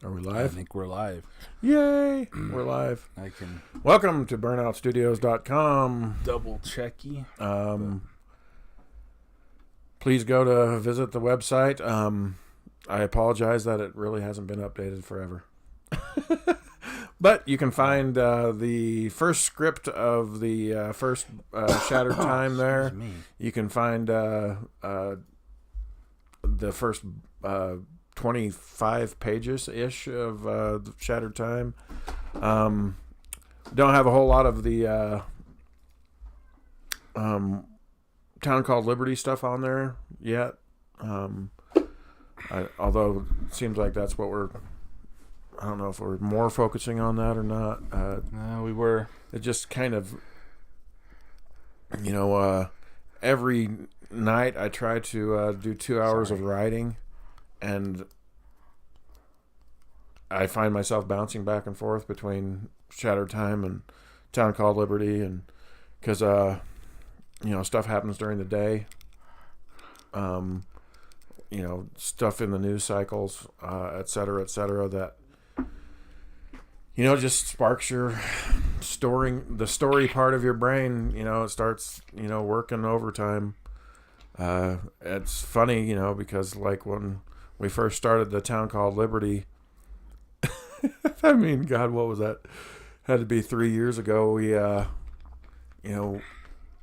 Are we I live? think we're live. Yay! We're live. I can Welcome to burnoutstudios.com. double checky. Please go to visit the website. I apologize that it really hasn't been updated forever. But you can find the first script of the first Shattered Time there. Excuse me. You can find the first 25 pages-ish of the Shattered Time. Don't have a whole lot of the Town Called Liberty stuff on there yet. Although it seems like that's what I don't know if we're more focusing on that or not. We were. It just kind of, every night I try to do 2 hours of writing, and I find myself bouncing back and forth between Shattered Time and Town Called Liberty, and because stuff happens during the day. Stuff in the news cycles, et cetera, that just sparks your the story part of your brain. It starts working overtime. It's funny, because like when we first started the Town Called Liberty, I mean, God, what was that? Had to be 3 years ago. We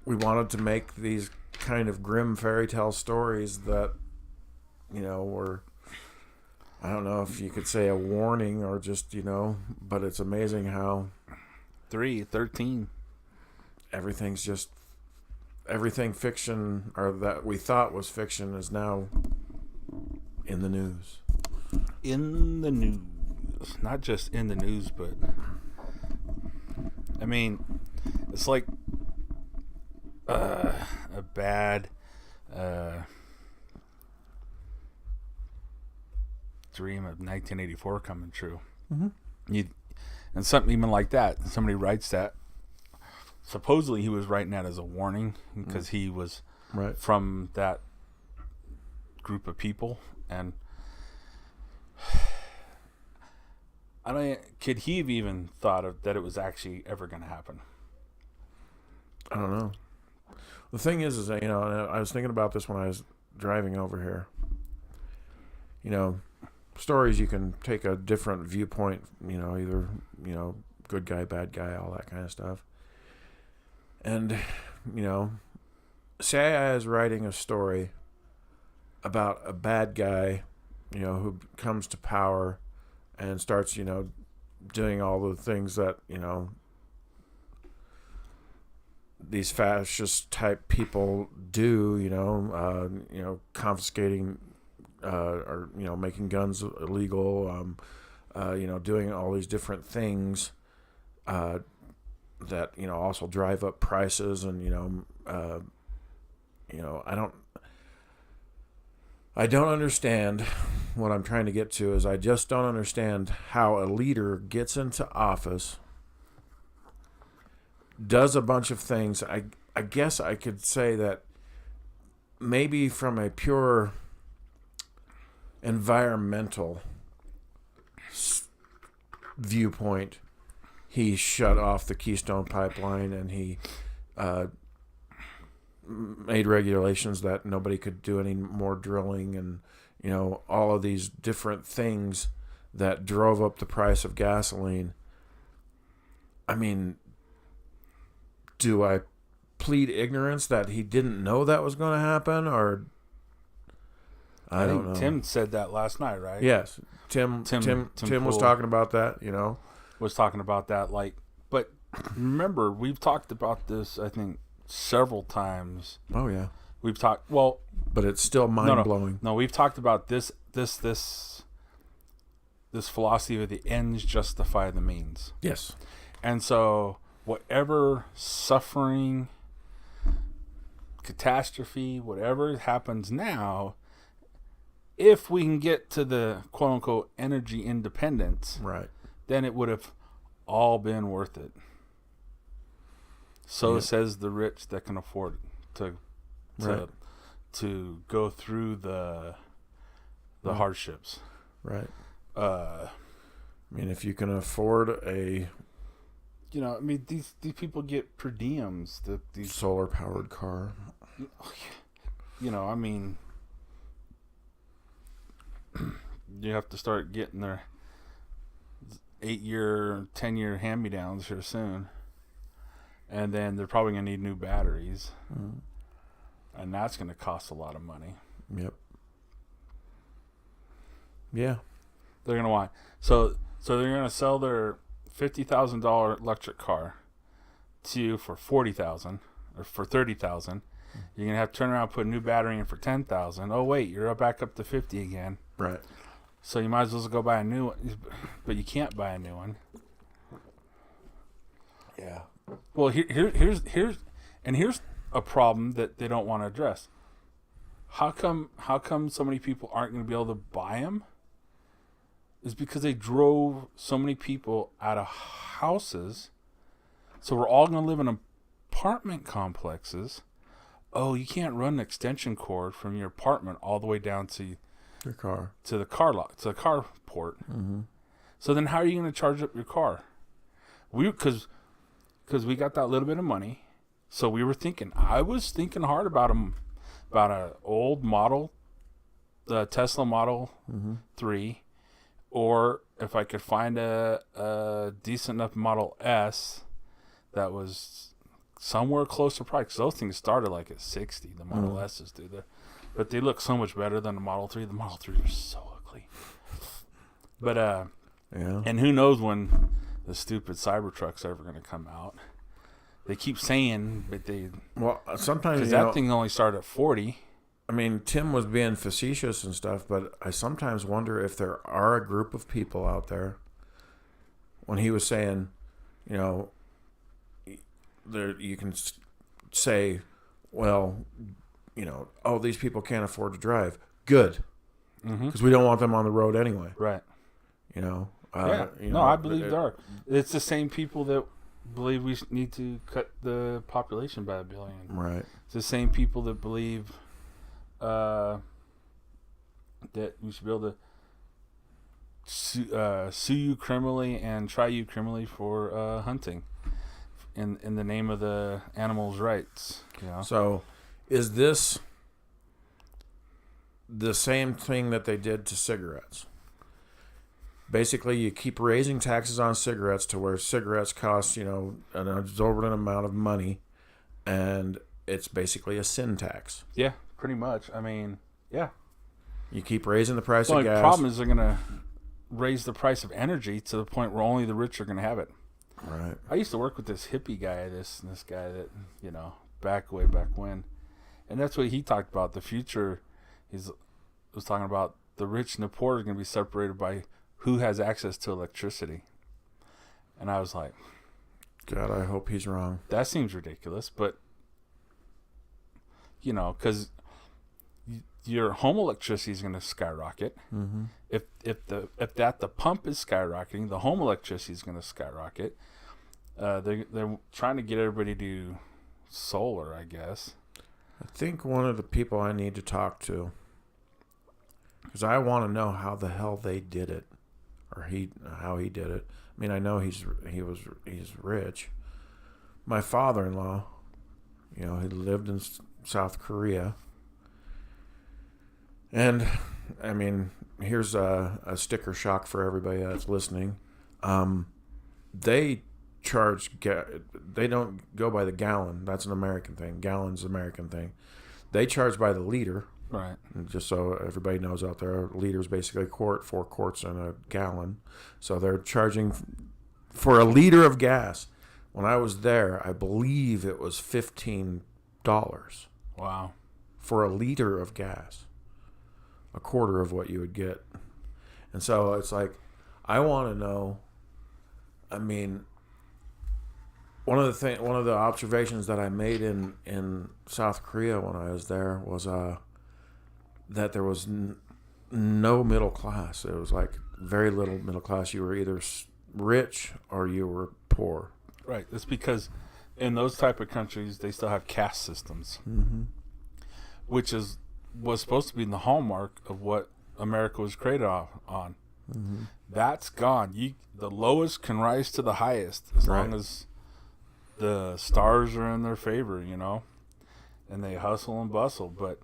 wanted to make these kind of grim fairy tale stories that were, I don't know if you could say a warning or just, but it's amazing how 13. everything fiction, or that we thought was fiction, is now in the news. In the news. Not just in the news, but I mean, it's like a bad dream of 1984 coming true. Mm-hmm. And something even like that. Somebody writes that. Supposedly he was writing that as a warning because he was right from that group of people. And I don't. Could he have even thought of that it was actually ever going to happen? I don't know. The thing is that, and I was thinking about this when I was driving over here. Stories, you can take a different viewpoint, either, good guy, bad guy, all that kind of stuff. And, say I was writing a story about a bad guy, who comes to power and starts, doing all the things that, these fascist type people do, confiscating or making guns illegal, doing all these different things that also drive up prices, and I don't understand. What I'm trying to get to is I just don't understand how a leader gets into office, does a bunch of things. I guess I could say that maybe from a pure environmental viewpoint, he shut off the Keystone Pipeline, and he made regulations that nobody could do any more drilling, and all of these different things that drove up the price of gasoline. I mean, do I plead ignorance that he didn't know that was going to happen, or I don't know. Tim said that last night, right? Yes, Tim was talking about that. Was talking about that. But remember, we've talked about this, I think, several times. Oh yeah, we've talked. Well, but it's still mind blowing. No, we've talked about this philosophy of the ends justify the means. Yes, and so whatever suffering, catastrophe, whatever happens now, if we can get to the quote unquote energy independence, right, then it would have all been worth it. So says the rich that can afford to go through the hardships. Right. I mean, if you can afford a I mean, these people get per diems. These solar powered car. I mean, you have to start getting their 8-year, 10-year hand-me-downs here soon. And then they're probably going to need new batteries. Mm. And that's going to cost a lot of money. Yep. Yeah. They're going to want... So they're going to sell their $50,000 electric car to you for $40,000 or for $30,000. You're going to have to turn around and put a new battery in for $10,000. Oh, wait, you're back up to $50,000 again. Right. So you might as well go buy a new one. But you can't buy a new one. Yeah. Well, here's a problem that they don't want to address. How come so many people aren't going to be able to buy them? Is because they drove so many people out of houses. So we're all going to live in apartment complexes. Oh, you can't run an extension cord from your apartment all the way down to your car, to the car lot, to the carport. Mm-hmm. So then how are you going to charge up your car? Because we got that little bit of money. So we were thinking, I was thinking hard about an old model, the Tesla Model 3, or if I could find a decent enough Model S that was somewhere close to price. Because those things started like at 60, the Model S's do. But they look so much better than the Model 3. The Model 3 are so ugly. But, yeah. And who knows when the stupid Cybertruck's ever going to come out. They keep saying, but sometimes because that thing only started at 40. I mean, Tim was being facetious and stuff, but I sometimes wonder if there are a group of people out there. When he was saying, there you can say, well, oh, these people can't afford to drive. Good, because we don't want them on the road anyway. Right. Yeah. I believe there are. It's the same people that believe we need to cut the population by 1 billion. Right. It's the same people that believe that we should be able to sue you criminally and try you criminally for hunting in the name of the animals' rights. So, is this the same thing that they did to cigarettes? Basically, you keep raising taxes on cigarettes to where cigarettes cost, an exorbitant amount of money, and it's basically a sin tax. Yeah, pretty much. I mean, yeah. You keep raising the price of gas. The problem is they're going to raise the price of energy to the point where only the rich are going to have it. Right. I used to work with this hippie guy, this guy that, way back when. And that's what he talked about. The future, was talking about the rich and the poor are going to be separated by who has access to electricity. And I was like, God, I hope he's wrong. That seems ridiculous, but because your home electricity is going to skyrocket. Mm-hmm. If the pump is skyrocketing, the home electricity is going to skyrocket. They're trying to get everybody to do solar, I guess. I think one of the people I need to talk to, because I want to know how the hell they did it, or how he did it. I mean, I know he's rich. My father-in-law, he lived in South Korea, and I mean, here's a sticker shock for everybody that's listening. They charge. They don't go by the gallon. That's an American thing. Gallon's an American thing. They charge by the liter. Right. And just so everybody knows out there, a liter is basically a quart, 4 quarts in a gallon. So they're charging for a liter of gas. When I was there, I believe it was $15. Wow. For a liter of gas. A quarter of what you would get. And so it's like, I want to know, I mean, one of the observations that I made in South Korea when I was there was that there was no middle class. It was like very little middle class. You were either rich or you were poor. Right. That's because in those type of countries, they still have caste systems, which was supposed to be the hallmark of what America was created on. That's gone. The lowest can rise to the highest as Right. long as the stars are in their favor, and they hustle and bustle. But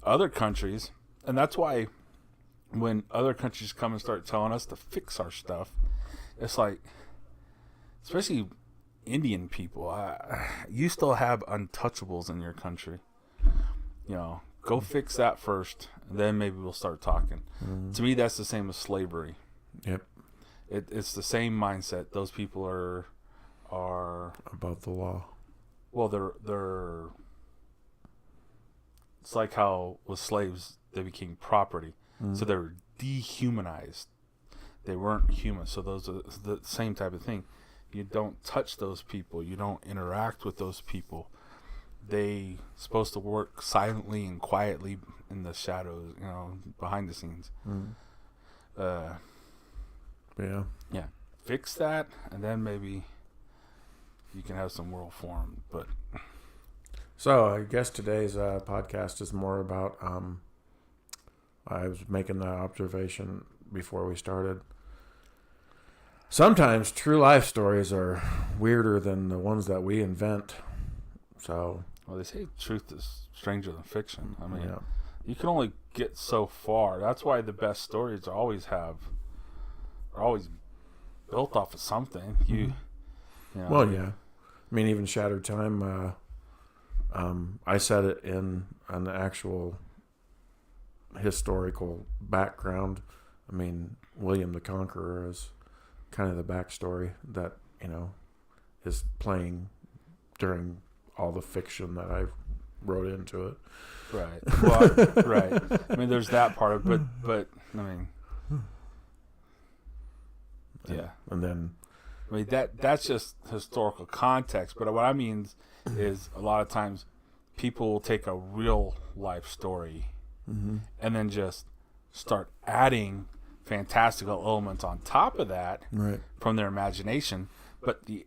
other countries, and that's why when other countries come and start telling us to fix our stuff, it's like, especially Indian people, you still have untouchables in your country. Go fix that first, and then maybe we'll start talking. To me, that's the same as slavery. Yep. It's the same mindset. Those people are Above the law. well, they're. It's like how with slaves they became property, so they were dehumanized. They weren't human. So those are the same type of thing. You don't touch those people. You don't interact with those people. They supposed to work silently and quietly in the shadows, behind the scenes. Yeah. Yeah, fix that, and then maybe you can have some world form. But So I guess today's podcast is more about. I was making the observation before we started. Sometimes true life stories are weirder than the ones that we invent. So. well, they say truth is stranger than fiction. I mean, Yeah. you can only get so far. That's why the best stories are always built off of something. Well, yeah. I mean, even Shattered Time. I said it in an actual historical background. I mean, William the Conqueror is kind of the backstory that is playing during all the fiction that I wrote into it. Right. Well, right. I mean, there's that part of it, but I mean, yeah. And then, I mean that's just historical context. But what I mean is a lot of times people will take a real life story and then just start adding fantastical elements on top of that right. from their imagination. But the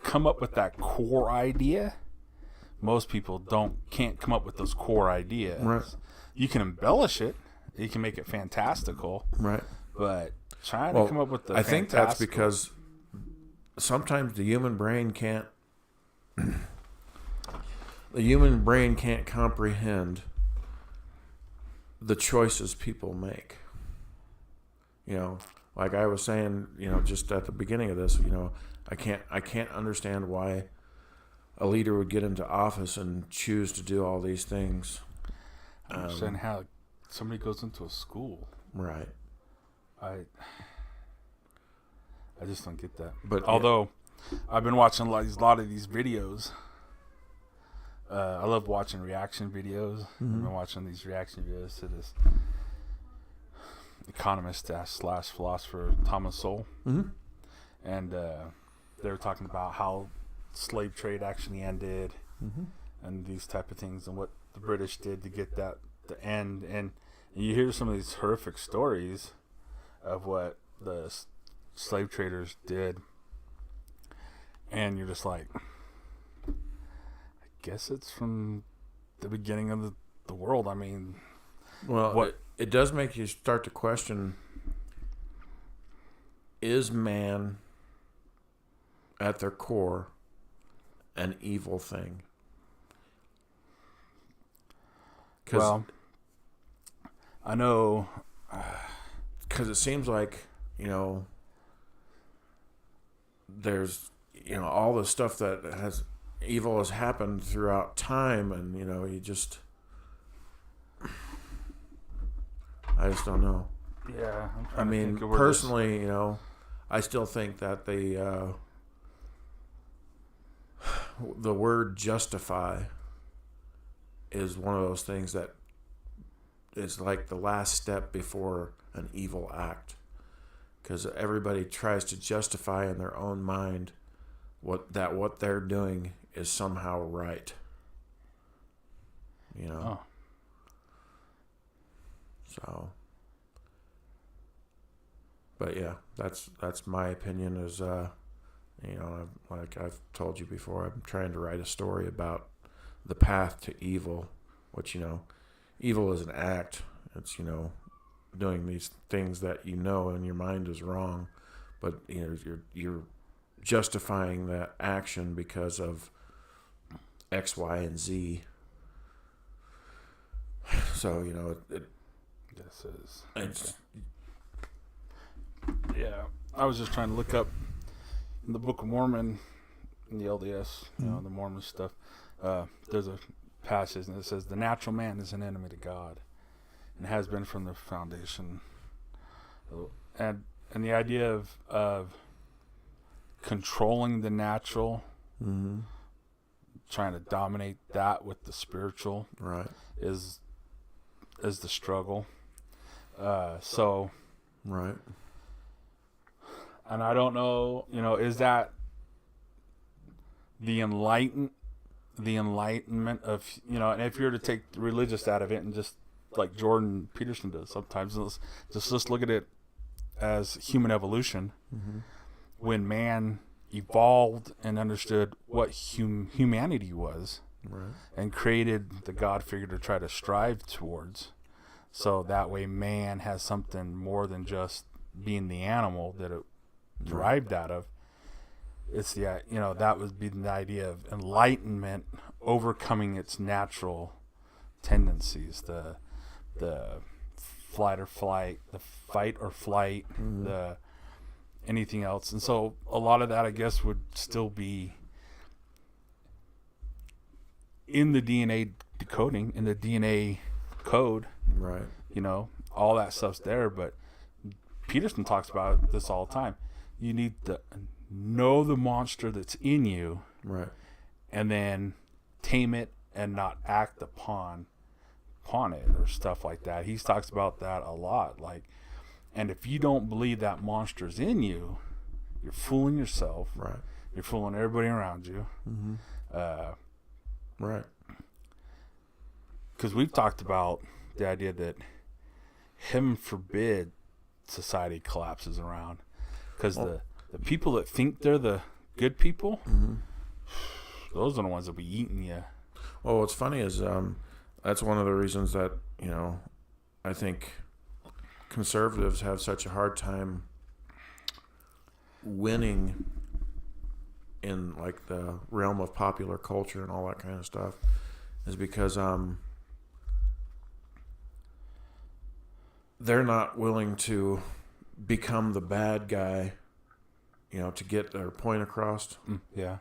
come up with that core idea, most people can't come up with those core ideas. Right. You can embellish it, you can make it fantastical, Right. but trying to come up with the I think that's fantastical- because sometimes the human brain can't comprehend the choices people make. Like I was saying, just at the beginning of this, I can't understand why a leader would get into office and choose to do all these things. I don't understand how somebody goes into a school. Right. I just don't get that. But although I've been watching a lot of these videos. I love watching reaction videos. I've been watching these reaction videos to this economist / philosopher Thomas Sowell, and they were talking about how slave trade actually ended, and these type of things, and what the British did to get that to end. And you hear some of these horrific stories of what the slave traders did, and you're just like, I guess it's from the beginning of the world. I mean, well, it does make you start to question, is man at their core an evil thing? Well, I know, because it seems like there's all the stuff that evil has happened throughout time, and you just I just don't know. yeah. I mean, personally, I still think that the word justify is one of those things that is like the last step before an evil act, because everybody tries to justify in their own mind what they're doing is somehow right. So, but yeah, that's my opinion. Is like I've told you before, I'm trying to write a story about the path to evil, which evil is an act. It's doing these things that you know in your mind is wrong, but you're justifying that action because of X, Y, and Z. So This is. it's Yeah, I was just trying to look up in the Book of Mormon, in the LDS, the Mormon stuff. There's a passage and it says, "The natural man is an enemy to God, and has been from the foundation." And the idea of controlling the natural, trying to dominate that with the spiritual, right, is the struggle. So. right. And I don't know, is that the enlightenment of, and if you were to take the religious out of it and just like Jordan Peterson does sometimes, let's look at it as human evolution. When man evolved and understood what humanity was, Right. and created the God figure to try to strive towards, so that way man has something more than just being the animal that it derived out of. It's that would be the idea of enlightenment overcoming its natural tendencies, the fight or flight, the anything else. And so a lot of that, I guess, would still be in the DNA decoding, in the DNA code, Right. All that stuff's there. But Peterson talks about this all the time. You need to know the monster that's in you, Right. and then tame it and not act upon it or stuff like that. He talks about that a lot. And if you don't believe that monster's in you, you're fooling yourself. Right. You're fooling everybody around you. Right. Because we've talked about the idea that heaven forbid society collapses around. Because the people that think they're the good people, those are the ones that be eating you. Well, what's funny is that's one of the reasons that, I think conservatives have such a hard time winning in like the realm of popular culture and all that kind of stuff, is because they're not willing to become the bad guy, to get their point across. Yeah.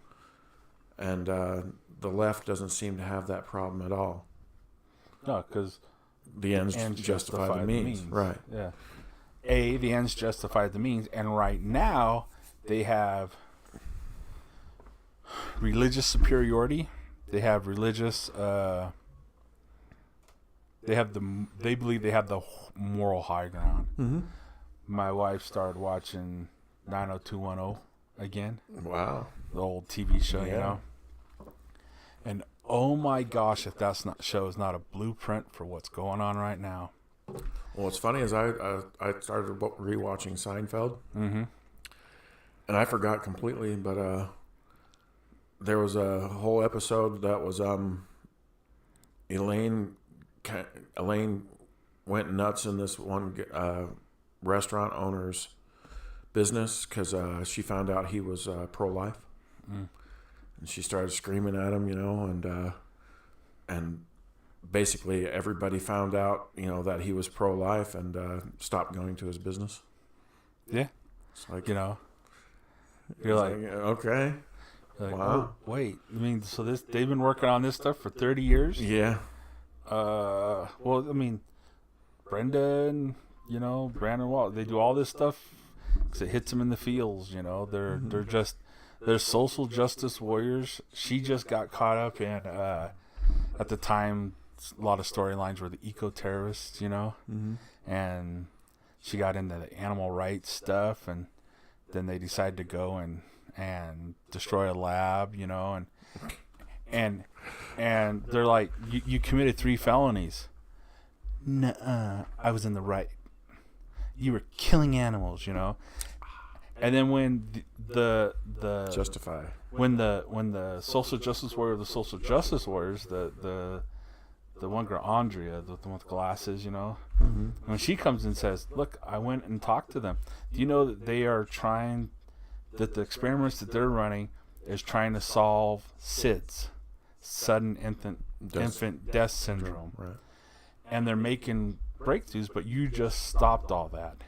And the left doesn't seem to have that problem at all. No, because the ends justify the means. Right. Yeah. The ends justify the means. And right now, they have religious superiority. They have religious... They believe they have the moral high ground. My wife started watching 90210 again. Wow. The old TV show, And oh my gosh, if that show is not a blueprint for what's going on right now. Well, what's funny is I started rewatching Seinfeld, and I forgot completely, but there was a whole episode that was Elaine went nuts in this one restaurant owner's business because she found out he was pro-life, and she started screaming at him, and basically everybody found out, that he was pro-life and stopped going to his business. Yeah, it's like you're like okay, wow. Oh, wait, so they've been working on this stuff for 30 years? Yeah. Well, Brenda and Brandon Wall, they do all this stuff because it hits them in the feels. They're social justice warriors. She just got caught up in at the time a lot of storylines were the eco-terrorists, and she got into the animal rights stuff, and then they decided to go and destroy a lab, and they're like, you committed 3 felonies. Nuh-uh, I was in the right. You were killing animals, And then when the justify, when the social justice warriors, the the one girl, Andrea, the one with glasses, Mm-hmm. when she comes and says, look, I went and talked to them. Do you know that they are trying, that the experiments that they're running is trying to solve SIDS, sudden infant death syndrome. Right. And they're making breakthroughs, but you just stopped all that.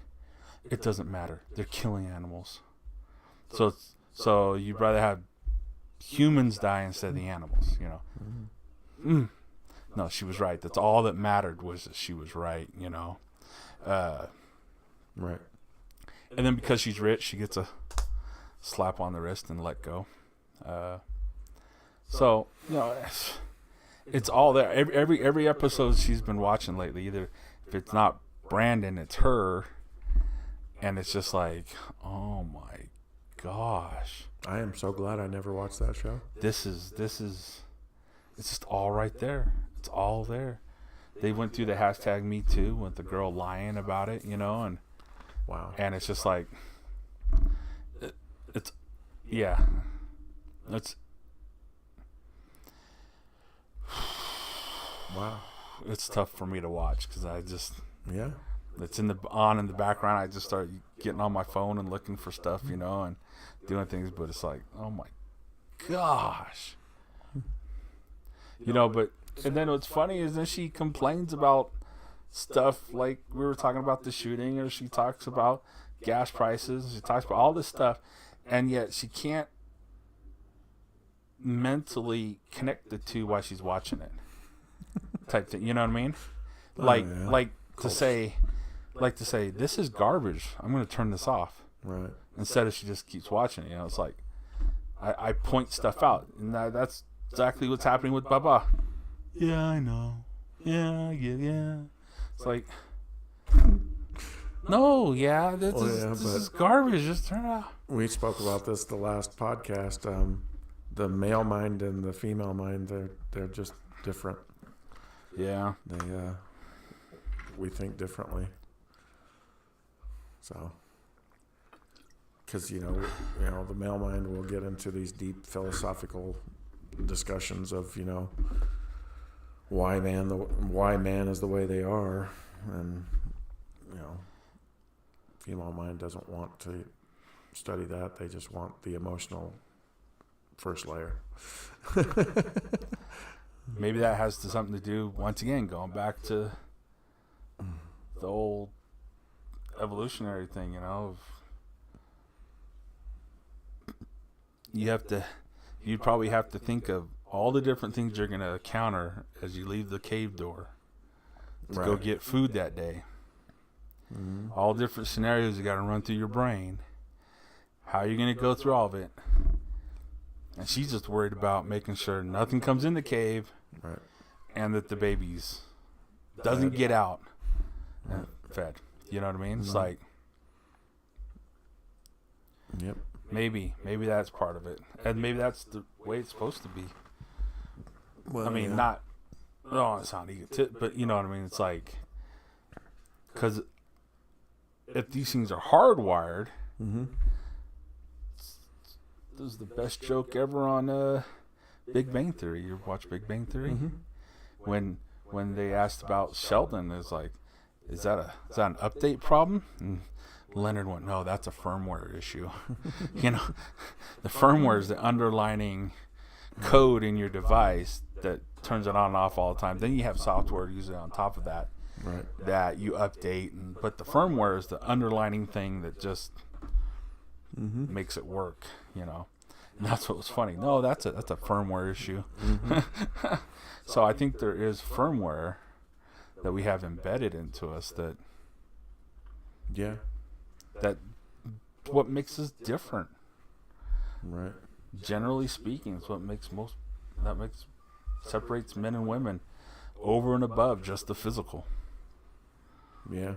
It doesn't matter. They're killing animals. So you'd rather have humans die instead of the animals, Mm-hmm. No, she was right. That's all that mattered, was that she was right, Right. And then because she's rich, she gets a slap on the wrist and let go. So, it's all there. Every episode she's been watching lately, either if it's not Brandon, it's her. And it's just like, oh my gosh. I am so glad I never watched that show. This is it's just all right there. It's all there. They went through the hashtag Me Too with the girl lying about it, and Wow. and it's just like it's Wow. it's tough for me to watch because I just Yeah. it's in the background. I just start getting on my phone and looking for stuff, and doing things, but it's like, oh my gosh. But and then what's funny is then she complains about stuff like we were talking about the shooting, or she talks about gas prices, she talks about all this stuff, and yet she can't mentally connect the two while she's watching it. Type thing, you know what I mean? Like to say this is garbage, I'm going to turn this off. Right. Instead of she just keeps watching it, it's like I point stuff out, and that's exactly what's happening with Baba. Yeah, I know. Yeah. It's like, no, this is garbage. Just turn it off. We spoke about this the last podcast. The male mind and the female mind, they're just different. Yeah. We think differently. So, because the male mind will get into these deep philosophical discussions of why man is the way they are, and female mind doesn't want to study that. They just want the emotional first layer. Maybe that has something to do, once again, going back to the old evolutionary thing, of you'd probably have to think of all the different things you're going to encounter as you leave the cave door to go get food that day. Mm-hmm. All different scenarios you got to run through your brain. How are you going to go through all of it? And she's just worried about making sure nothing comes in the cave, right, and that the babies doesn't get out and fed. You know what I mean? It's like, yep. Maybe that's part of it, and maybe that's the way it's supposed to be. Well, I mean, not. Oh, it's not egotistic, but you know what I mean. It's like, because if these things are hardwired, mm-hmm. this is the best joke ever on Big Bang Theory. You ever watch Big Bang Theory? Mm-hmm. When they asked about Sheldon, it's like, is that an update problem? And Leonard went, no, that's a firmware issue. The firmware is the underlining code in your device that turns it on and off all the time. Then you have software usually on top of that, right, that you update. But the firmware is the underlining thing that just makes it work, And that's what was funny. No, that's a firmware issue. Mm-hmm. So I think there is firmware that we have embedded into us that what makes us different. Right. Generally speaking, it's what separates men and women over and above just the physical. Yeah.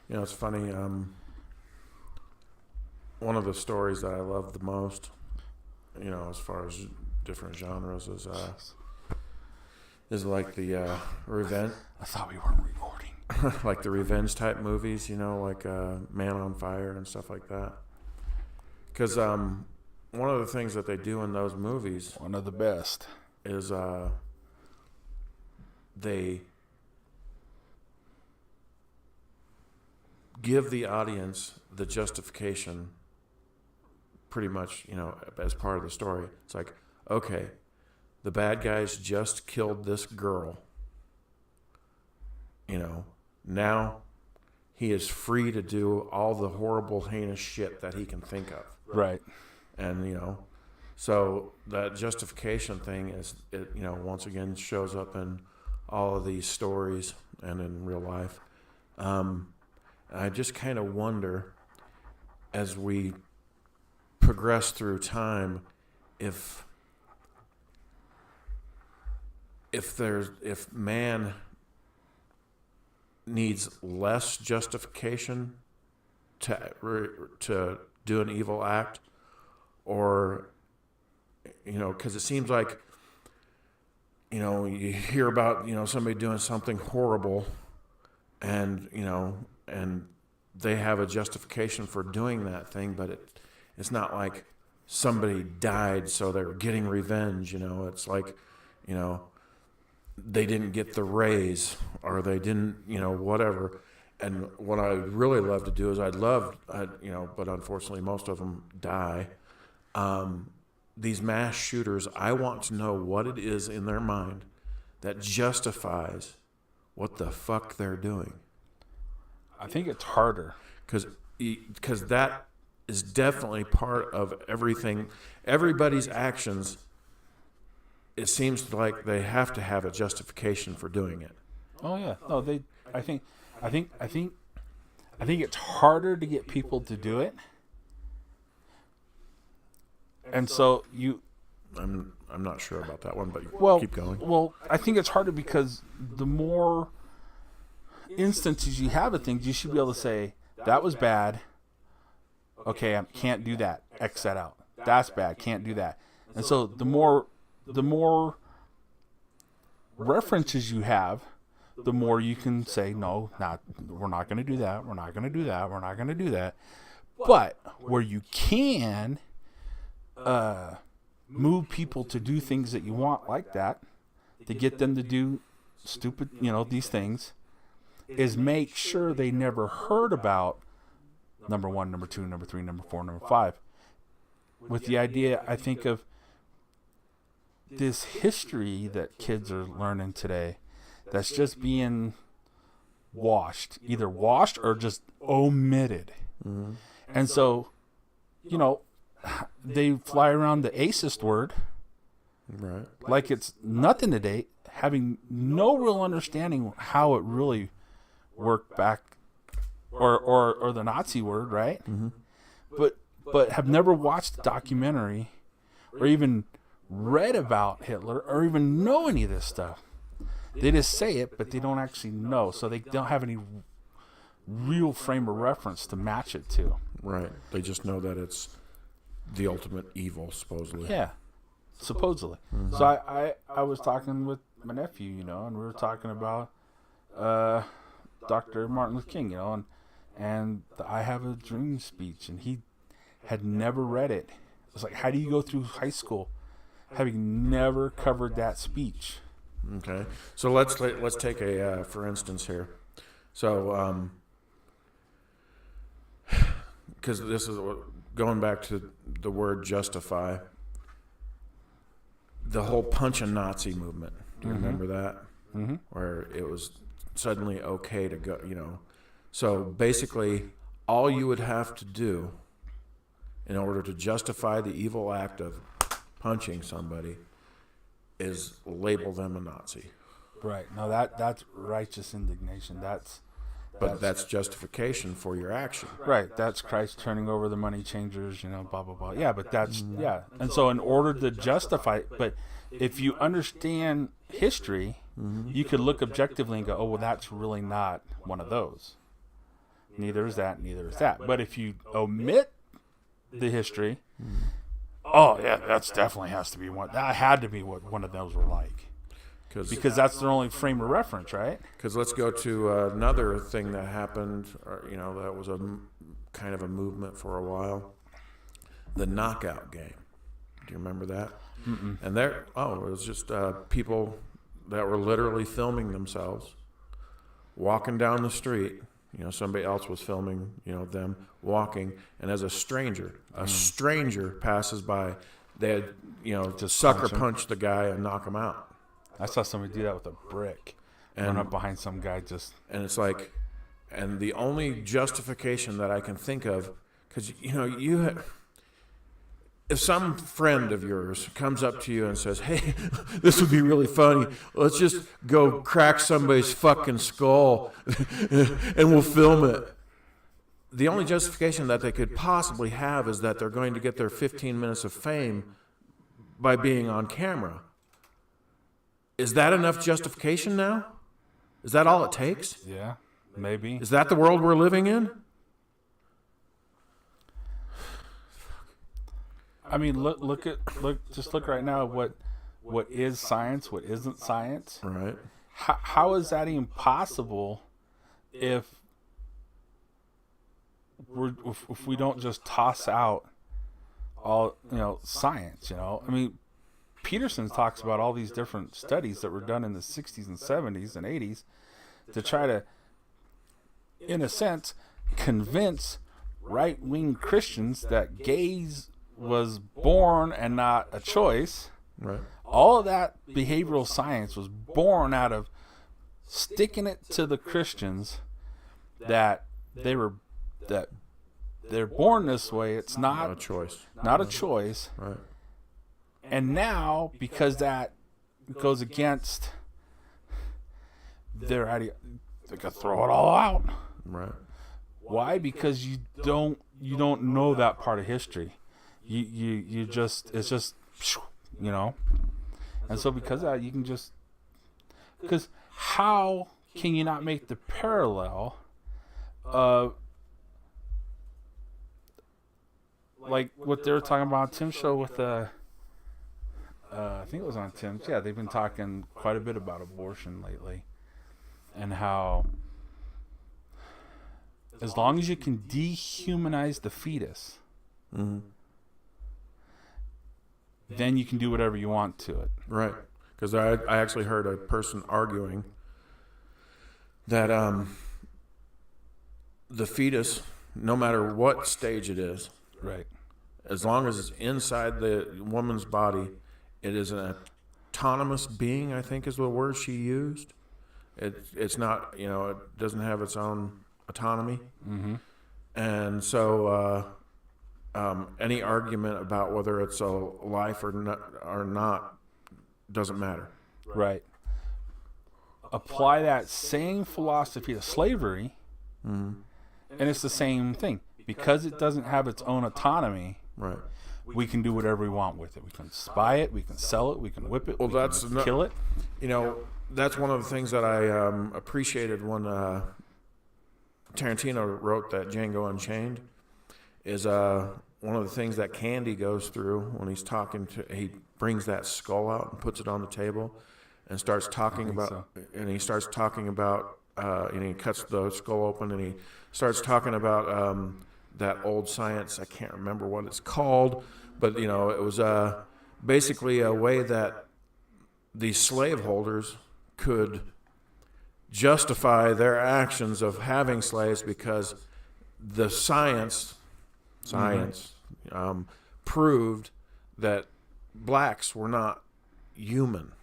It's funny. One of the stories that I love the most, as far as different genres, is like the revenge. I thought we weren't recording. Like the revenge type movies, like Man on Fire and stuff like that. Because one of the things that they do in those movies, one of the best, is they give the audience the justification pretty much, as part of the story. It's like, okay, the bad guys just killed this girl. Now he is free to do all the horrible, heinous shit that he can think of. Right. And, so that justification thing once again shows up in all of these stories and in real life. I just kind of wonder, as we progress through time, if man needs less justification to do an evil act, or because it seems like you hear about somebody doing something horrible, and and they have a justification for doing that thing, but it's not like somebody died so they're getting revenge. It's like they didn't get the raise, or they didn't, whatever. And what I really love to do is but unfortunately most of them die. These mass shooters, I want to know what it is in their mind that justifies what the fuck they're doing. I think it's harder. Because that is definitely part of everything. Everybody's actions, it seems like they have to have a justification for doing it. Oh yeah, no, I think it's harder to get people to do it, and so I'm not sure about that one, but keep going. Well, I think it's harder because the more instances you have of things, you should be able to say that was bad. Okay, I can't do that. X that out. That's bad. Can't do that. And so the more references you have, the more you can say, no, we're not going to do that. We're not going to do that. We're not going to do that. But where you can move people to do things that you want like that, to get them to do stupid, these things, is make sure they never heard about number 1, number 2, number 3, number 4, number 5. With the idea, I think, of this history that kids are learning today that's just being either washed or just omitted. Mm-hmm. And so, they fly around the acist word, right, like it's nothing today, having no real understanding how it really worked back, or the Nazi word, right? Mm-hmm. But have never watched a documentary or even read about Hitler or even know any of this stuff. They just say it, but they don't actually know, so they don't have any real frame of reference to match it to. Right. They just know that it's the ultimate evil, supposedly. Yeah, supposedly. Mm-hmm. So I was talking with my nephew, and we were talking about Dr. Martin Luther King, and the I Have a Dream speech, and he had never read it. It was like, how do you go through high school having never covered that speech? Okay, so let's take a for instance here. So, because this is going back to the word justify, the whole punch a Nazi movement. Do you remember that? Mm-hmm. Where it was suddenly okay to go, So basically, all you would have to do in order to justify the evil act of punching somebody is label them a Nazi. Right. No, that's righteous indignation. That's justification for your action. Right. That's Christ turning over the money changers, blah, blah, blah. Yeah, but that's, yeah. And so in order to justify, but if you understand history, mm-hmm. you could look objectively and go, oh, well, that's really not one of those. Neither is that, neither is that. But if you omit the history, oh, yeah, that's definitely has to be one. That had to be what one of those were like. Because that's their only frame of reference, right? Because let's go to another thing that happened, that was a kind of a movement for a while. The knockout game. Do you remember that? Mm-mm. And it was just people that were literally filming themselves walking down the street. You know, somebody else was filming, you know, them walking, and as a stranger passes by, they had, you know, to sucker punch the guy and knock him out. I saw somebody do that with a brick and run up behind some guy just. And it's like, and the only justification that I can think of, because, you know, if some friend of yours comes up to you and says, hey, this would be really funny, let's just go crack somebody's fucking skull and we'll film it. The only justification that they could possibly have is that they're going to get their 15 minutes of fame by being on camera. Is that enough justification now? Is that all it takes? Yeah, maybe. Is that the world we're living in? I mean, look right now at what is science, what isn't science. Right. How is that even possible if we don't just toss out all, you know, science, you know? I mean, Peterson talks about all these different studies that were done in the 60s and 70s and 80s to try to, in a sense, convince right-wing Christians that gays was born and not a choice. Right. All of that behavioral science was born out of sticking it to the Christians that they're born this way. It's not a choice. Not a choice. Right. And now, because that goes against their idea, they could throw it all out. Right. Why? Because you don't know that part of history. You just, it's just, you know. And so because of that, you can just, because how can you not make the parallel of, like what they were talking about on Tim's show with I think it was on Tim's. Yeah, they've been talking quite a bit about abortion lately, and how as long as you can dehumanize the fetus, mm-hmm. then you can do whatever you want to it. Right. Because I actually heard a person arguing that the fetus, no matter what stage it is, right, as long as it's inside the woman's body, it is an autonomous being, I think is the word she used. It's not, you know, it doesn't have its own autonomy. Mm-hmm. And so any argument about whether it's a life or not doesn't matter. Right. Apply that same philosophy to slavery, mm-hmm. and it's the same thing. Because it doesn't have its own autonomy, right, we can do whatever we want with it. We can spy it, we can sell it, we can whip it, well, we that's can kill it. You know, that's one of the things that I appreciated when Tarantino wrote that Django Unchained, is one of the things that Candy goes through when he's talking to, he brings that skull out and puts it on the table and starts talking about, and he starts talking about, and he cuts the skull open and he starts talking about that old science. I can't remember what it's called, but, you know, it was basically a way that the slaveholders could justify their actions of having slaves because the science proved that blacks were not human,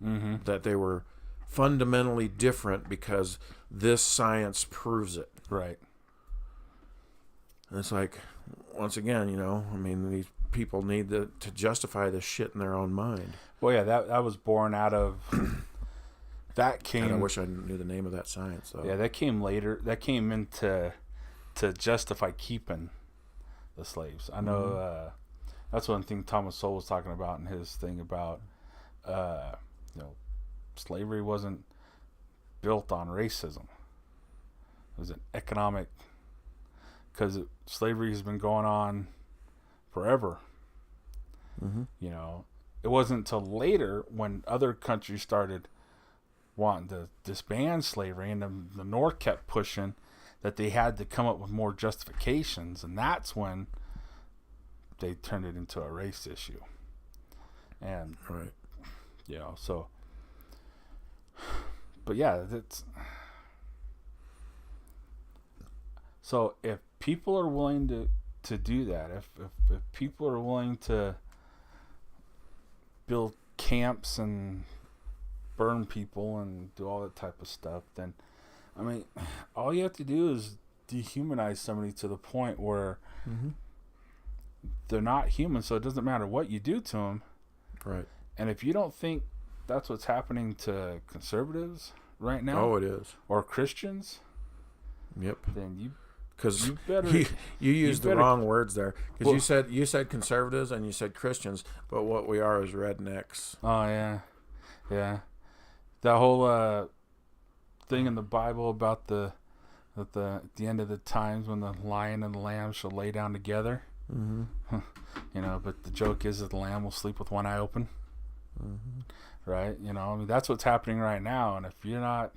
mm-hmm. that they were fundamentally different because this science proves it. Right. And it's like, once again, you know, I mean, these people need to justify this shit in their own mind. Well, yeah, that was born out of that came. And I wish I knew the name of that science, though. Yeah, that came later. That came into to justify keeping the slaves. I know that's one thing Thomas Sowell was talking about in his thing about, you know, slavery wasn't built on racism. It was an economic, because slavery has been going on forever. Mm-hmm. You know, it wasn't until later when other countries started wanting to disband slavery and the North kept pushing that they had to come up with more justifications, and that's when they turned it into a race issue. And right. You know, so. But yeah, that's. So if people are willing to do that, if people are willing to build camps and burn people and do all that type of stuff, then, I mean, all you have to do is dehumanize somebody to the point where they're not human, so it doesn't matter what you do to them. Right. And if you don't think that's what's happening to conservatives right now, Oh, it is. or Christians, Yep. then you Because better you used the wrong words there. Because Well- you said conservatives and you said Christians, but what we are is rednecks. Oh yeah, yeah. That whole thing in the Bible about at the end of the times when the lion and the lamb shall lay down together. Mm-hmm. You know, but the joke is that the lamb will sleep with one eye open. Mm-hmm. Right? You know, I mean that's what's happening right now, and if you're not,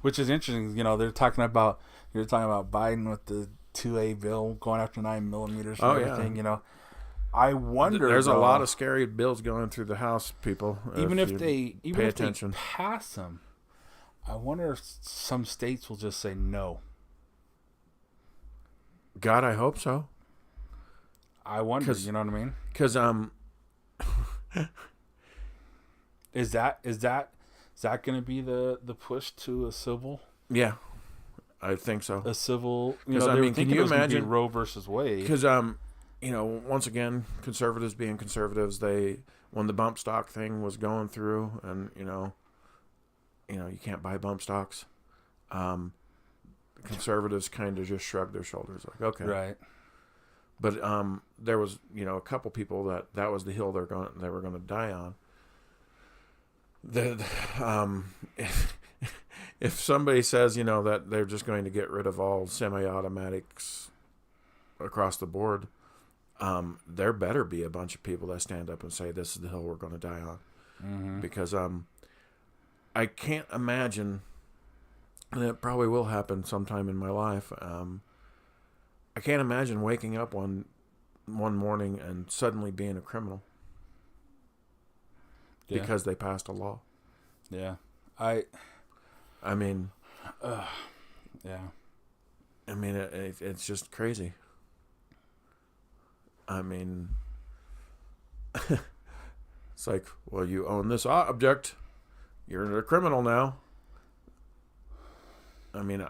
which is interesting, you know, you're talking about Biden with the 2A bill going after 9mm and everything. Yeah. You know, I wonder. There's though, a lot of scary bills going through the House, people. even if you they pay attention. pass them, I wonder if some states will just say no. God, I hope so. I wonder. You know what I mean? Because Is that going to be the push to a civil? yeah, I think so. A civil. You 'Cause, know, I they were mean, can thinking you it was gonna be imagine- Roe versus Wade? Because you know, once again, conservatives being conservatives, when the bump stock thing was going through, and you know, you can't buy bump stocks. Conservatives kind of just shrugged their shoulders, like, okay, Right. But there was, a couple people that was the hill they were going to die on. If somebody says, that they're just going to get rid of all semi-automatics across the board, there better be a bunch of people that stand up and say this is the hill we're going to die on. Mm-hmm. Because I can't imagine, and it probably will happen sometime in my life. I can't imagine waking up one morning and suddenly being a criminal because they passed a law. Yeah. I mean, yeah. I mean, it's just crazy. I mean, it's like, well, you own this object, you're a criminal now. I mean,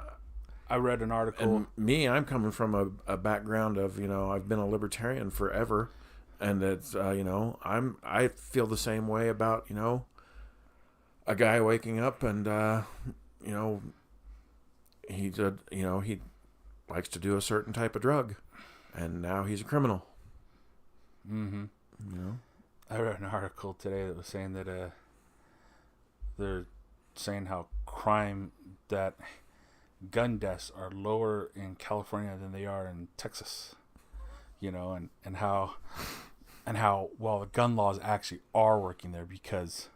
I read an article. And I'm coming from a background of, I've been a libertarian forever, and it's, I feel the same way about, a guy waking up and, he likes to do a certain type of drug, and now he's a criminal. Mm-hmm. I read an article today that was saying that they're saying how gun deaths are lower in California than they are in Texas, and how well the gun laws actually are working there because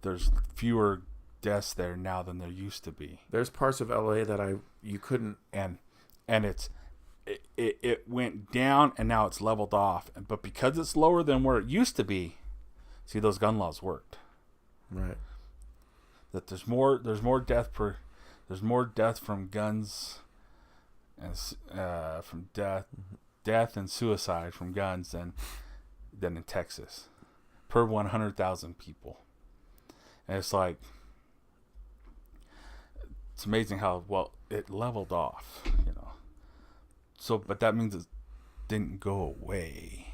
there's fewer deaths there now than there used to be. There's parts of LA that you couldn't, and it went down and now it's leveled off, but because it's lower than where it used to be, see, those gun laws worked. Right. That there's more death from guns and from death and suicide from guns than in Texas per 100,000 people. And it's like, it's amazing how well it leveled off, So, but that means it didn't go away.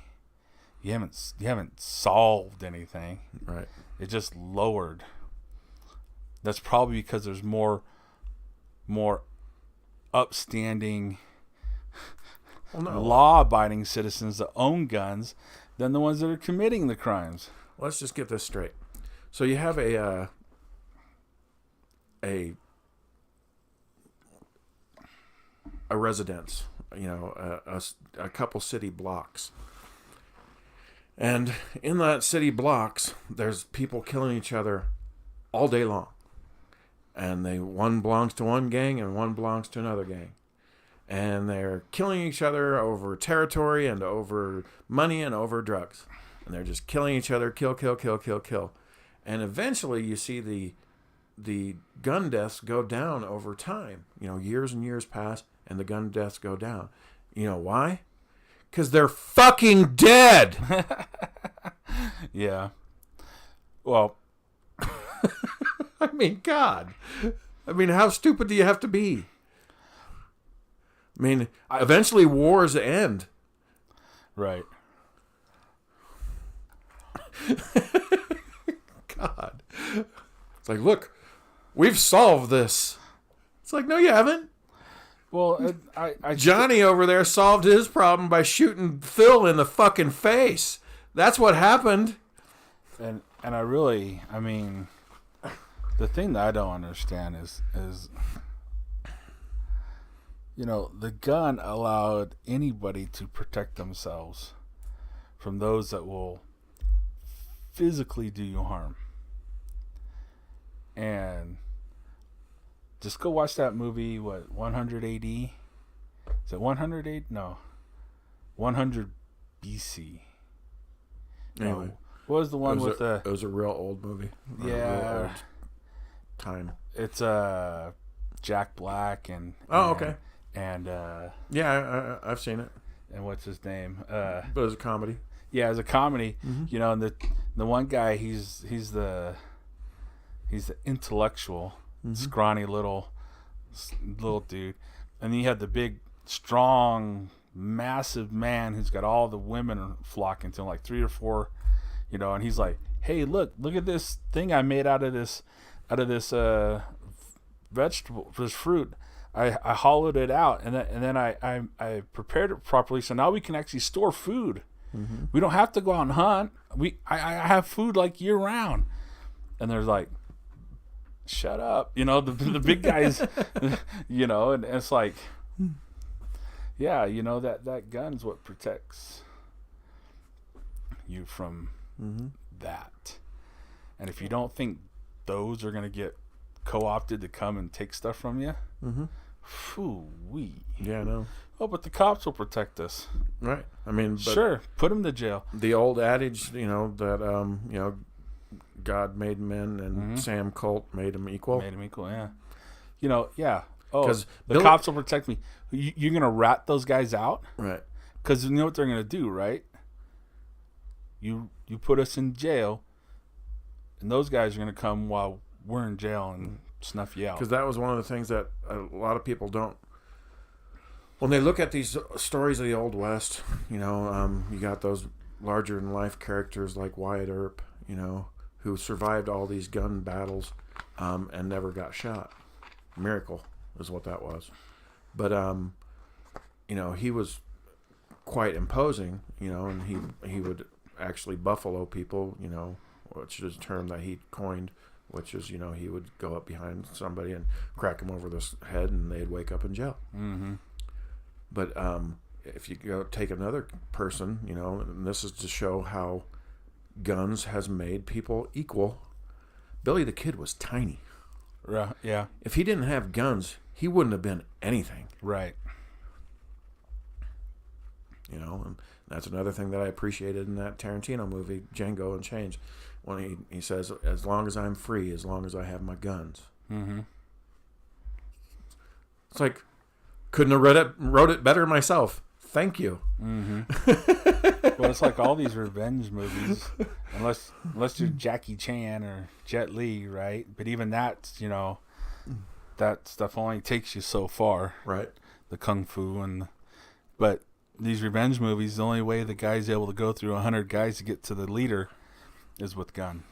You haven't solved anything. Right. It just lowered. That's probably because there's more upstanding, law-abiding citizens that own guns than the ones that are committing the crimes. Let's just get this straight. So you have a residence, a couple city blocks. And in that city blocks, there's people killing each other all day long. And one belongs to one gang and one belongs to another gang. And they're killing each other over territory and over money and over drugs. and they're just killing each other, kill, kill, kill, kill, kill. And eventually you see the gun deaths go down over time. You know, years and years pass, and the gun deaths go down. You know why? Because they're fucking dead. Yeah. Well, I mean, God. I mean, how stupid do you have to be? I mean, eventually wars end. Right. God. It's like, look, we've solved this. It's like, no, you haven't. Well, Johnny over there solved his problem by shooting Phil in the fucking face. That's what happened. And I mean, the thing that I don't understand is you know, the gun allowed anybody to protect themselves from those that will physically do you harm. And just go watch that movie, 100 AD? Is it 100 AD? No. 100 BC. Anyway. No. What was the one with the... It was a real old movie. Yeah. A real old time. It's Jack Black and... Oh, okay. And... yeah, I've seen it. And what's his name? But it was a comedy. Yeah, it's a comedy. Mm-hmm. You know, and the one guy, he's the intellectual, scrawny little dude, and then you had the big, strong, massive man who's got all the women flocking to him, like 3 or 4, you know, and he's like, "Hey, look at this thing I made out of this vegetable, this fruit. I hollowed it out, and then I prepared it properly, so now we can actually store food. Mm-hmm. We don't have to go out and hunt. I have food like year round." And there's like, shut up, you know, the big guys, you know, and it's like, yeah, you know, that gun's what protects you from that. And if you don't think those are going to get co-opted to come and take stuff from you, phoo-wee. Yeah, I know. Oh, but the cops will protect us. Right. I mean, but sure, put them to jail. The old adage, you know, that, you know, God made men and Sam Colt made them equal. Made them equal, yeah. You know, yeah. Oh, 'cause the cops will protect me. You're going to rat those guys out? Right. Because you know what they're going to do, right? You put us in jail, and those guys are going to come while we're in jail and snuff you out. Because that was one of the things that a lot of people don't. When they look at these stories of the Old West, you know, you got those larger-than-life characters like Wyatt Earp, you know, who survived all these gun battles and never got shot. Miracle is what that was. But, you know, he was quite imposing, you know, and he would actually buffalo people, you know, which is a term that he coined, which is, you know, he would go up behind somebody and crack them over the head and they'd wake up in jail. Mm-hmm. But if you go take another person, you know, and this is to show how guns has made people equal. Billy the Kid was tiny. Yeah. If he didn't have guns, he wouldn't have been anything. Right. You know, and that's another thing that I appreciated in that Tarantino movie, Django Unchained, when he says, "As long as I'm free, as long as I have my guns." Mm-hmm. It's like, couldn't have wrote it better myself. Thank you. Mm-hmm. Well, it's like all these revenge movies, unless you're Jackie Chan or Jet Li, right? But even that, you know, that stuff only takes you so far, right? The kung fu but these revenge movies, the only way the guy's able to go through 100 guys to get to the leader is with gun,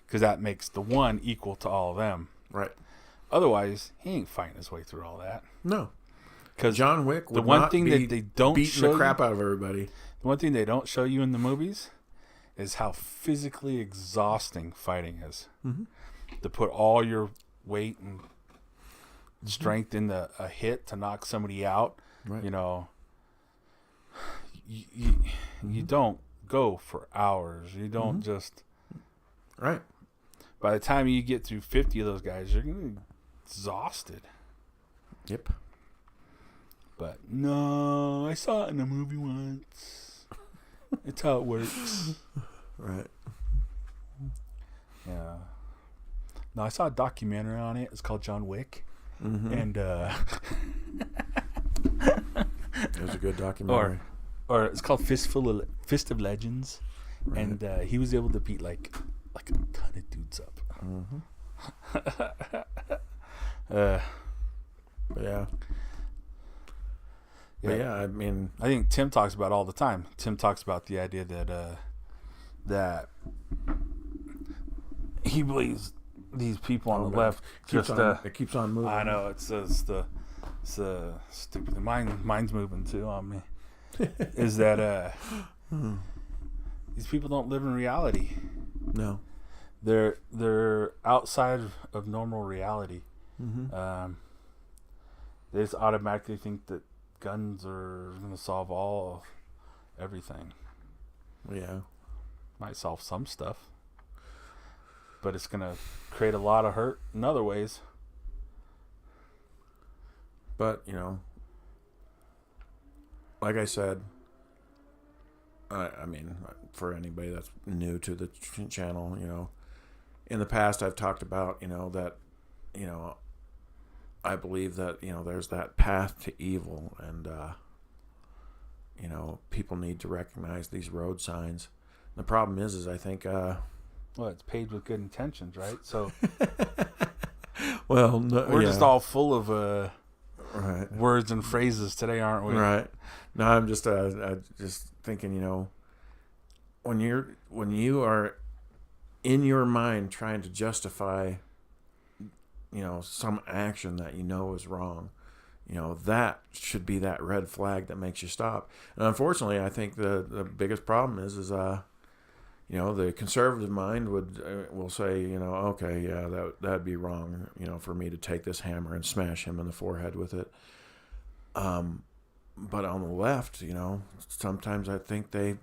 because that makes the one equal to all of them, right? Otherwise, he ain't fighting his way through all that. No. Because John Wick would the one not thing be that they don't beating show the crap out of everybody. The one thing they don't show you in the movies is how physically exhausting fighting is. Mm-hmm. To put all your weight and strength into a hit to knock somebody out, right. You know, you don't go for hours. You don't just... Right. By the time you get through 50 of those guys, you're going to be exhausted. Yep. But no, I saw it in a movie once. It's how it works. Right. Yeah. No, I saw a documentary on it. It's called John Wick. Mm-hmm. And It was a good documentary. or it's called Fist of Legends. Right. And he was able to beat like a ton of dudes up. Mm-hmm. uh, But yeah. But yeah, I mean, I think Tim talks about it all the time. Tim talks about the idea that he believes these people on the left it keeps on moving. I know it's the stupid. Mine's moving too on me. Is that these people don't live in reality. No. They're outside of normal reality. Mm-hmm. They just automatically think that guns are going to solve all of everything. Yeah. Might solve some stuff, but it's going to create a lot of hurt in other ways. But, like I said, I mean, for anybody that's new to the channel, in the past I've talked about, that, I believe that, there's that path to evil, and, people need to recognize these road signs. The problem is I think, well, it's paved with good intentions, right? So, well, no, we're just all full of, right. words and phrases today, aren't we? Right. No, I'm just just thinking, when you are in your mind trying to justify, some action that is wrong, that should be that red flag that makes you stop. And unfortunately, I think the biggest problem is the conservative mind will say, okay, yeah, that'd be wrong, for me to take this hammer and smash him in the forehead with it. But on the left, sometimes I think they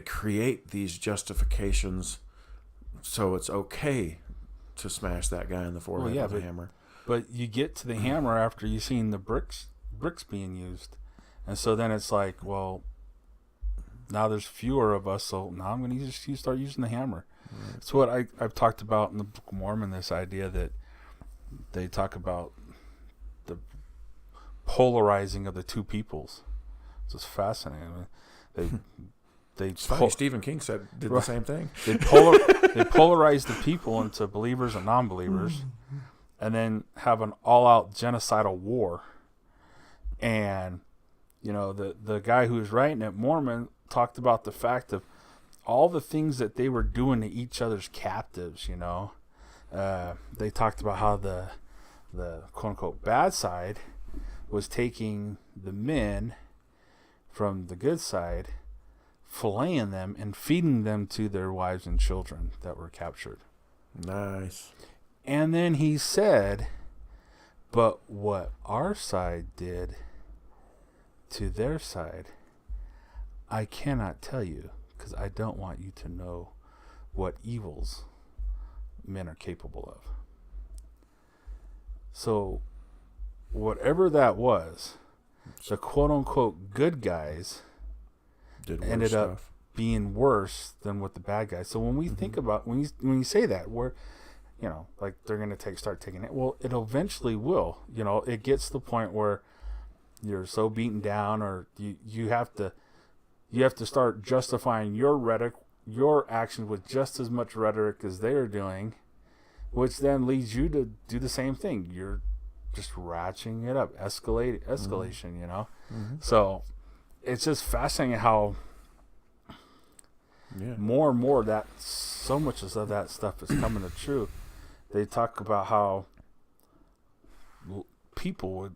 create these justifications so it's okay to smash that guy in the forehead with a hammer. But you get to the hammer after you've seen the bricks being used. And so then it's like, well, now there's fewer of us, so now I'm going to start using the hammer. Right. It's what I've talked about in the Book of Mormon, this idea that they talk about the polarizing of the two peoples. It's just fascinating. It's funny, Stephen King did the same thing. They polarize the people into believers and non-believers, and then have an all-out genocidal war. And the guy who was writing it, Mormon, talked about the fact of all the things that they were doing to each other's captives. They talked about how the quote-unquote bad side was taking the men from the good side, filleting them and feeding them to their wives and children that were captured. Nice. And then he said, but what our side did to their side, I cannot tell you, because I don't want you to know what evils men are capable of. So whatever that was, the quote-unquote good guys ended up being worse than what the bad guys. So when we think about, when you say that, we're, like they're going to start taking it. Well, it eventually will. It gets to the point where you're so beaten down, or you have to start justifying your actions with just as much rhetoric as they are doing, which then leads you to do the same thing. You're just ratcheting it up, escalation. Mm-hmm. So it's just fascinating how more and more that so much of that stuff is coming to true. They talk about how people would,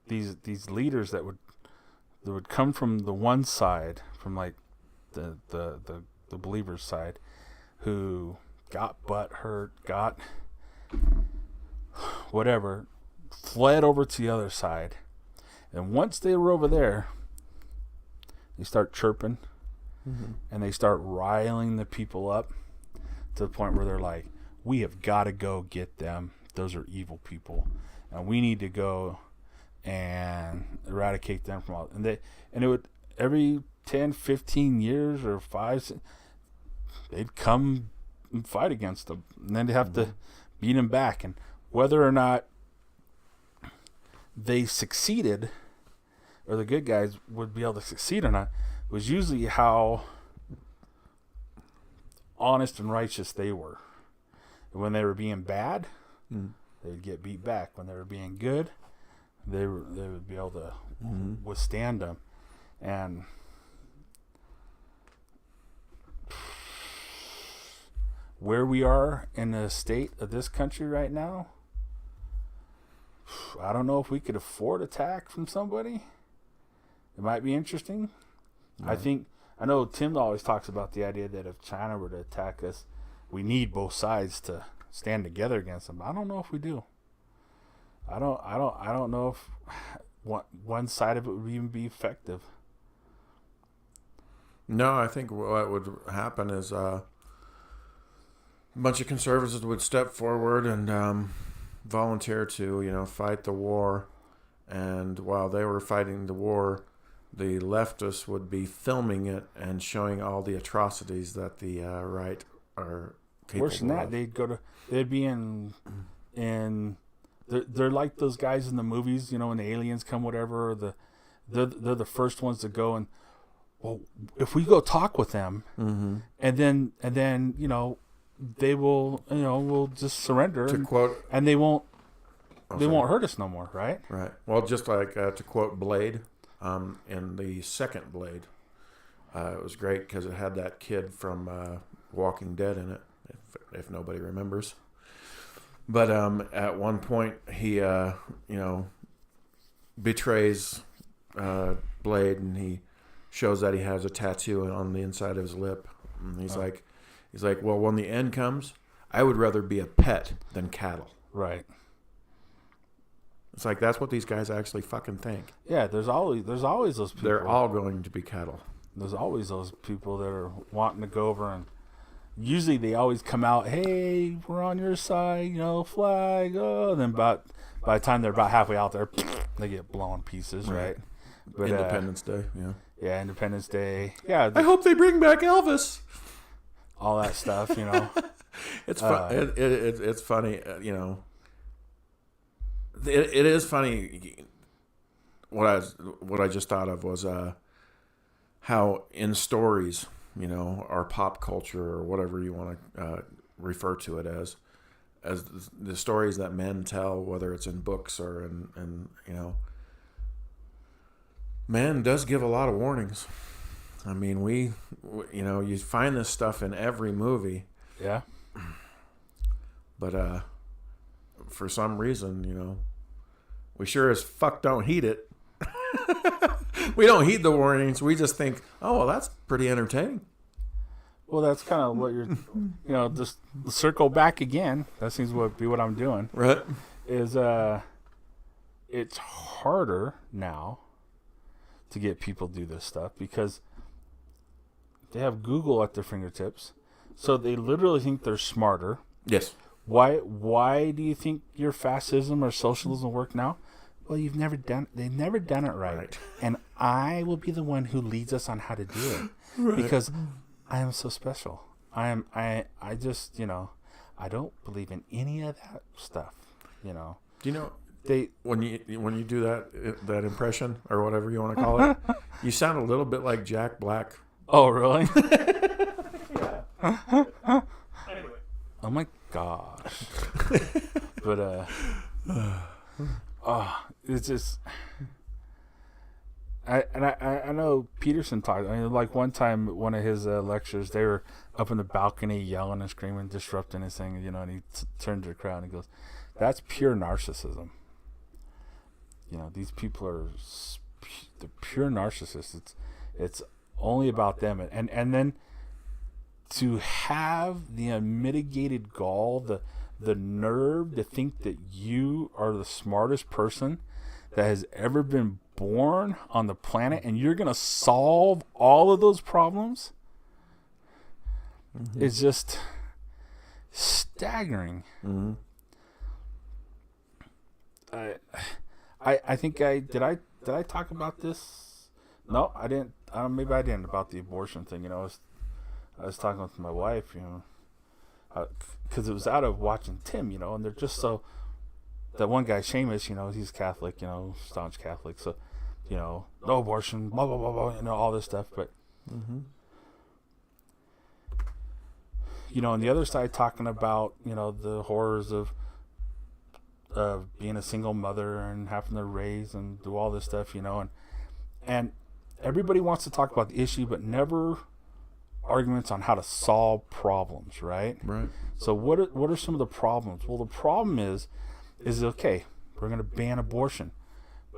these leaders that would come from the one side, from like the believer's side, who got butt hurt, got whatever, fled over to the other side, and once they were over there, they start chirping, and they start riling the people up to the point where they're like, we have got to go get them. Those are evil people, and we need to go and eradicate them from all. And every 10, 15 years or 5, they'd come and fight against them. And then they'd have to beat them back. And whether or not they succeeded, or the good guys would be able to succeed or not, was usually how honest and righteous they were. When they were being bad, they'd get beat back. When they were being good, they would be able to withstand them. And where we are in the state of this country right now, I don't know if we could afford attack from somebody. It might be interesting. I know Tim always talks about the idea that if China were to attack us, we need both sides to stand together against them. I don't know if we do. I don't know if one side of it would even be effective. No, I think what would happen is a bunch of conservatives would step forward and volunteer to, fight the war. And while they were fighting the war, the leftists would be filming it and showing all the atrocities that the right are capable Worse than that, of. they'd be in they're like those guys in the movies, when the aliens come, whatever. They're the first ones to go and, well, if we go talk with them, and then they will, we'll just surrender. And they won't hurt us no more, right? Right. Well, just like to quote Blade, in the second Blade, it was great because it had that kid from Walking Dead in it, if nobody remembers. But at one point, he, betrays Blade, and he shows that he has a tattoo on the inside of his lip. And he's like, well, when the end comes, I would rather be a pet than cattle. Right. It's like that's what these guys actually fucking think. Yeah, there's always those people. They're all going to be cattle. There's always those people that are wanting to go over, and usually they always come out, hey, we're on your side, flag. Oh, and then by the time they're about halfway out there, they get blown pieces, right? But, Independence Day, yeah. Yeah, Independence Day. Yeah. I hope they bring back Elvis. All that stuff, It's fun. It's funny, It is funny. What I just thought of was how in stories, our pop culture or whatever you want to refer to it as the stories that men tell, whether it's in books or in man does give a lot of warnings. I mean, we you find this stuff in every movie. Yeah. But for some reason, we sure as fuck don't heed it. We don't heed the warnings. We just think, oh, well, that's pretty entertaining. Well, that's kind of what you're, just circle back again. That seems to be what I'm doing. Right. Is it's harder now to get people to do this stuff because they have Google at their fingertips. So they literally think they're smarter. Yes. Why do you think your fascism or socialism work now? Well, they've never done it right. And I will be the one who leads us on how to do it. Right. Because I am so special. I just, I don't believe in any of that stuff, Do you know when you do that impression or whatever you want to call it, you sound a little bit like Jack Black. Oh, really? Anyway. Oh my gosh. But it's just I know Peterson talked. I mean, like one time, one of his lectures, they were up in the balcony yelling and screaming, disrupting his thing, and he turned to the crowd and he goes, "That's pure narcissism." These people are the pure narcissists. It's only about them, and then to have the unmitigated gall, the nerve to think that you are the smartest person that has ever been born on the planet and you're going to solve all of those problems is just staggering. Mm-hmm. I think did I talk about this? No, I didn't. maybe I didn't about the abortion thing. I was talking with my wife, because it was out of watching Tim, and they're just so. That one guy, Seamus, he's Catholic, staunch Catholic, so, no abortion, blah blah blah blah, all this stuff, but. Mm-hmm. On the other side, talking about the horrors of being a single mother and having to raise and do all this stuff, and everybody wants to talk about the issue, but never arguments on how to solve problems, right? Right. So what are some of the problems? Well, the problem is okay, we're going to ban abortion,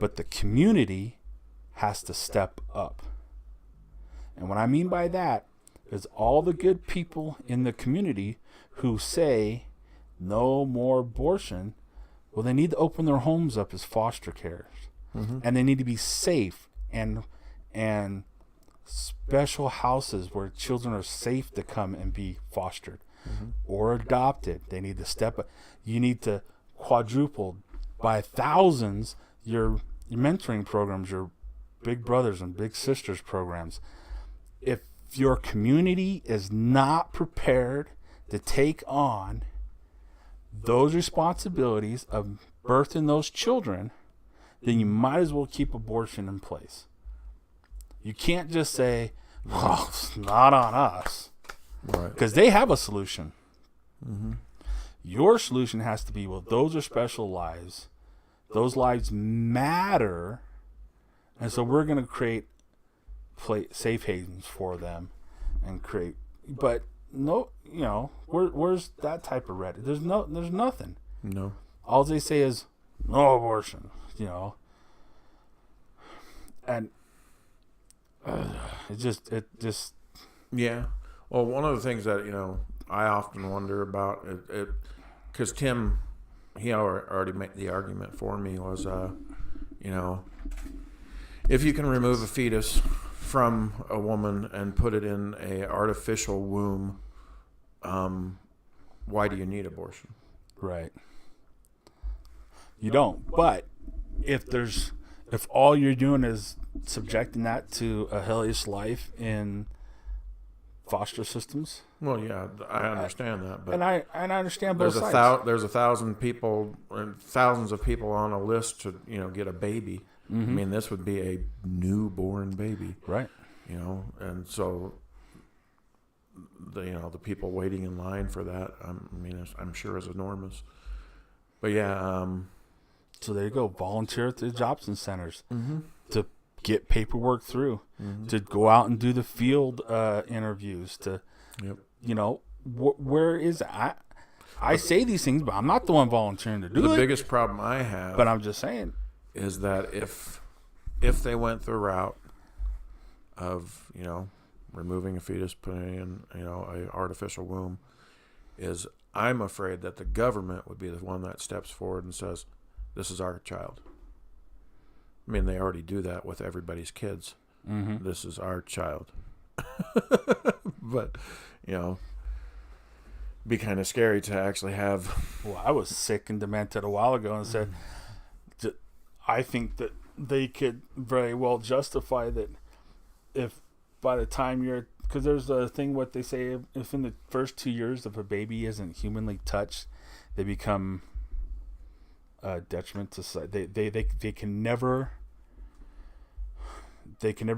but the community has to step up. And what I mean by that is all the good people in the community who say no more abortion, well, they need to open their homes up as foster cares. Mm-hmm. And they need to be safe and special houses where children are safe to come and be fostered or adopted. They need to step up. You need to quadruple by thousands your mentoring programs, your big brothers and big sisters programs. If your community is not prepared to take on those responsibilities of birthing those children, then you might as well keep abortion in place. You can't just say, well, it's not on us. Right. Because they have a solution. Mm-hmm. Your solution has to be, well, those are special lives. Those lives matter. And so we're going to create safe havens for them and create. But no, where's that type of Reddit? There's nothing. No. All they say is no abortion, and it just. Yeah. Well, one of the things that I often wonder about it because Tim, he already made the argument for me was if you can remove a fetus from a woman and put it in a artificial womb, why do you need abortion? Right. You don't. But if all you're doing is subjecting that to a hellish life in foster systems. Well, yeah, I understand that, but I understand both sides. There's 1,000 people and thousands of people on a list to get a baby. Mm-hmm. I mean, this would be a newborn baby, right? And so the people waiting in line for that, I'm sure is enormous. But yeah, so there you go. Volunteer at the Jobson centers mm-hmm. to get paperwork through, mm-hmm. to go out and do the field interviews. To, yep. Where is it? I say these things, but I'm not the one volunteering to do it. The biggest problem I have, but I'm just saying, is that if they went the route of removing a fetus, putting in a artificial womb, is I'm afraid that the government would be the one that steps forward and says, this is our child. I mean, they already do that with everybody's kids. Mm-hmm. This is our child. But, be kind of scary to actually have. Well, I was sick and demented a while ago and said, I think that they could very well justify that if by the time because there's a thing what they say, if in the first 2 years if a baby isn't humanly touched, they become a detriment to society. They can never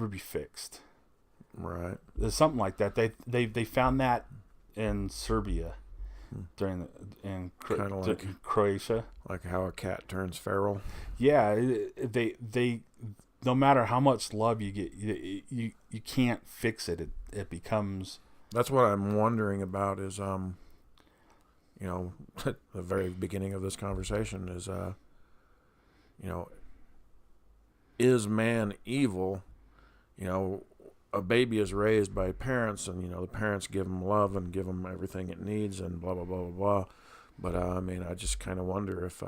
be fixed. Right. There's something like that. They found that in Serbia in Croatia. Like how a cat turns feral. Yeah, they no matter how much love you get, you can't fix it. It becomes. That's what I'm wondering about. Is the very beginning of this conversation is is man evil? A baby is raised by parents, and the parents give them love and give them everything it needs, and blah blah blah blah blah. But I just kind of wonder if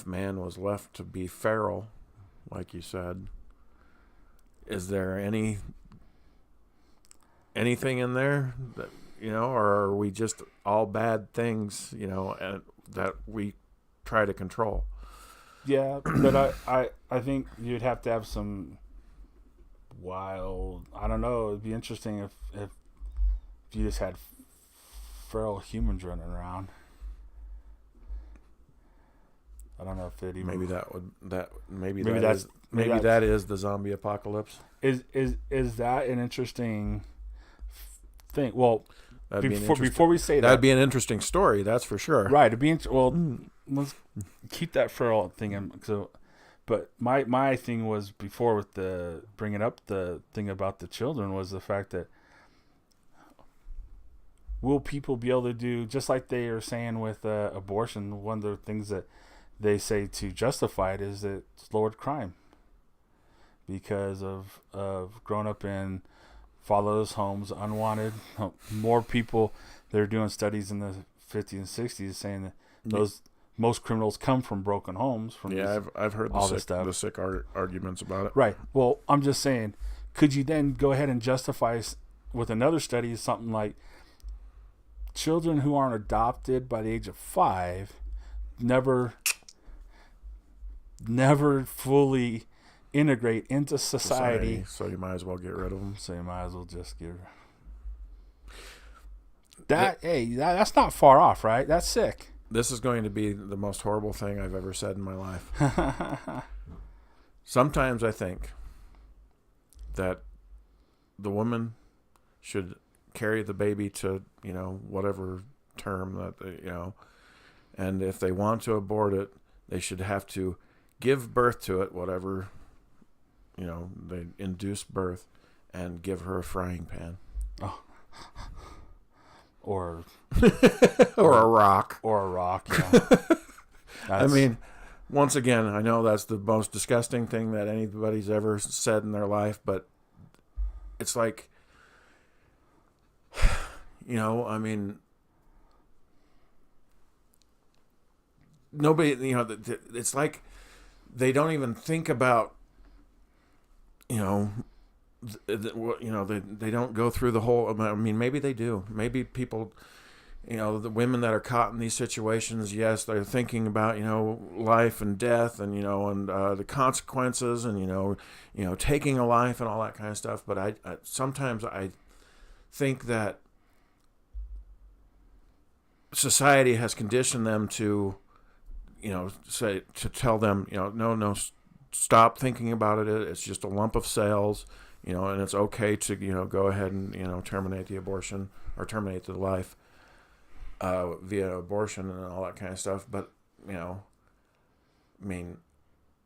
man was left to be feral, like you said, is there anything in there that or are we just all bad things, and that we try to control? Yeah, but I think you'd have to have some wild. I don't know. It'd be interesting if you just had feral humans running around. I don't know if it even Maybe that is the zombie apocalypse. is that an interesting thing? Well, That'd before we say that'd be an interesting story. That's for sure. right? It'd be let's keep that feral thing in. So, but my thing was before with the bringing up the thing about the children was the fact that will people be able to do just like they are saying with abortion? One of the things that they say to justify it is that it's lowered crime because of growing up in fatherless homes, unwanted. More people, they're doing studies in the 50s and 60s saying that most criminals come from broken homes. I've heard the sick arguments about it. Right. Well, I'm just saying, could you then go ahead and justify with another study something like children who aren't adopted by the age of 5 never fully integrate into society. So you might as well get rid of them. So you might as well just get that's not far off, right? That's sick. This is going to be the most horrible thing I've ever said in my life. Sometimes I think that the woman should carry the baby to, whatever term that, and if they want to abort it, they should have to give birth to it, whatever, they induce birth, and give her a frying pan. Oh. Or a rock. Or a rock, yeah. I mean, once again, I know that's the most disgusting thing that anybody's ever said in their life, but it's like, I mean, nobody, it's like they don't even think about, they don't go through the whole, I mean, maybe they do. Maybe people, the women that are caught in these situations, yes, they're thinking about, life and death and, and the consequences and, taking a life and all that kind of stuff. But I sometimes I think that society has conditioned them to, to tell them, no, stop thinking about it. It's just a lump of cells, and it's okay to, go ahead and, terminate the abortion or terminate the life via abortion and all that kind of stuff. But, I mean,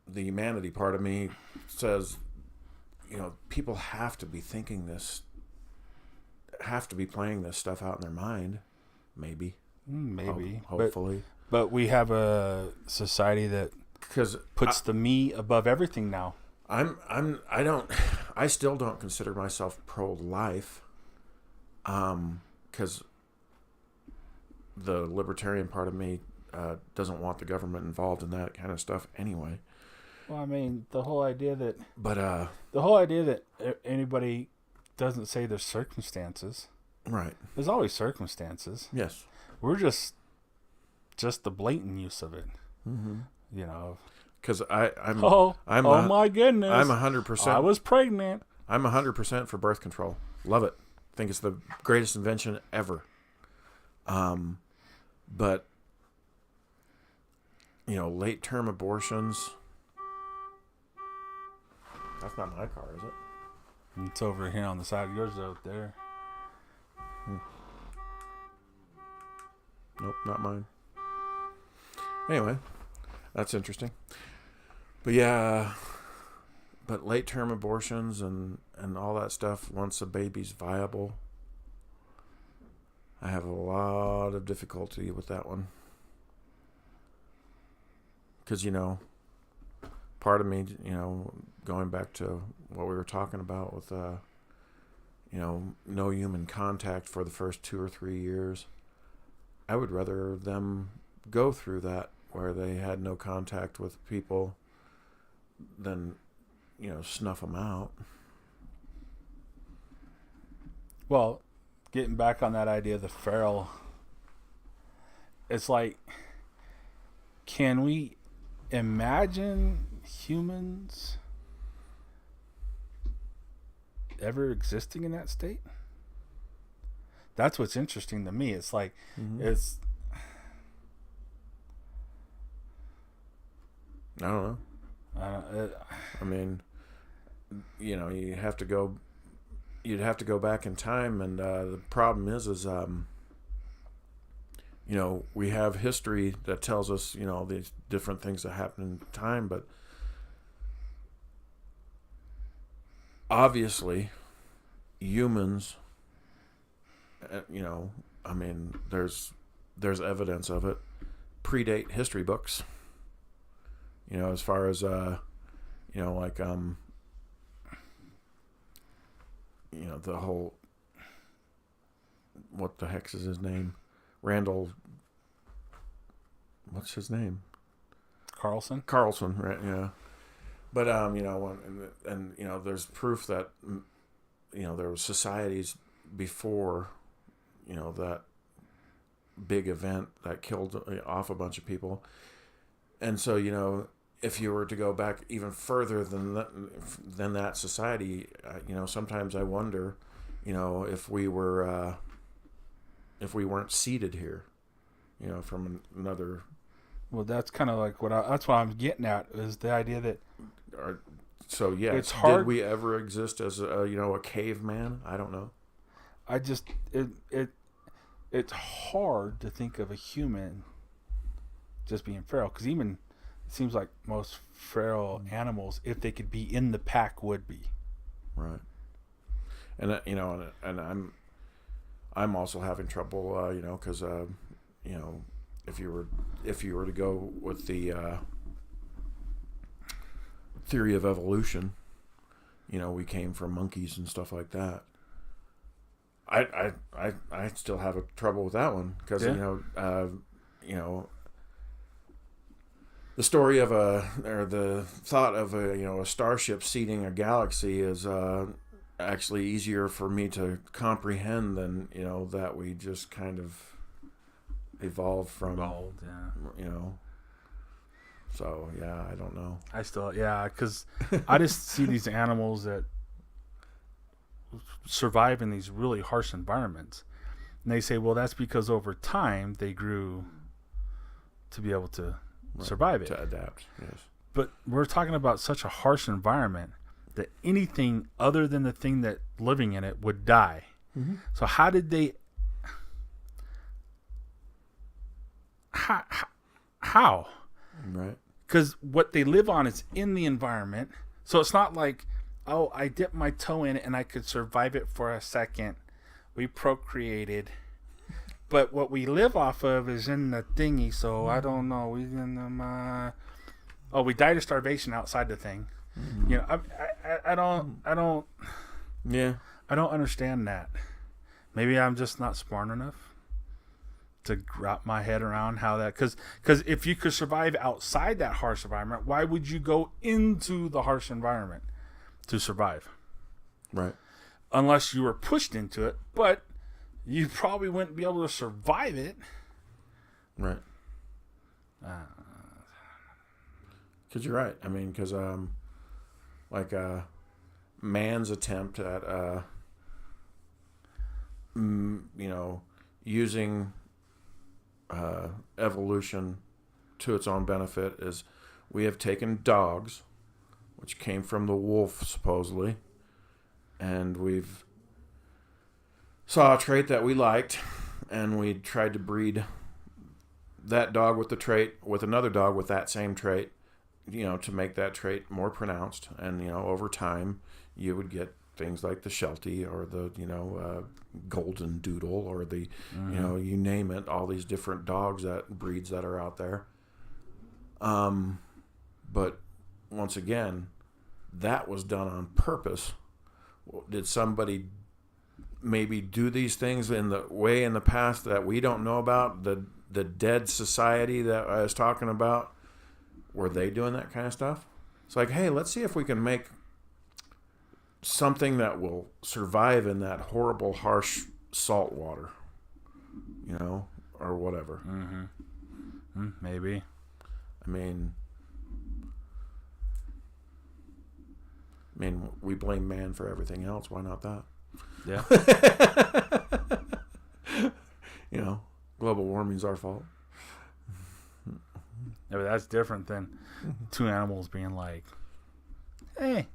the humanity part of me says, people have to be thinking this, have to be playing this stuff out in their mind. Maybe. Hopefully. But we have a society that puts the me above everything now. I still don't consider myself pro-life, because the libertarian part of me doesn't want the government involved in that kind of stuff anyway. Well, I mean, the whole idea that anybody doesn't say there's circumstances. Right. There's always circumstances. Yes. We're just the blatant use of it. Mm-hmm. Because I'm my goodness, I'm 100%. I was pregnant. I'm 100% for birth control. Love it. Think it's the greatest invention ever. But late term abortions. That's not my car, is it? It's over here on the side of yours, out there. Nope, not mine. Anyway, that's interesting. But yeah, late term abortions and all that stuff, once a baby's viable, I have a lot of difficulty with that one. Because, part of me, going back to what we were talking about with, no human contact for the first 2 or 3 years, I would rather them go through that where they had no contact with people than, snuff them out. Well, getting back on that idea of the feral, it's like, can we imagine humans ever existing in that state? That's what's interesting to me. It's like, it's... I don't know. I mean, you know, you'd have to go back in time, and the problem is you know, we have history that tells us, you know, these different things that happen in time, but obviously humans, you know, I mean, there's evidence of it, predate history books, you know, as far as you know, like you know, the whole, what the heck is his name? Randall, what's his name? Carlson, right? Yeah. But you know, and you know, there's proof that, you know, there were societies before, you know, that big event that killed off a bunch of people. And so, you know, if you were to go back even further than that society, you know, sometimes I wonder, you know, if we weren't seeded here, you know, from another. Well, that's kind of like that's what I'm getting at, is the idea that. So yeah, it's hard. Did we ever exist as a, you know, a caveman? I don't know. I just it's hard to think of a human just being feral, because even it seems like most feral animals, if they could be in the pack, would be. Right. And you know, and I'm also having trouble, you know, because you know, if you were to go with the theory of evolution, you know, we came from monkeys and stuff like that. I still have a trouble with that one, because you know, the story of the thought of a starship seeding a galaxy is actually easier for me to comprehend than, you know, that we just kind of evolved from, you know. So yeah, I don't know. Because I just see these animals that survive in these really harsh environments, and they say, well, that's because over time they grew to be able to survive it, to adapt. Yes, but we're talking about such a harsh environment that anything other than the thing that living in it would die. Mm-hmm. So how did they? How? Right. Because what they live on is in the environment. So it's not like, oh, I dipped my toe in it and I could survive it for a second. We procreated. But what we live off of is in the thingy. So I don't know. We died of starvation outside the thing. Mm-hmm. You know, I don't. Yeah. I don't understand that. Maybe I'm just not smart enough to wrap my head around how that, because if you could survive outside that harsh environment, why would you go into the harsh environment to survive? Right. Unless you were pushed into it, but you probably wouldn't be able to survive it. Right. Because you're right. I mean, because like man's attempt at you know, using evolution to its own benefit is, we have taken dogs, which came from the wolf supposedly, and we've saw a trait that we liked, and we tried to breed that dog with the trait with another dog with that same trait, you know, to make that trait more pronounced. And, you know, over time you would get things like the Sheltie or the, you know, golden doodle, or the, you know, you name it, all these different dogs, that breeds that are out there. But once again, that was done on purpose. Did somebody maybe do these things in the past that we don't know about? The dead society that I was talking about, were they doing that kind of stuff? It's like, hey, let's see if we can make something that will survive in that horrible, harsh salt water, you know, or whatever. Mm-hmm. Maybe. I mean, mean, we blame man for everything else. Why not that? Yeah. You know, global warming's our fault. Yeah, but that's different than two animals being like, "Hey,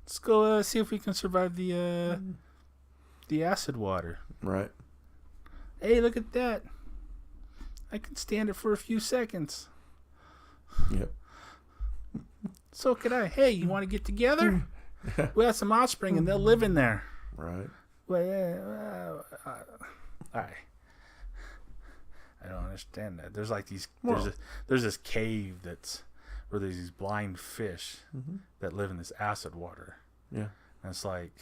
let's go see if we can survive the acid water." Right. Hey, look at that! I can stand it for a few seconds. Yep. So could I. Hey, you want to get together? We have some offspring, and they'll live in there. Right. Well, I don't understand that. There's like these. There's this cave that's where there's these blind fish that live in this acid water. Yeah. And it's like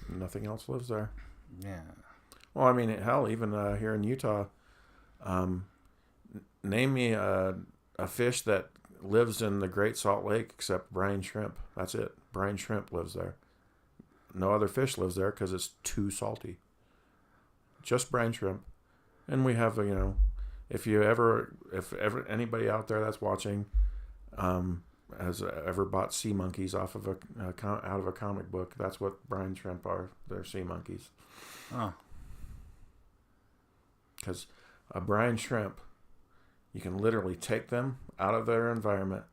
nothing else lives there. Yeah. Well, I mean, hell, even here in Utah, name me a fish that lives in the Great Salt Lake except brine shrimp. That's it. Brine shrimp lives there. No other fish lives there because it's too salty. Just brine shrimp. And we have, you know, if ever anybody out there that's watching has ever bought sea monkeys off of out of a comic book, that's what brine shrimp are. They're sea monkeys. Oh. Because a brine shrimp, you can literally take them out of their environment.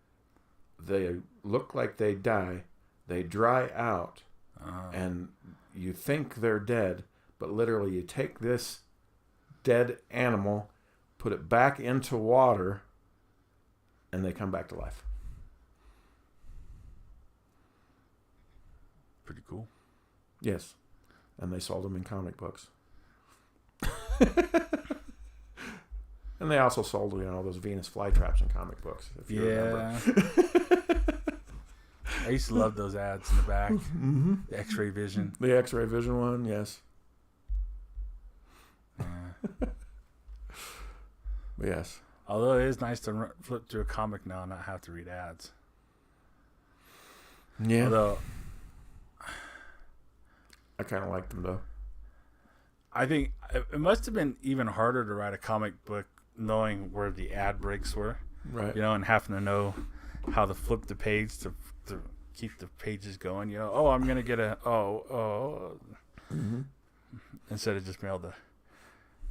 They look like they die. They dry out. And you think they're dead. But literally you take this dead animal, put it back into water, and they come back to life. Pretty cool. Yes. And they sold them in comic books. And they also sold, you know, those Venus flytraps in comic books, if you remember. I used to love those ads in the back. The X-ray vision. The X-ray vision one, yes. Yeah. Yes. Although it is nice to flip through a comic now and not have to read ads. Yeah. Although I kind of like them, though. I think it must have been even harder to write a comic book knowing where the ad breaks were. Right. You know, and having to know how to flip the page to keep the pages going. You know, oh, I'm going to get instead of just being able to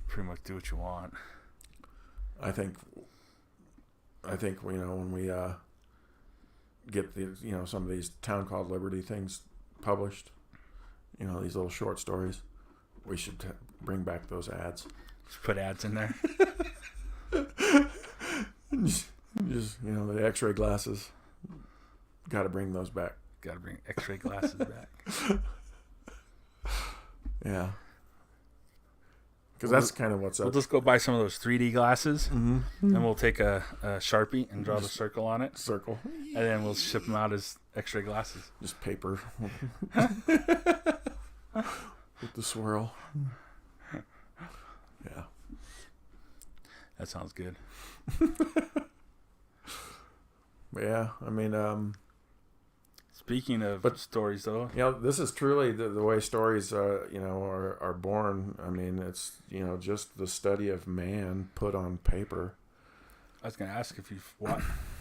pretty much do what you want. I think you know, when we get the, you know, some of these Town Called Liberty things published, you know, these little short stories, we should bring back those ads. Just put ads in there. just you know, the X-ray glasses. Got to bring those back. Got to bring X-ray glasses back. Yeah. Because that's kind of what's up. We'll just go buy some of those 3D glasses, and and we'll take a Sharpie and draw the circle on it. Circle. And then we'll ship them out as X-ray glasses. Just paper. With the swirl. Yeah. That sounds good. Yeah, I mean, speaking of stories, though, you know, this is truly the way stories, you know, are born. I mean, it's, you know, just the study of man put on paper. I was going to ask if you've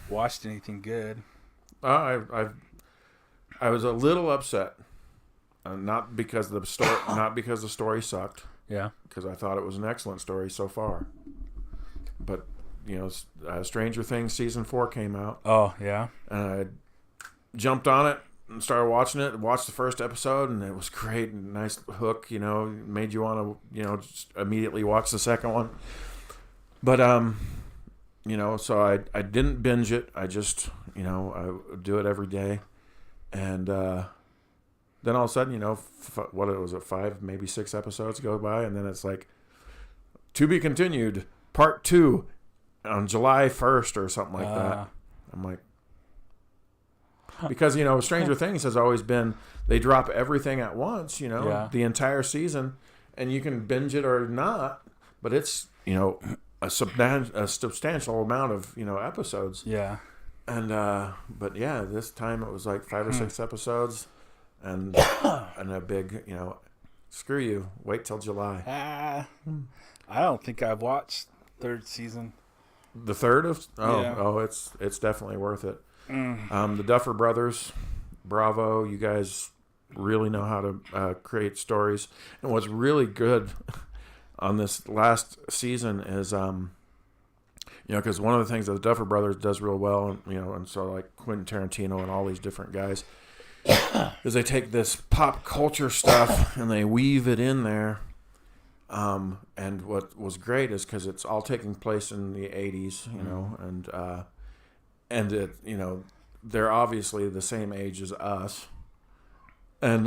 watched anything good. I was a little upset, not because the story sucked. Yeah, because I thought it was an excellent story so far. But you know, Stranger Things season 4 came out. Oh yeah, and I jumped on it and started watching it. Watched the first episode, and it was great. Nice hook, you know, made you want to, you know, just immediately watch the second one. But you know, so I didn't binge it. I just, you know, I would do it every day, and then all of a sudden, you know, what was it, 5, maybe 6 episodes go by, and then it's like, to be continued, part 2 on July 1st or something like that. I'm like, because, you know, Stranger Things has always been, they drop everything at once, you know, the entire season, and you can binge it or not, but it's, you know, a substantial amount of, you know, episodes. Yeah. And, but yeah, this time it was like 5 or 6 episodes. And a big, you know, screw you. Wait till July. I don't think I've watched third season. The third of Yeah. it's definitely worth it. The Duffer Brothers, bravo, you guys really know how to create stories. And what's really good on this last season is, because one of the things that the Duffer Brothers does real well, and so like Quentin Tarantino and all these different guys, is they take this pop culture stuff and they weave it in there. And what was great is because it's all taking place in the 80s, and it, they're obviously the same age as us. And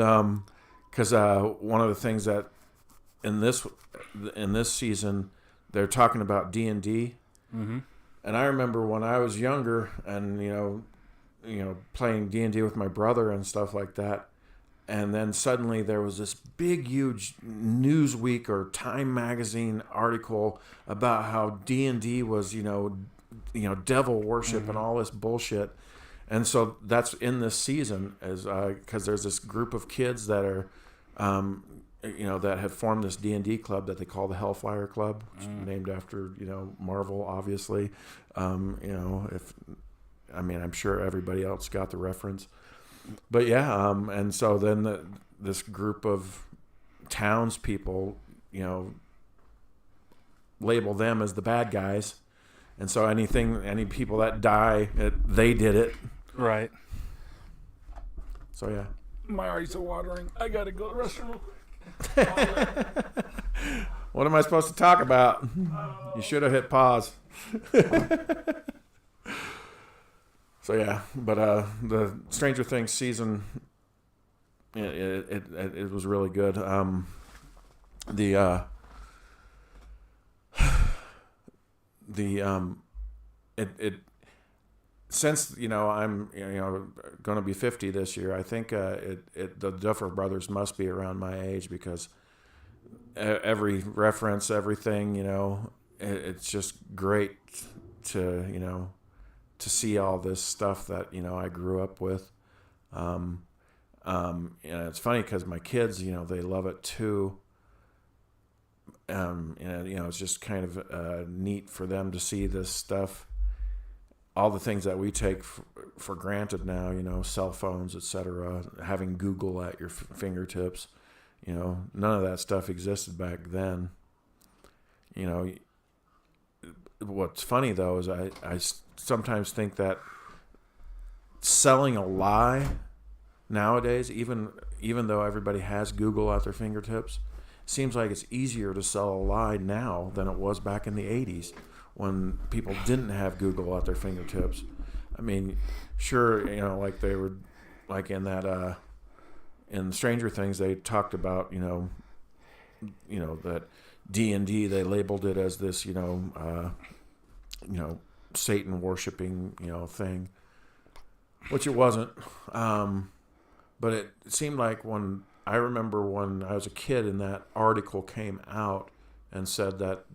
because one of the things that in this season they're talking about D&D, and I remember when I was younger and playing D&D with my brother and stuff like that, and then suddenly there was this big huge Newsweek or Time magazine article about how D&D was devil worship and all this bullshit. And so that's in this season, is because there's this group of kids that are, that have formed this D&D club that they call the Hellfire Club, which is named after Marvel, obviously. I'm sure everybody else got the reference, but yeah. And so then this group of townspeople, label them as the bad guys. And so any people that die, they did it. Right. So, yeah. My eyes are watering. I got to go to the restroom real quick. What am I supposed to talk about? You should have hit pause. So, yeah. But the Stranger Things season, it was really good. Since I'm going to be 50 this year, I think the Duffer Brothers must be around my age, because every reference, everything, it's just great to see all this stuff that I grew up with. It's funny because my kids, they love it too. It's just kind of neat for them to see this stuff, all the things that we take for granted now, cell phones, etc., having Google at your fingertips. None of that stuff existed back then. What's funny though is I sometimes think that selling a lie nowadays, even though everybody has Google at their fingertips, seems like it's easier to sell a lie now than it was back in the 80s when people didn't have Google at their fingertips. I mean, sure, like they were, like in that, in Stranger Things, they talked about, that D&D, they labeled it as this, Satan worshiping, thing, which it wasn't. But it seemed like I remember when I was a kid and that article came out and said that,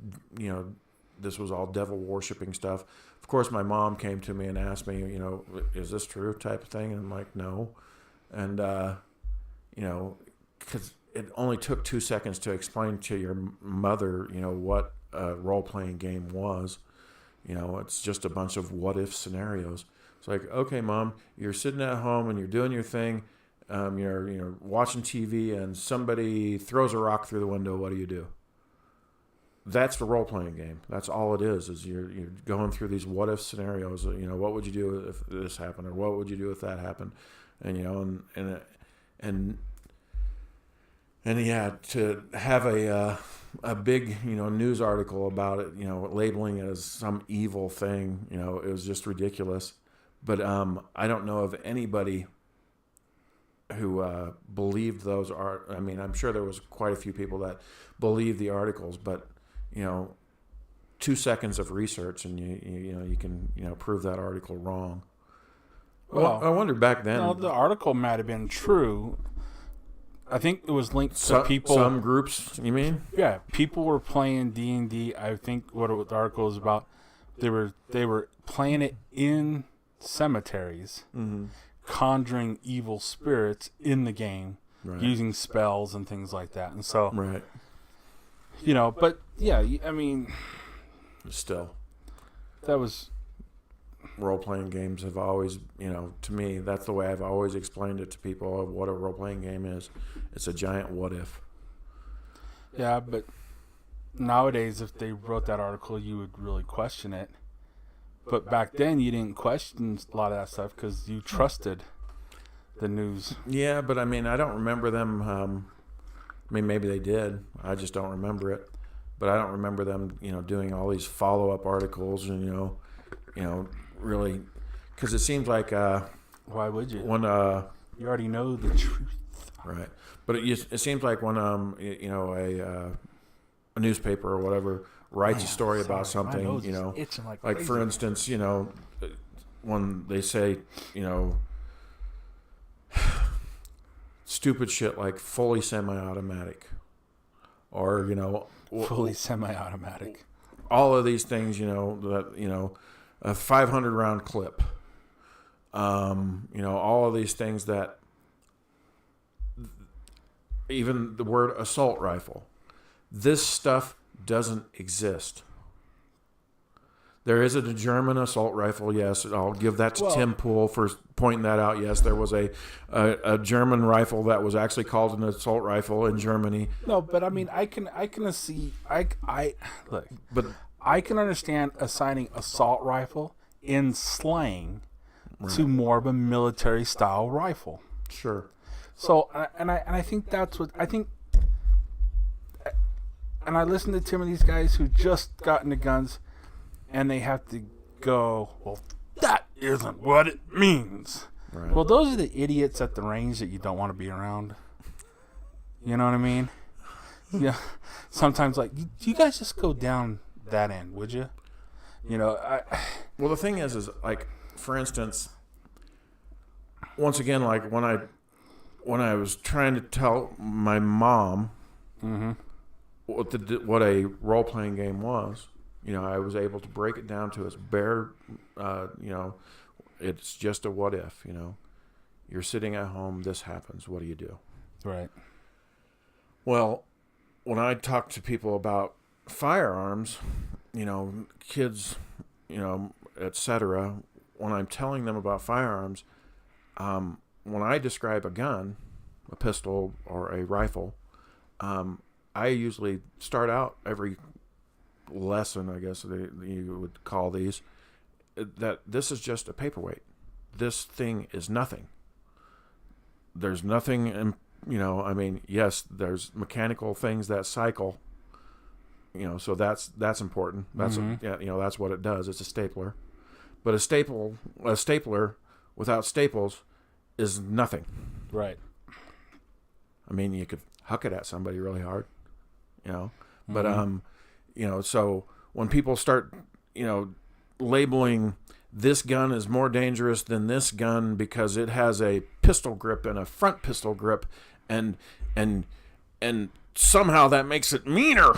this was all devil worshiping stuff. Of course, my mom came to me and asked me, is this true, type of thing? And I'm like, no. And, because it only took 2 seconds to explain to your mother, what a role-playing game was. It's just a bunch of what-if scenarios. It's like, okay, Mom, you're sitting at home and you're doing your thing. You're watching TV and somebody throws a rock through the window. What do? That's the role-playing game. That's all it is you're going through these what-if scenarios. What would you do if this happened, or what would you do if that happened? And yeah, to have a big news article about it, labeling it as some evil thing, it was just ridiculous. But I don't know of anybody who believed those I'm sure there was quite a few people that believed the articles, but 2 seconds of research and you can prove that article wrong. Well, I wonder back then. No, the article might have been true. I think it was linked to people. Some groups, you mean? Yeah, people were playing D&D. I think what the article was about, they were playing it in cemeteries, conjuring evil spirits in the game, right, using spells and things like that. And so, right, but yeah, I mean, still, that was. role-playing games have always, to me, that's the way I've always explained it to people of what a role-playing game is. It's a giant what if. Yeah, but nowadays, if they wrote that article, you would really question it. But back then, you didn't question a lot of that stuff because you trusted the news. Yeah, but I mean, I don't remember them. Maybe they did. I just don't remember it. But I don't remember them, doing all these follow-up articles and, really, because it seems like why would you? When you already know the truth, right? But it seems like when a newspaper or whatever writes a story about something, like for instance, when they say, stupid shit like fully semi-automatic, or fully semi-automatic, all of these things, that a 500 round clip, all of these things, that even the word assault rifle, this stuff doesn't exist. There is a German assault rifle, yes. I'll give that to Tim Pool for pointing that out. Yes, there was a German rifle that was actually called an assault rifle in Germany. No, but I mean, I can understand assigning assault rifle in slang to more of a military style rifle. Sure. So, and I think that's what I think. And I listen to some of these guys who just got into guns, and they have to go, well, that isn't what it means. Right. Well, those are the idiots at the range that you don't want to be around. You know what I mean? Yeah. Sometimes, like, you guys just go down that end, would you? Well, the thing is like, for instance, once again, like when I was trying to tell my mom what a role-playing game was, I was able to break it down to its bare, it's just a what if, You're sitting at home, this happens, what do you do? Right. Well, when I talk to people about firearms, kids, etc., when I'm telling them about firearms, when I describe a gun, a pistol or a rifle, I usually start out every lesson, I guess you would call these, that this is just a paperweight. This thing is nothing. There's nothing, yes, there's mechanical things that cycle, so that's important. That's that's what it does. It's a stapler. But a stapler without staples is nothing. Right. I mean, you could huck it at somebody really hard, But so when people start, labeling this gun is more dangerous than this gun because it has a pistol grip and a front pistol grip, and somehow that makes it meaner.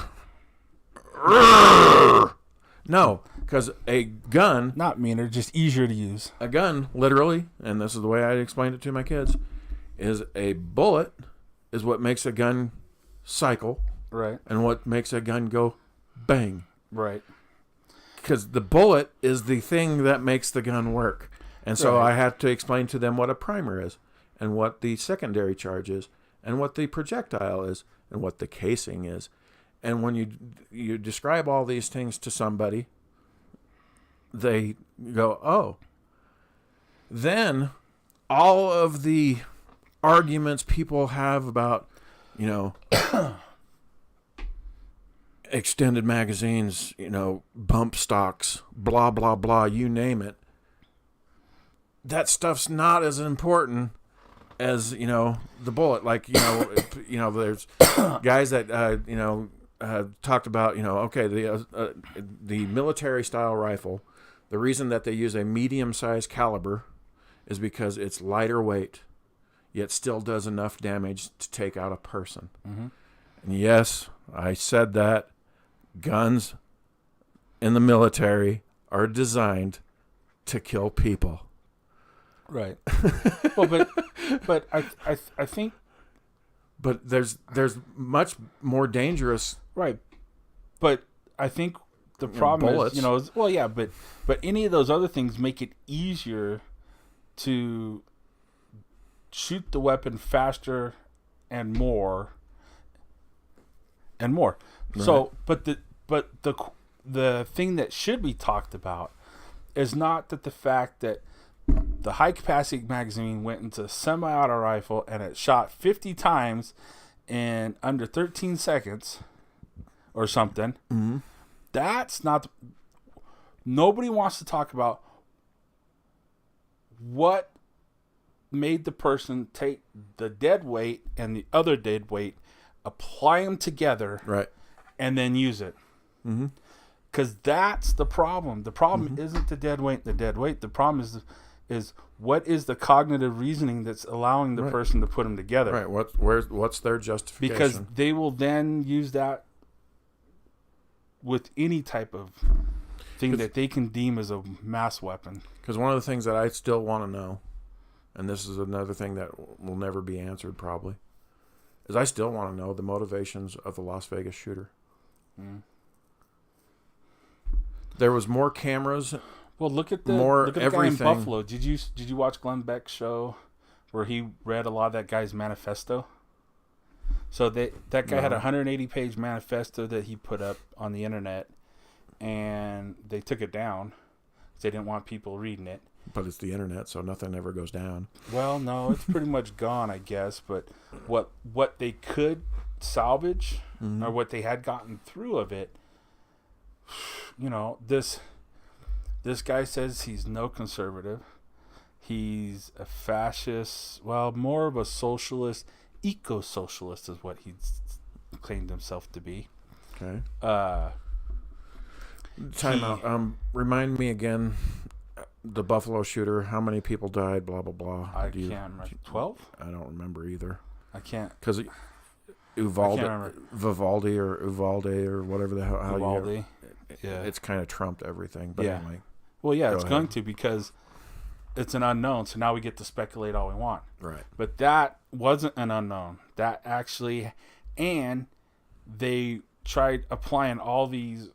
No, because a gun... Not meaner, just easier to use. A gun, literally, and this is the way I explained it to my kids, is a bullet is what makes a gun cycle. Right. And what makes a gun go bang. Right. Because the bullet is the thing that makes the gun work. And so I had to explain to them what a primer is, and what the secondary charge is, and what the projectile is, and what the casing is. And when you describe all these things to somebody, they go, oh. Then all of the arguments people have about, extended magazines, bump stocks, blah, blah, blah, you name it. That stuff's not as important as, the bullet. Like, there's guys that, talked about, the military style rifle. The reason that they use a medium-sized caliber is because it's lighter weight, yet still does enough damage to take out a person. Mm-hmm. And yes, I said that. Guns in the military are designed to kill people. Right. Well, but I think. But there's much more dangerous. Right. But I think the problem bullets. is, well, yeah, but any of those other things make it easier to shoot the weapon faster and more and more. Right. So, but the thing that should be talked about is not that the fact that the high capacity magazine went into a semi-auto rifle and it shot 50 times in under 13 seconds or something. Mm-hmm. That's not. Nobody wants to talk about what made the person take the dead weight and the other dead weight, apply them together, Right. and then use it. Mm-hmm. Because that's the problem. The problem isn't the dead weight. The problem is what is the cognitive reasoning that's allowing the person to put them together. Right. What's their justification? Because they will then use that with any type of thing that they can deem as a mass weapon. Because one of the things that I still want to know, and this is another thing that will never be answered probably, is I still want to know the motivations of the Las Vegas shooter. Mm. There was more cameras. Well, look at the guy in everything. Buffalo. Did you watch Glenn Beck's show where he read a lot of that guy's manifesto? So that guy had a 180-page manifesto that he put up on the internet, and they took it down because they didn't want people reading it. But it's the internet, so nothing ever goes down. Well, no, it's pretty much gone, I guess. But what they could salvage, or what they had gotten through of it, this guy says he's no conservative. He's a fascist. Well, more of a socialist, eco-socialist is what he's claimed himself to be. Okay. Time out. Remind me again, the Buffalo shooter, how many people died, blah, blah, blah. I can't remember. 12? I don't remember either. I can't. Because Vivaldi or whatever the hell. Vivaldi. Yeah. It's kind of trumped everything. But anyway. Well, yeah, it's going to, because it's an unknown. So now we get to speculate all we want. Right. But that wasn't an unknown. That actually, and they tried applying all these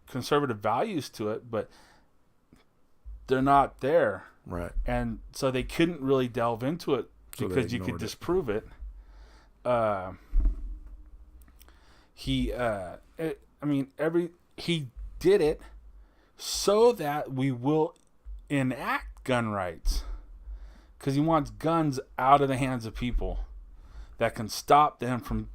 conservative values to it, but they're not there. Right. And so they couldn't really delve into it because you could disprove it. He did it so that we will enact gun rights, because he wants guns out of the hands of people that can stop them from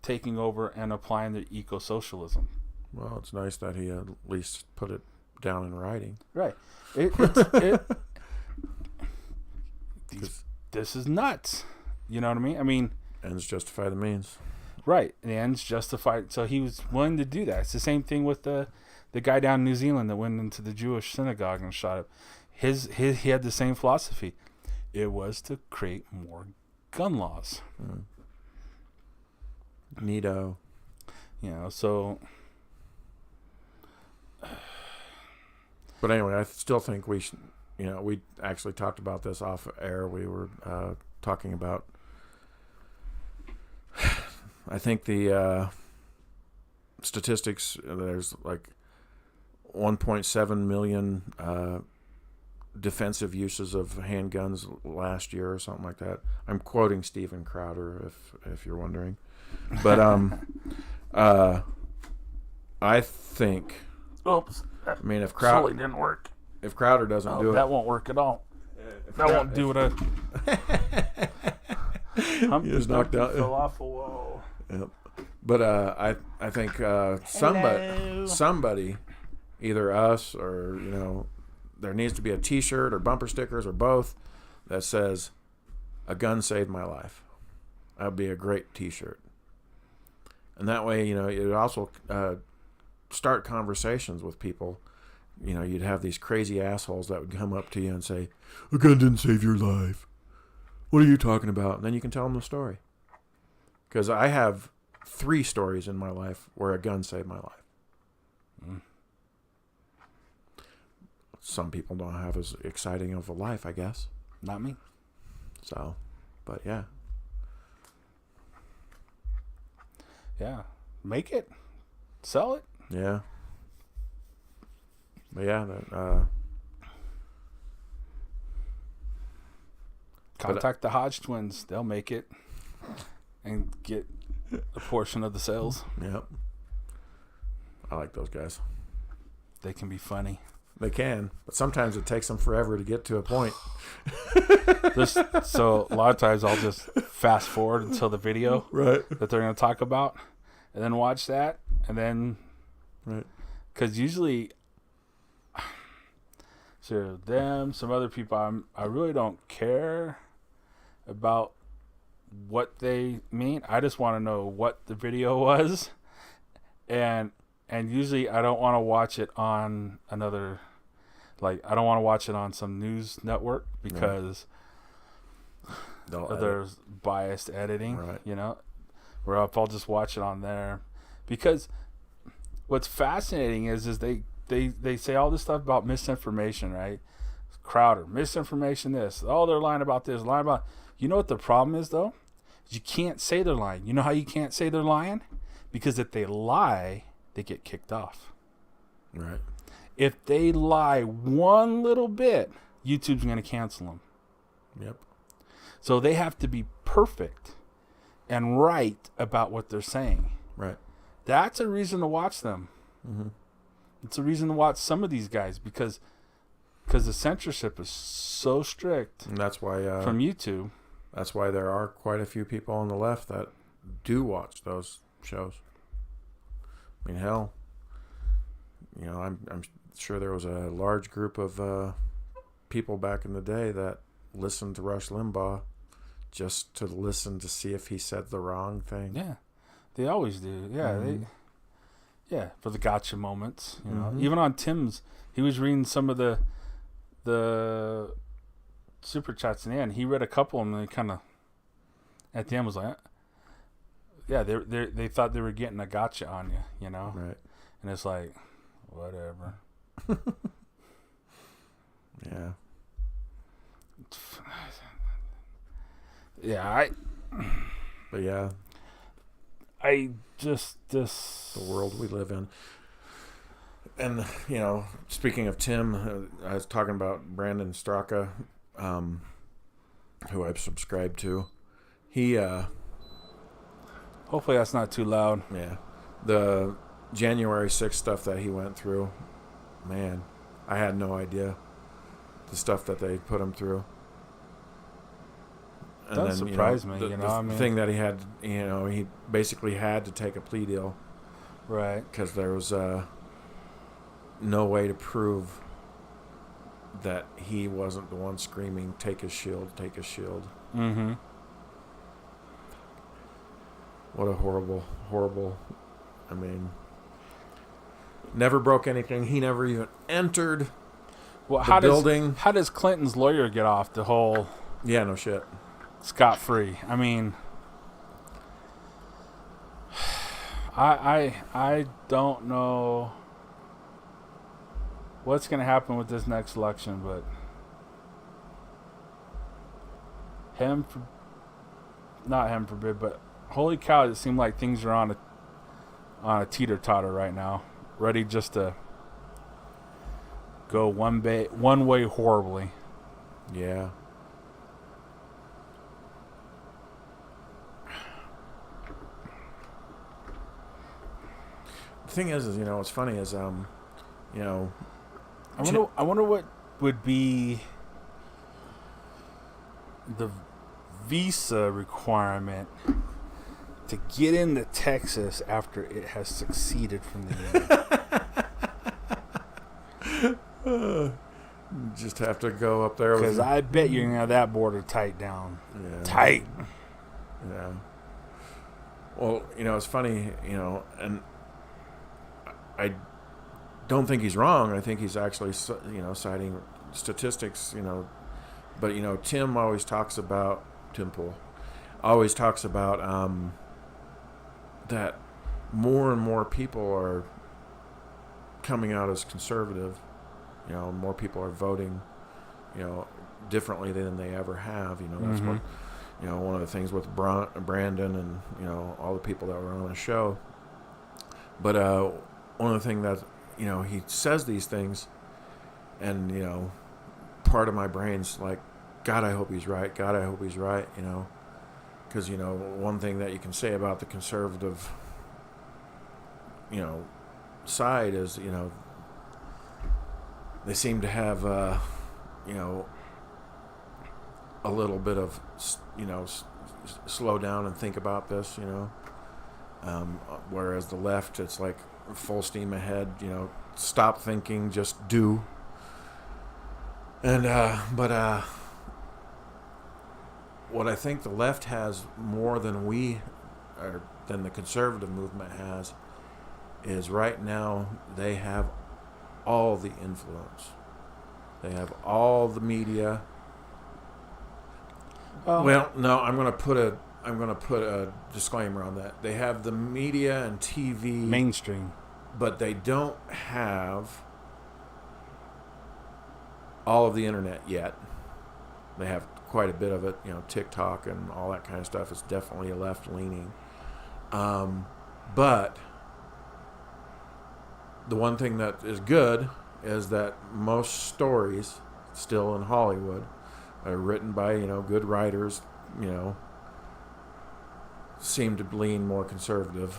taking over and applying their eco-socialism. Well, it's nice that he at least put it down in writing. Right. This is nuts. You know what I mean? I mean, ends justify the means. Right. The ends justified. So he was willing to do that. It's the same thing with the guy down in New Zealand that went into the Jewish synagogue and shot up. He had the same philosophy. It was to create more gun laws. Neato. So. But anyway, I still think we should, we actually talked about this off air. We were talking about, I think the statistics, there's like 1.7 million defensive uses of handguns last year or something like that. I'm quoting Steven Crowder if you're wondering. But I think, oops. I mean, if Crowder didn't work. If Crowder doesn't do it, that won't work at all. That won't do it. He just knocked out. Fell off a wall. Yep. But I think somebody, either us or there needs to be a T-shirt or bumper stickers or both that says, "A gun saved my life." That would be a great T-shirt, and that way it would also start conversations with people. You'd have these crazy assholes that would come up to you and say, "A gun didn't save your life. What are you talking about?" And then you can tell them the story. Because I have 3 stories in my life where a gun saved my life. Some people don't have as exciting of a life, I guess. Not me. So, but yeah. Yeah. Make it. Sell it. Yeah. But yeah, Contact the Hodge twins. They'll make it and get a portion of the sales. Yep. I like those guys. They can be funny. They can, but sometimes it takes them forever to get to a point. So a lot of times I'll just fast forward until the video Right. that they're going to talk about, and then watch that, and then Right. because usually, so them, some other people, I really don't care about what they mean. I just want to know what the video was, and usually I don't want to watch it on another, like I don't want to watch it on some news network because there's biased editing, Right. you know, where I'll just watch it on there. Because what's fascinating is they say all this stuff about misinformation, right? Crowder, misinformation, this. Oh, they're lying about this, lying about. You know what the problem is, though? You can't say they're lying. You know how you can't say they're lying? Because if they lie, they get kicked off. Right. If they lie one little bit, YouTube's going to cancel them. Yep. So they have to be perfect and right about what they're saying. Right. That's a reason to watch them. Mm-hmm. It's a reason to watch some of these guys because the censorship is so strict And that's why from YouTube. That's why there are quite a few people on the left that do watch those shows. I mean, hell, you know, I'm sure there was a large group of people back in the day that listened to Rush Limbaugh just to listen to see if he said the wrong thing. Yeah, they always do. Yeah, Mm-hmm. for the gotcha moments. You know, Mm-hmm. even on Tim's, he was reading some of the super chats in the end. He read a couple and they kind of at the end was like, yeah, they thought they were getting a gotcha on you, you know, Right. and it's like, whatever. Yeah. Yeah, But yeah, I just this the world we live in. And, you know, speaking of Tim, I was talking about Brandon Straka, who I've subscribed to. He, hopefully that's not too loud. yeah, the January 6th stuff that he went through, man, I had no idea the stuff that they put him through. And Does surprise me, the, you know, the I mean, thing that he had, you know, he basically had to take a plea deal right? because there was no way to prove that he wasn't the one screaming, "Take his shield, take his shield." Mm-hmm. What a horrible. I mean, never broke anything. He never even entered Well, the building. How does Clinton's lawyer get off the whole Yeah, no shit. scot-free? I mean, I don't know what's going to happen with this next election, but not him forbid, but holy cow, it seemed like things are on a teeter-totter right now, ready just to go one way horribly. Yeah. The thing is, you know, what's funny is, you know, I wonder what would be the visa requirement to get into Texas after it has succeeded from the union. just have to go up there Because with. I bet you're gonna have that border tight down. Yeah. Tight. Yeah. Well, you know, it's funny, you know, and I don't think he's wrong. I think he's actually, you know, citing statistics, you know. But, you know, Tim Pool always talks about that more and more people are coming out as conservative. You know, more people are voting, you know, differently than they ever have. You know, that's what, you know, one of the things with Brandon and, you know, all the people that were on the show. But one of the things that, you know, he says these things, and part of my brain's like, God, I hope he's right. God, I hope he's right. Because one thing that you can say about the conservative side is they seem to have a little bit of slow down and think about this, whereas the left, it's like full steam ahead, stop thinking, just do. And but what I think the left has more than than the conservative movement has is right now they have all the influence. They have all the media. Well, no, I'm going to put a disclaimer on that. They have the media and TV, mainstream, but they don't have all of the internet yet. They have quite a bit of it, TikTok and all that kind of stuff is definitely left leaning. But the one thing that is good is that most stories still in Hollywood are written by, good writers, seem to lean more conservative.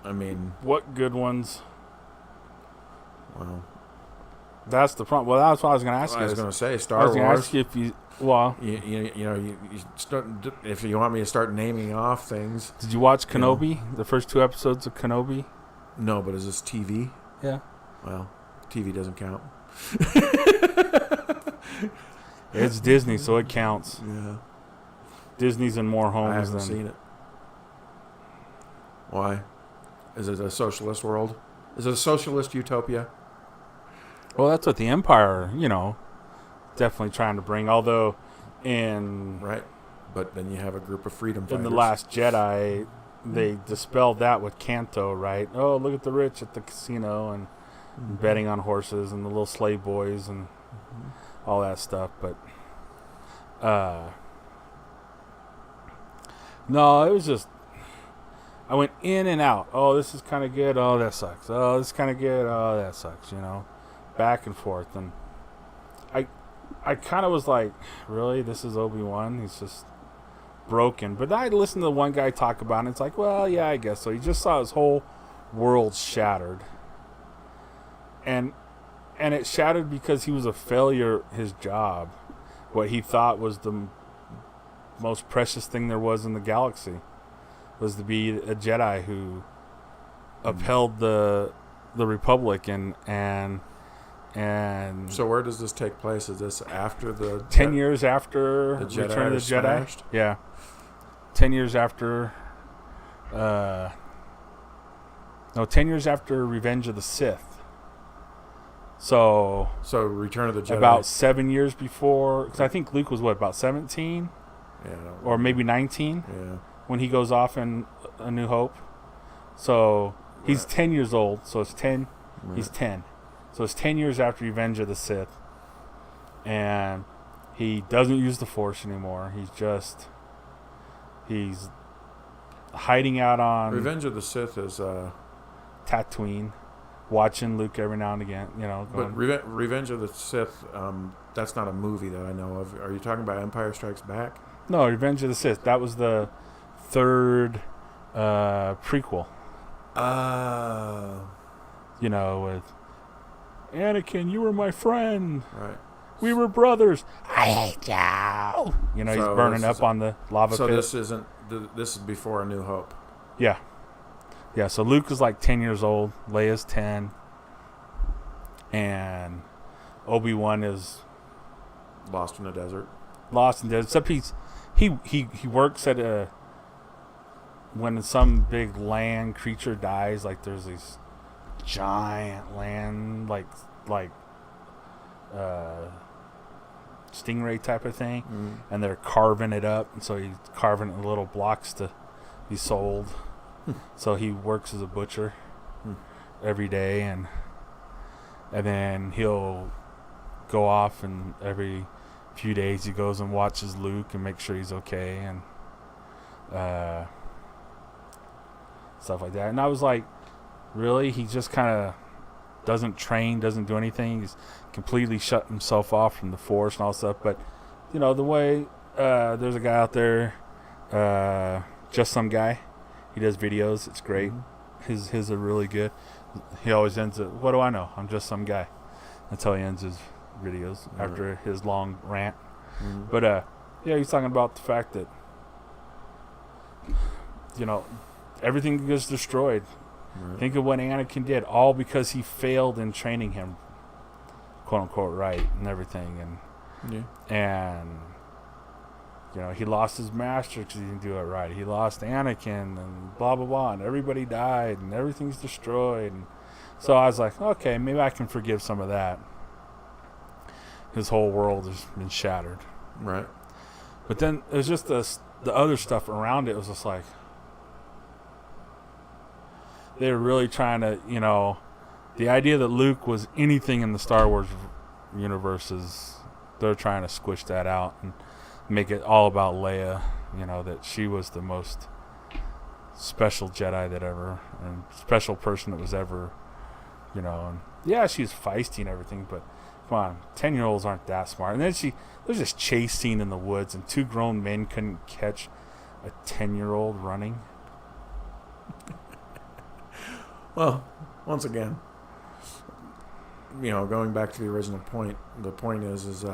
I mean, what good ones? Well, that's the problem. Well, that's what I was going to ask you. I was going to say Star I was going to Wars. ask you if you, well, you start, if you want me to start naming off things. Did you watch Kenobi? The first 2 episodes of Kenobi? No, but is this TV? Yeah. Well, TV doesn't count. It's Disney, so it counts. Yeah. Disney's in more I homes haven't than seen it. Why? Is it a socialist world? Is it a socialist utopia? Well, that's what the Empire, definitely trying to bring. Although, Right, but then you have a group of freedom fighters. In The Last Jedi, they dispelled that with Canto, right? Oh, look at the rich at the casino and betting on horses and the little slave boys and all that stuff. But no, it was just I went in and out. Oh, this is kind of good. Oh, that sucks. Oh, this is kind of good. Oh, that sucks. Back and forth. And I kind of was like, really? This is Obi-Wan? He's just broken. But I listened to one guy talk about it, and it's like, well, yeah, I guess so. He just saw his whole world shattered. And it shattered because he was a failure at his job. What he thought was the most precious thing there was in the galaxy was to be a Jedi who upheld the Republic and so where does this take place? Is this after the 10 years after the Jedi Return of the Jedi? smashed? Yeah. 10 years after 10 years after Revenge of the Sith. So Return of the Jedi about 7 years before, because I think Luke was about 17 or maybe 19 when he goes off in A New Hope. So he's 10 years old, so it's 10 he's 10. So it's 10 years after Revenge of the Sith. And he doesn't use the Force anymore. He's hiding out on Revenge of the Sith is Tatooine, watching Luke every now and again, But Revenge of the Sith, that's not a movie that I know of. Are you talking about Empire Strikes Back? No, Revenge of the Sith. That was the third prequel. With Anakin, you were my friend. Right. We were brothers. I hate you. He's burning up on the lava pit. So this is before A New Hope. Yeah. Yeah, so Luke is like 10 years old. Leia's 10. And Obi-Wan is Lost in the desert. Except he works at when some big land creature dies, like there's these giant land like stingray type of thing, and they're carving it up, and so he's carving it in little blocks to be sold. So he works as a butcher every day, and then he'll go off, and every few days he goes and watches Luke and makes sure he's okay and stuff like that. And I was like, really? He just kind of doesn't train, doesn't do anything. He's completely shut himself off from the force and all stuff. But, you know, the way there's a guy out there, just some guy. He does videos. It's great. Mm-hmm. His are really good. He always ends it, what do I know? I'm just some guy. That's how he ends his videos after his long rant. Mm-hmm. But, yeah, he's talking about the fact that, you know, everything gets destroyed. Right. Think of what Anakin did, all because he failed in training him, quote unquote, right, and everything, and you know, he lost his master because he didn't do it right. He lost Anakin, and blah blah blah, and everybody died, and everything's destroyed. And so I was like, okay, maybe I can forgive some of that. His whole world has been shattered, right? But then it was just the other stuff around it was just like. They were really trying to, you know, the idea that Luke was anything in the Star Wars universe is, they're trying to squish that out and make it all about Leia, you know, that she was the most special Jedi that ever, and special person that was ever, you know, and yeah, she's feisty and everything, but come on, 10-year-olds aren't that smart. And then there's this chase scene in the woods, and 2 grown men couldn't catch a 10-year-old running. Well, once again, you know, going back to the original point, the point is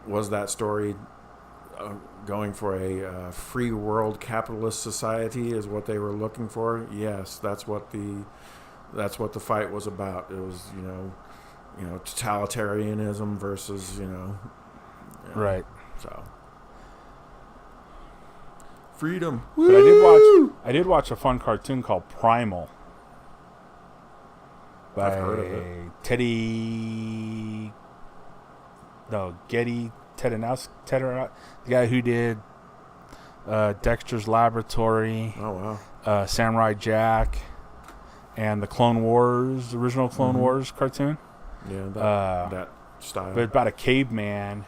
was that story going for a free world capitalist society is what they were looking for? Yes, that's what the fight was about. It was, you know, totalitarianism versus, you know, right. So freedom. But I did watch a fun cartoon called Primal. By I've heard of it. Getty Tedderowski, the guy who did Dexter's Laboratory. Oh wow. Samurai Jack, and the Clone Wars, the original Clone Wars cartoon. Yeah, that style. But about a caveman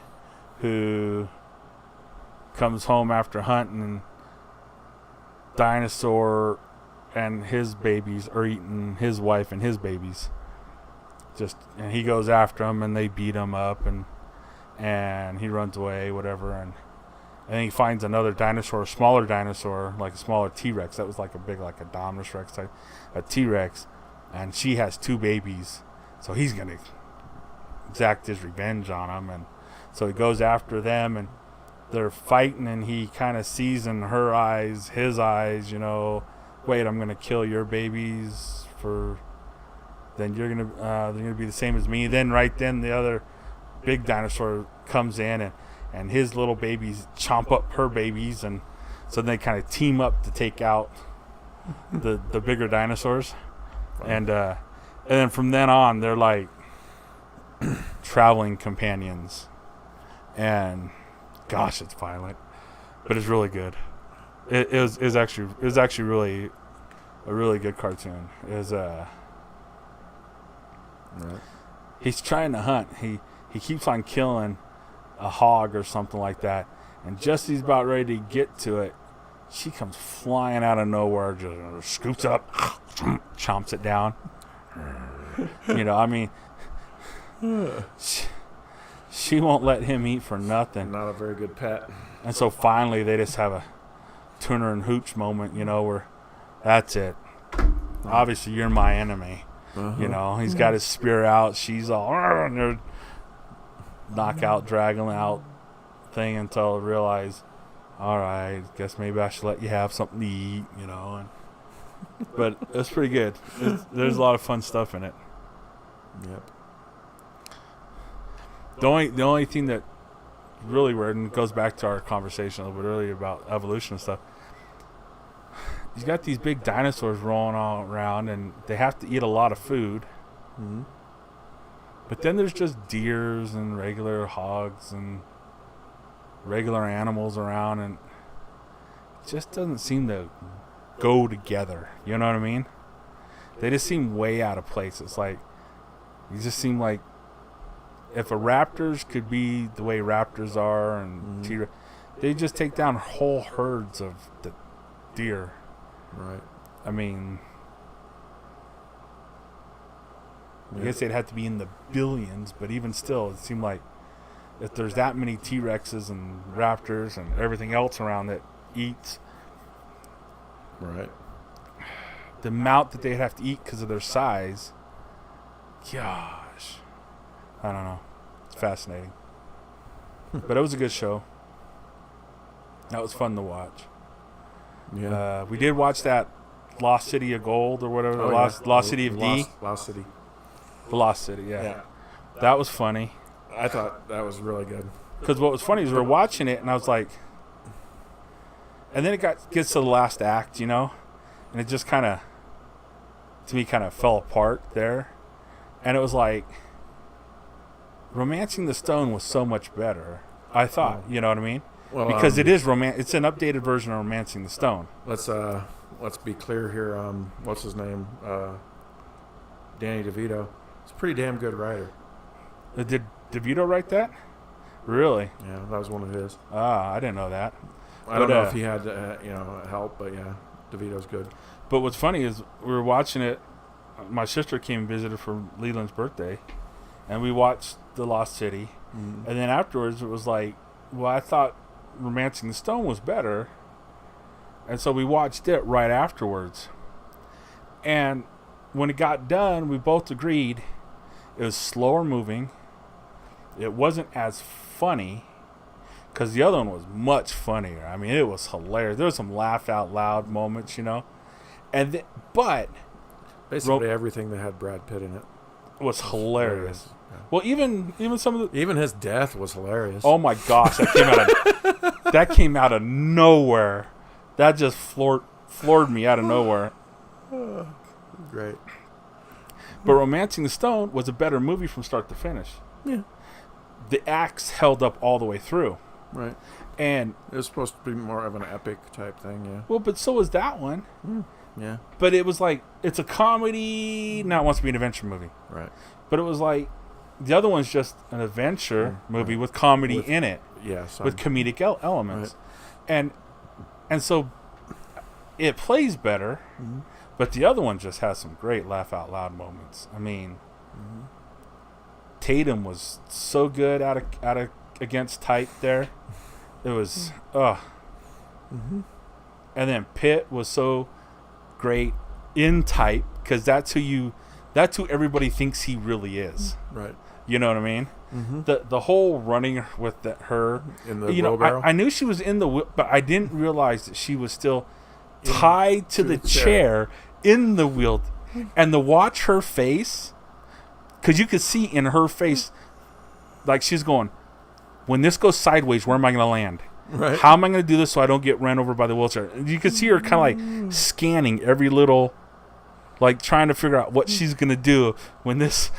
who comes home after hunting, and dinosaur and his babies are eating his wife and his babies. And he goes after them, and they beat him up, and he runs away, whatever, and then he finds another dinosaur, a smaller dinosaur, like a smaller T-Rex. That was like a big, like a Dominus Rex type, a T-Rex, and she has 2 babies, so he's gonna exact his revenge on them, and so he goes after them, and they're fighting, and he kind of sees in her eyes, his eyes, you know, wait, I'm gonna kill your babies then they're gonna be the same as me. Then right then the other big dinosaur comes in, and his little babies chomp up her babies, and so they kind of team up to take out the bigger dinosaurs. Wow. And then from then on they're like traveling companions, and gosh, it's violent, but it's really good. It was actually really a really good cartoon. It was right. He's trying to hunt. He keeps on killing a hog or something like that, and just as he's about ready to get to it, she comes flying out of nowhere, just scoops up, chomps it down. You know, I mean, she won't let him eat for nothing. Not a very good pet. And so finally they just have a Turner and Hooch moment, you know, where that's it. Obviously you're my enemy. You know, he's got his spear out, she's all knockout, dragging out thing until I realize, all right, guess maybe I should let you have something to eat, you know. But it's pretty good. There's a lot of fun stuff in it. Yep. The only thing that really weird, and it goes back to our conversation a little bit earlier about evolution and stuff, he's got these big dinosaurs rolling all around, and they have to eat a lot of food. Mm-hmm. But then there's just deers and regular hogs and regular animals around, and it just doesn't seem to go together. You know what I mean? They just seem way out of place. It's like, you just seem like if a raptors could be the way raptors are, and T-Rex, they just take down whole herds of the deer. Right. I mean, I guess they'd have to be in the billions, but even still, it seemed like if there's that many T-Rexes and raptors and everything else around that eats, Right. the amount that they'd have to eat because of their size, gosh, I don't know. It's fascinating. But it was a good show. That was fun to watch. Yeah. We did watch that Lost City of Gold or whatever, Lost City of D. Lost City. The Lost City, yeah. Yeah. That was funny. I thought that was really good. Because what was funny is we were watching it, and I was like, and then it gets to the last act, you know, and it just kind of, to me, kind of fell apart there, and it was like, Romancing the Stone was so much better. I thought, you know what I mean? Well, Because it is it's an updated version of Romancing the Stone. Let's be clear here. What's his name? Danny DeVito. He's a pretty damn good writer. Did DeVito write that? Really? Yeah, that was one of his. Ah, I didn't know that. I don't know if he had help, but yeah, DeVito's good. But what's funny is we were watching it. My sister came and visited for Leland's birthday, and we watched The Lost City. Mm-hmm. And then afterwards, it was like, well, I thought Romancing the Stone was better, and so we watched it right afterwards. And when it got done, we both agreed it was slower moving. It wasn't as funny, because the other one was much funnier. I mean, it was hilarious. There was some laugh out loud moments, you know. But basically everything that had Brad Pitt in it was hilarious. Yeah. Well, even some of the even his death was hilarious. Oh my gosh, that came out of nowhere. That just floored me out of nowhere. Great. But Romancing the Stone was a better movie from start to finish. Yeah. The acts held up all the way through. Right. And it was supposed to be more of an epic type thing, yeah. Well, but so was that one. Yeah. But it was like, it's a comedy. Now it wants to be an adventure movie. Right. But it was like, the other one's just an adventure movie with comedy in it. Yes. With comedic elements. Right. And so it plays better, but the other one just has some great laugh out loud moments. I mean, Tatum was so good out of against type there. It was and then Pitt was so great in type, because that's who everybody thinks he really is. Right. You know what I mean? The whole running with her in the wheelbarrow. I knew she was in the but I didn't realize that she was still tied to the chair in the wheel, and to watch her face, because you could see in her face, like she's going, when this goes sideways, where am I going to land? Right. How am I going to do this so I don't get ran over by the wheelchair? And you could see her kind of like scanning every little, like trying to figure out what she's going to do when this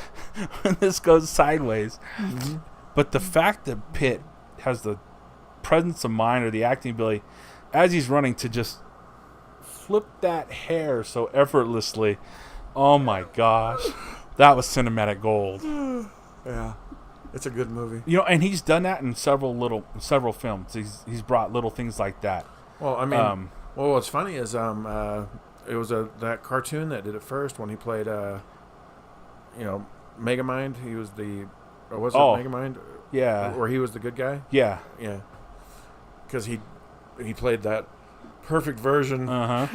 goes sideways. But the fact that Pitt has the presence of mind or the acting ability as he's running to just flip that hair so effortlessly, oh my gosh, that was cinematic gold. Yeah. It's a good movie. You know, and he's done that in several films. He's brought little things like that. Well, I mean, what's funny is it was that cartoon that did it first when he played Megamind. He was Megamind? Yeah. Where he was the good guy? Yeah. Yeah. Because he played that perfect version. Well,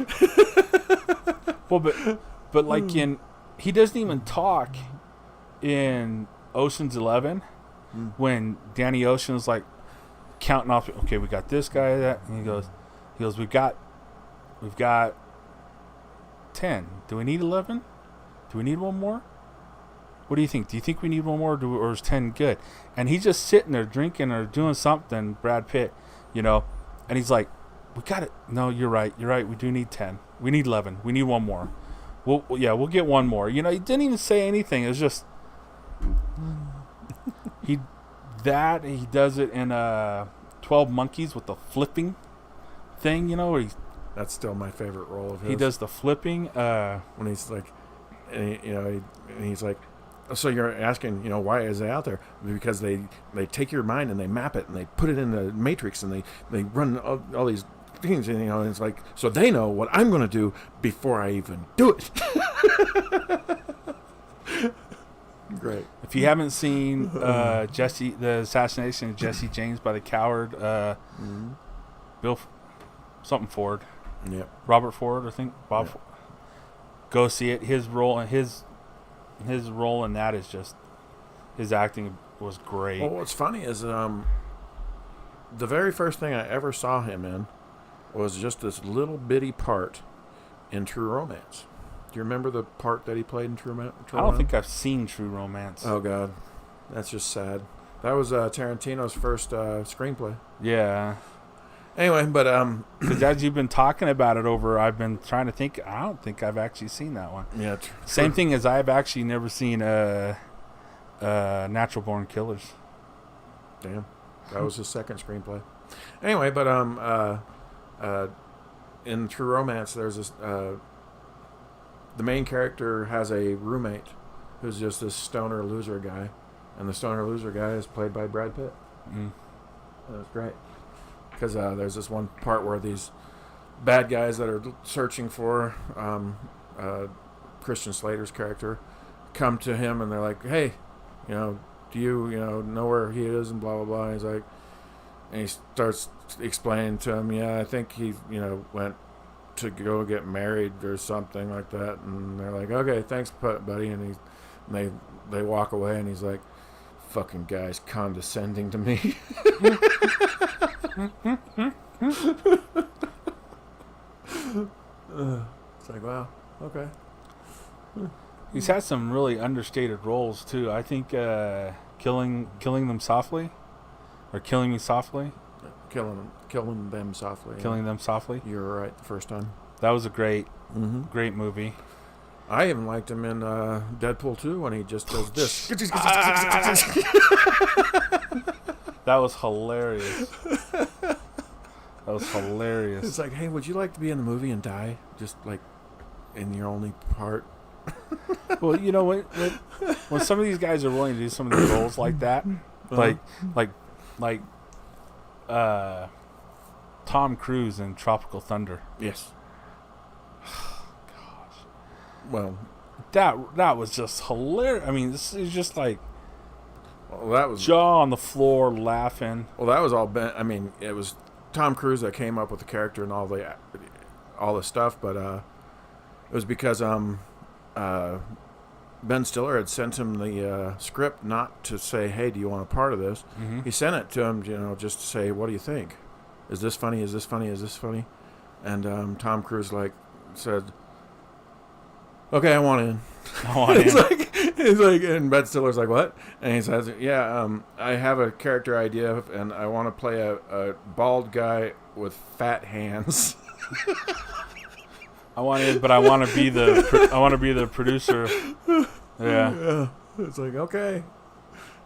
but like he doesn't even talk in Ocean's 11 when Danny Ocean's like counting off. Okay, we got this guy, that, and he goes, we've got 10. Do we need 11? Do we need one more? What do you think? Do you think we need one more, or is 10 good? And he's just sitting there drinking or doing something, Brad Pitt, and he's like, we got it. No, you're right. We do need 10. We need 11. We need one more. We'll get one more. He didn't even say anything. It was just he does it in 12 Monkeys with the flipping thing, where that's still my favorite role of his. He does the flipping when he's like, and he's like, so you're asking, why is it out there? Because they take your mind and they map it and they put it in the matrix and they run all these things, and it's like, so they know what I'm going to do before I even do it. great. If you haven't seen the assassination of Jesse James by the coward Bill something Ford, Robert Ford, I think Bob. Ford. Go see it. His role in that is just his acting was great. Well, what's funny is the very first thing I ever saw him in was just this little bitty part in True Romance. Do you remember the part that he played in True Romance? I don't think I've seen True Romance. Oh, God. That's just sad. That was Tarantino's first screenplay. Yeah. Anyway, but... Because as you've been talking about it I've been trying to think. I don't think I've actually seen that one. Yeah. Same thing as I've actually never seen Natural Born Killers. Damn. That was his second screenplay. Anyway, but in True Romance, there's this... the main character has a roommate who's just this stoner loser guy, and the stoner loser guy is played by Brad Pitt. That was great because there's this one part where these bad guys that are searching for Christian Slater's character come to him and they're like, "Hey, do you know where he is?" and blah blah blah. And he's like, and he starts explaining to him, "Yeah, I think he went to go get married or something like that." And they're like, "Okay, thanks, buddy." And they walk away, and he's like, "Fucking guy's condescending to me." It's like, wow, okay. He's had some really understated roles too. I think killing them softly, or killing me softly. Killing them softly. Killing them softly. You were right the first time. That was a great movie. I even liked him in Deadpool 2 when he just does this. That was hilarious. It's like, hey, would you like to be in the movie and die? Just like in your only part. Well, when some of these guys are willing to do some of the roles like that, like Tom Cruise in Tropical Thunder. Yes. Gosh. Well, that was just hilarious. I mean, this is just like that was jaw on the floor laughing. Well, that was all Ben. I mean, it was Tom Cruise that came up with the character and all the stuff, but it was because Ben Stiller had sent him the script not to say, "Hey, do you want a part of this?" Mm-hmm. He sent it to him, just to say, "What do you think? Is this funny? Is this funny? Is this funny?" And Tom Cruise said, "Okay, I want in." It's like, and Ben Stiller's like, "What?" And he says, "Yeah, I have a character idea, and I want to play a bald guy with fat hands." I want in, but I want to be the producer. Yeah. It's like, okay.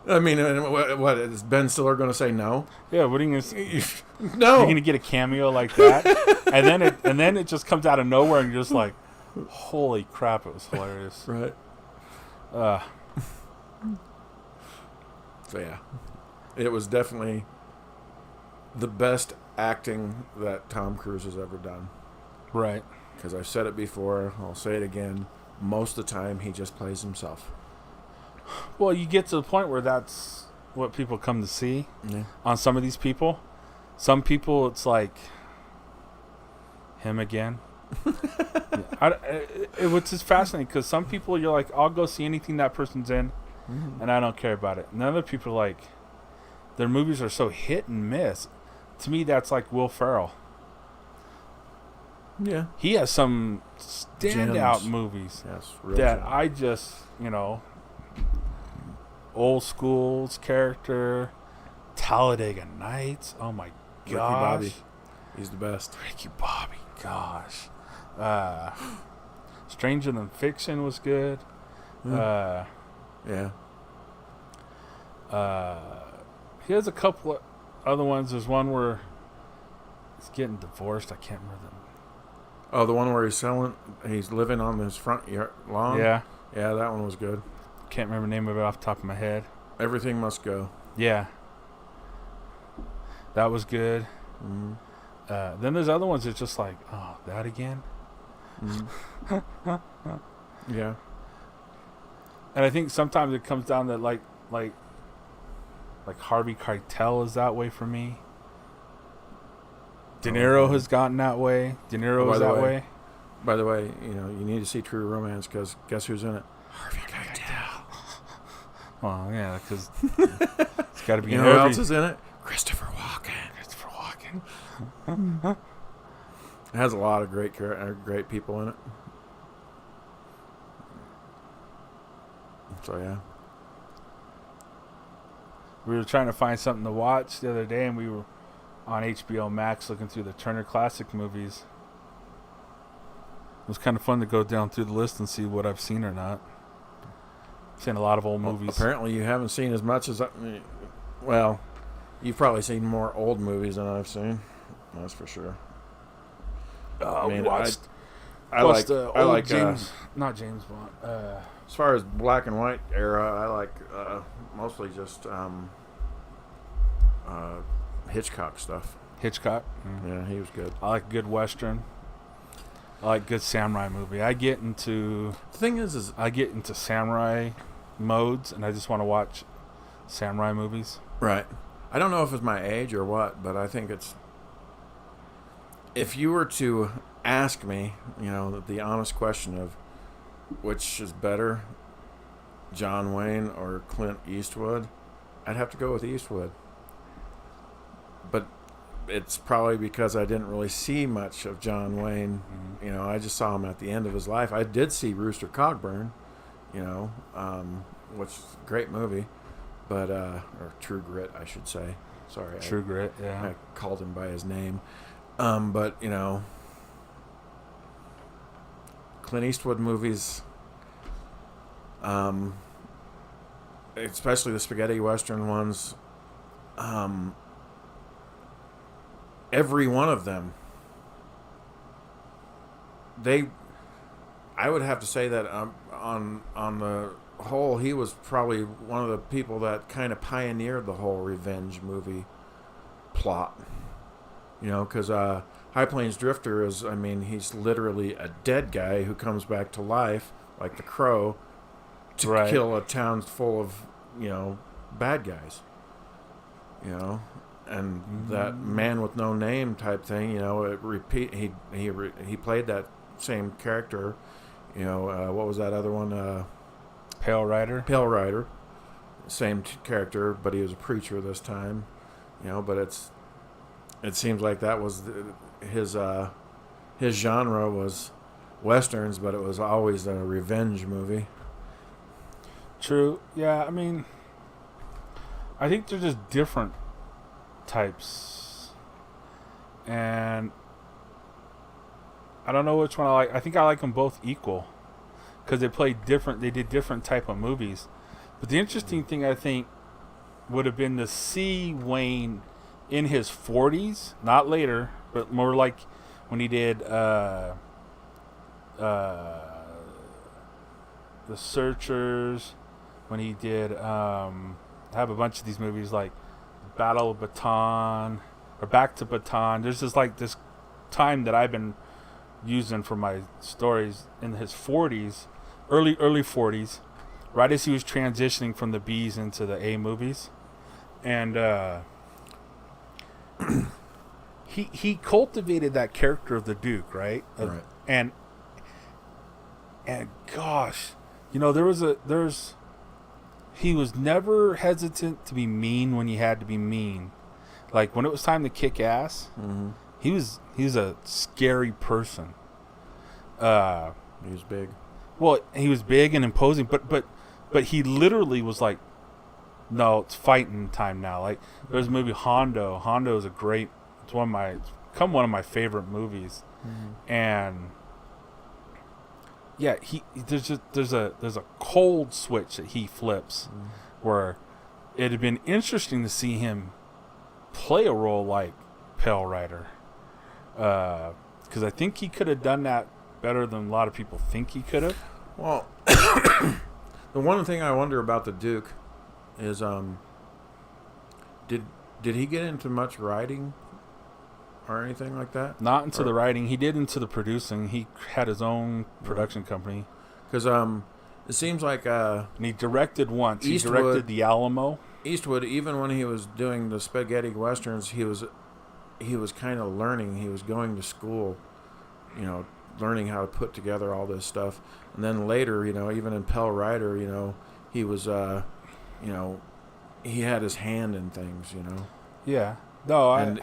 I mean, what is Ben Stiller going to say no? Yeah. What are you going to? No. You're going to get a cameo like that, and then it just comes out of nowhere, and you're just like, holy crap! It was hilarious. Right. So yeah, it was definitely the best acting that Tom Cruise has ever done. Right. Because I've said it before, I'll say it again. Most of the time, he just plays himself. Well, you get to the point where that's what people come to see on some of these people. Some people, it's like him again. It's just fascinating because some people, you're like, I'll go see anything that person's in, and I don't care about it. And other people, like, their movies are so hit and miss. To me, that's like Will Ferrell. Yeah. He has some standout movies that I just, Old School's character, Talladega Nights. Oh my gosh. Ricky Bobby. He's the best. Ricky Bobby, gosh. Stranger Than Fiction was good. Yeah. He has a couple of other ones. There's one where he's getting divorced. I can't remember them. Oh, the one where he's living on his front lawn? Yeah. Yeah, that one was good. Can't remember the name of it off the top of my head. Everything Must Go. Yeah. That was good. Mm-hmm. Then there's other ones that's just like, oh, that again? Mm-hmm. Yeah. And I think sometimes it comes down to like Harvey Keitel is that way for me. De Niro has gotten that way. De Niro is that way. By the way, you need to see True Romance because guess who's in it? Harvey Keitel. Well, yeah, because it's got to be. You know who else is in it? Christopher Walken. It has a lot of great people in it. So yeah. We were trying to find something to watch the other day, and we were on HBO Max looking through the Turner Classic Movies. It was kind of fun to go down through the list and see what I've seen or not. I've seen a lot of old movies. Apparently you haven't seen as much as well, you've probably seen more old movies than I've seen. That's for sure. We watched James, not James Bond. As far as black and white era, I like mostly just Hitchcock stuff. Hitchcock? Yeah, he was good. I like good Western. I like good samurai movie. The thing is I get into samurai modes, and I just want to watch samurai movies. Right. I don't know if it's my age or what, but I think it's... If you were to ask me, the honest question of which is better, John Wayne or Clint Eastwood, I'd have to go with Eastwood. But it's probably because I didn't really see much of John Wayne. Mm-hmm. I just saw him at the end of his life. I did see Rooster Cogburn, which is a great movie, but or True Grit, I should say. Sorry, True Grit. Yeah, I called him by his name, but Clint Eastwood movies, especially the spaghetti western ones. Every one of them, I would have to say that on the whole, he was probably one of the people that kind of pioneered the whole revenge movie plot. Because High Plains Drifter he's literally a dead guy who comes back to life, like the Crow, to kill a town full of, bad guys. And that man with no name type thing, he played that same character. What was that other one? Pale Rider. Pale Rider. Same character, but he was a preacher this time. But it seems like that was his genre was westerns, but it was always a revenge movie. True. Yeah, I think they're just different types, and I don't know which one I like. I think I like them both equal because they did different type of movies. But the interesting thing, I think, would have been to see Wayne in his 40s, not later, but more like when he did The Searchers, when he did have a bunch of these movies like Battle of Bataan or Back to Bataan. There's just like this time that I've been using for my stories in his 40s, early 40s, right as he was transitioning from the B's into the A movies, and he cultivated that character of the Duke, right? Right. And gosh, he was never hesitant to be mean when he had to be mean. Like when it was time to kick ass, mm-hmm. he was a scary person. He was big. Well, he was big and imposing, but he literally was like, no, it's fighting time now. Like there's a movie Hondo. Hondo is it's one of my favorite movies, mm-hmm. and yeah, there's a cold switch that he flips, where it had been interesting to see him play a role like Pale Rider, because I think he could have done that better than a lot of people think he could have. Well, the one thing I wonder about the Duke is, did he get into much writing or anything like that? Not into the writing. He did into the producing. He had his own production company. Because It seems like And he directed once. Eastwood- He directed The Alamo. Eastwood, even when he was doing the spaghetti westerns, he was kind of learning. He was going to school, learning how to put together all this stuff. And then later, even in Pell Rider, he was, he had his hand in things, Yeah. No, And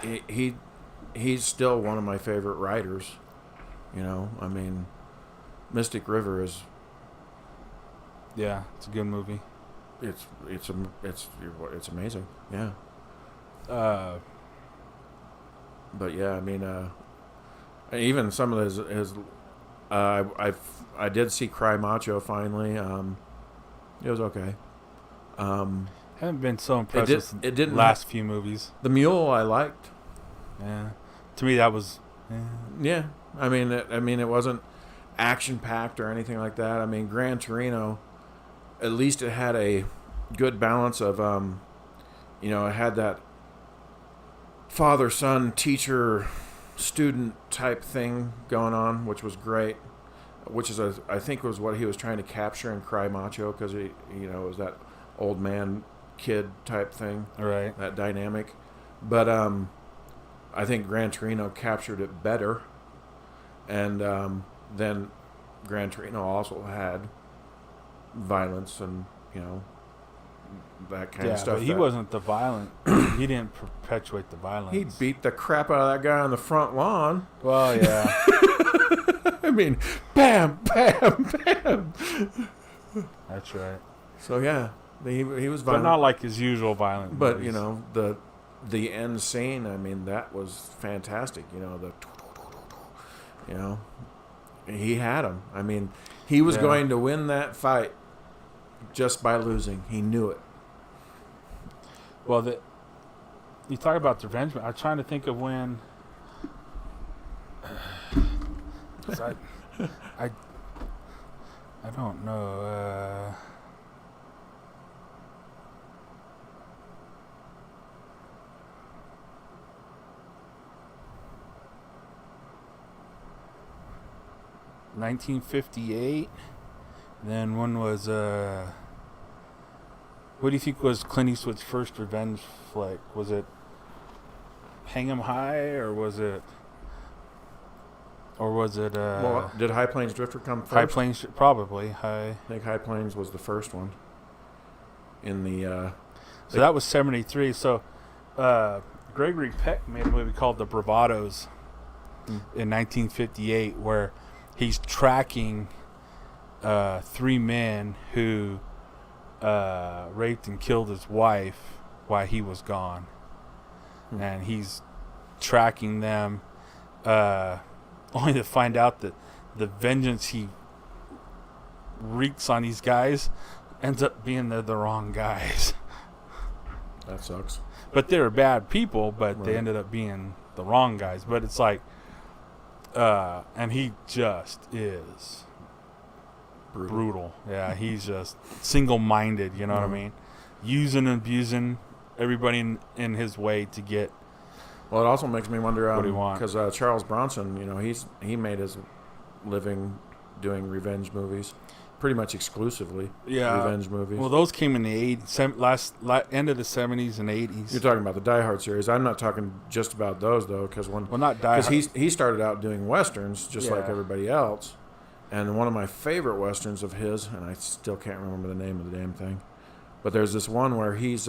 he's still one of my favorite writers. I mean, Mystic River is. Yeah, it's a good movie. It's amazing. Yeah. But yeah, I mean, even some of his I did see Cry Macho finally. It was okay. Haven't been so impressed with it didn't last few movies. The Mule I liked. Yeah, to me that was. Yeah, I mean, it wasn't action packed or anything like that. I mean, Gran Torino, at least it had a good balance of, it had that father son teacher student type thing going on, which was great. Which is I think was what he was trying to capture in Cry Macho, because it was that old man kid type thing, Right. that dynamic. But I think Gran Torino captured it better, and then Gran Torino also had violence and that kind of stuff. But he wasn't the violent. He didn't perpetuate the violence. He beat the crap out of that guy on the front lawn. Well, yeah. I mean, bam, bam, bam. That's right. So yeah, he was But violent, not like his usual violent But movies. the end scene. I mean, that was fantastic. He had him. I mean, he was going to win that fight just by losing. He knew it. Well, you talk about the revenge. I'm trying to think of when. 'Cause I don't know. $1958. Then one was what do you think was Clint Eastwood's first revenge flick? Was it Hang 'Em High, or was it? Well, did High Plains Drifter come first? High Plains? Probably High. I think High Plains was the first one. In the So that was 73. So Gregory Peck made a movie called The Bravados in 1958, where he's tracking 3 men who raped and killed his wife while he was gone. And he's tracking them only to find out that the vengeance he wreaks on these guys ends up being the wrong guys. That sucks. But they were bad people, but Right. they ended up being the wrong guys. But it's like, and he just is brutal. Yeah, he's just single-minded, you know what I mean? Using and abusing everybody in his way to get. Well, it also makes me wonder What do you want? because Charles Bronson, he made his living doing revenge movies, pretty much exclusively. Revenge movies. Well, those came in the end of the 70s and 80s. You're talking about the Die Hard series. I'm not talking just about those though, because not Die Hard. he started out doing westerns just like Yeah. everybody else, and one of my favorite westerns of his, and I still can't remember the name of the damn thing, but there's this one where he's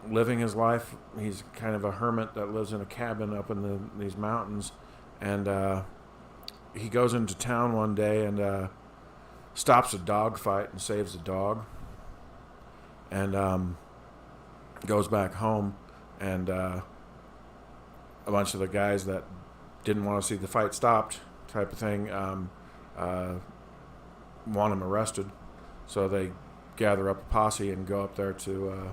living his life. He's kind of a hermit that lives in a cabin up in these mountains, and he goes into town one day and stops a dog fight and saves the dog, and goes back home, and a bunch of the guys that didn't want to see the fight stopped type of thing want him arrested, so they gather up a posse and go up there to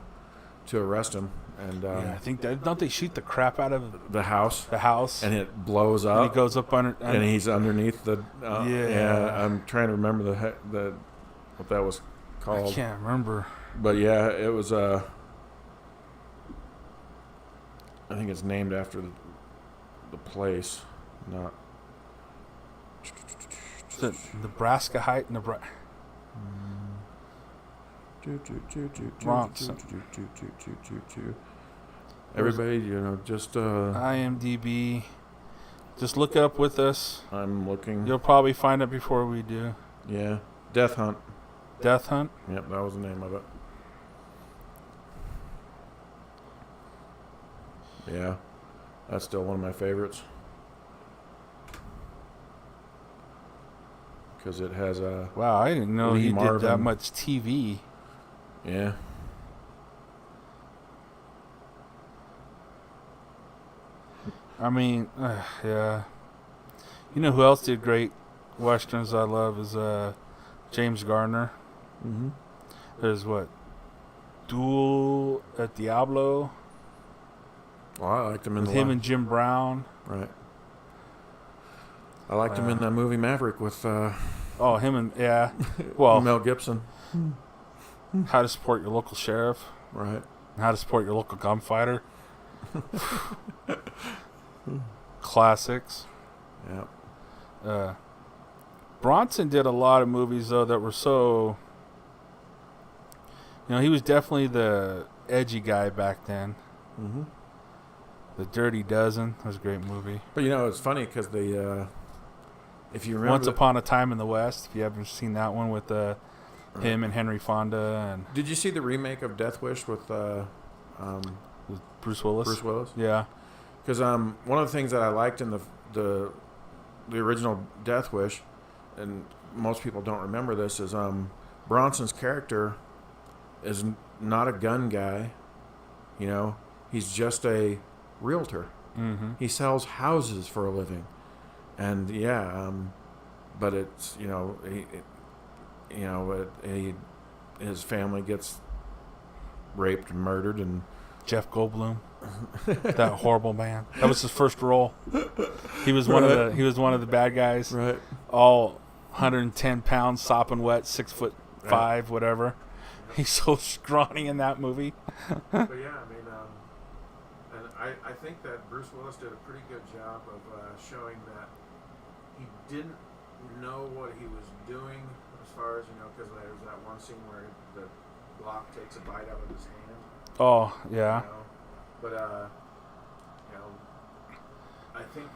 arrest him. And I think don't they shoot the crap out of the house, and and it blows up, he goes up under, and he's underneath the Yeah. I'm trying to remember the what that was I called, can't remember. but yeah, it was I think it's named after the place, not The Nebraska Height, Bronson. Everybody, just IMDb. Just look it up with us. I'm looking. You'll probably find it before we do. Yeah, Death Hunt. Death Hunt? Yep, that was the name of it. Yeah, that's still one of my favorites. Because it has a... Wow, I didn't know Lee he Marvin. did that much TV. Yeah. I mean, yeah. You know who else did great westerns I love is James Garner. Mm-hmm. There's what? Duel at Diablo. Well, I liked him in With the him and Jim Brown. Right. I liked him in that movie Maverick with Oh, him and, yeah. Well, Mel Gibson. How to Support Your Local Sheriff. Right. How to Support Your Local Gunfighter. Classics. Yeah. Bronson did a lot of movies, though, that were so... he was definitely the edgy guy back then. Mm-hmm. The Dirty Dozen was a great movie. But it's funny because if you remember, Once Upon a Time in the West. If you haven't seen that one with him and Henry Fonda and did you see the remake of Death Wish with with Bruce Willis? Bruce Willis? Yeah. Because one of the things that I liked in the original Death Wish, and most people don't remember this, is Bronson's character is not a gun guy. He's just a realtor. Mm-hmm. He sells houses for a living, and but it's his family gets raped and murdered, and Jeff Goldblum, that horrible man. That was his first role. He was one of the bad guys. Right. All 110 pounds, sopping wet, 6'5", whatever. He's so scrawny in that movie. But yeah, I mean, and I think that Bruce Willis did a pretty good job of showing that he didn't know what he was doing as far as, because there's that one scene where the block takes a bite out of his hand. Oh, yeah. But, I think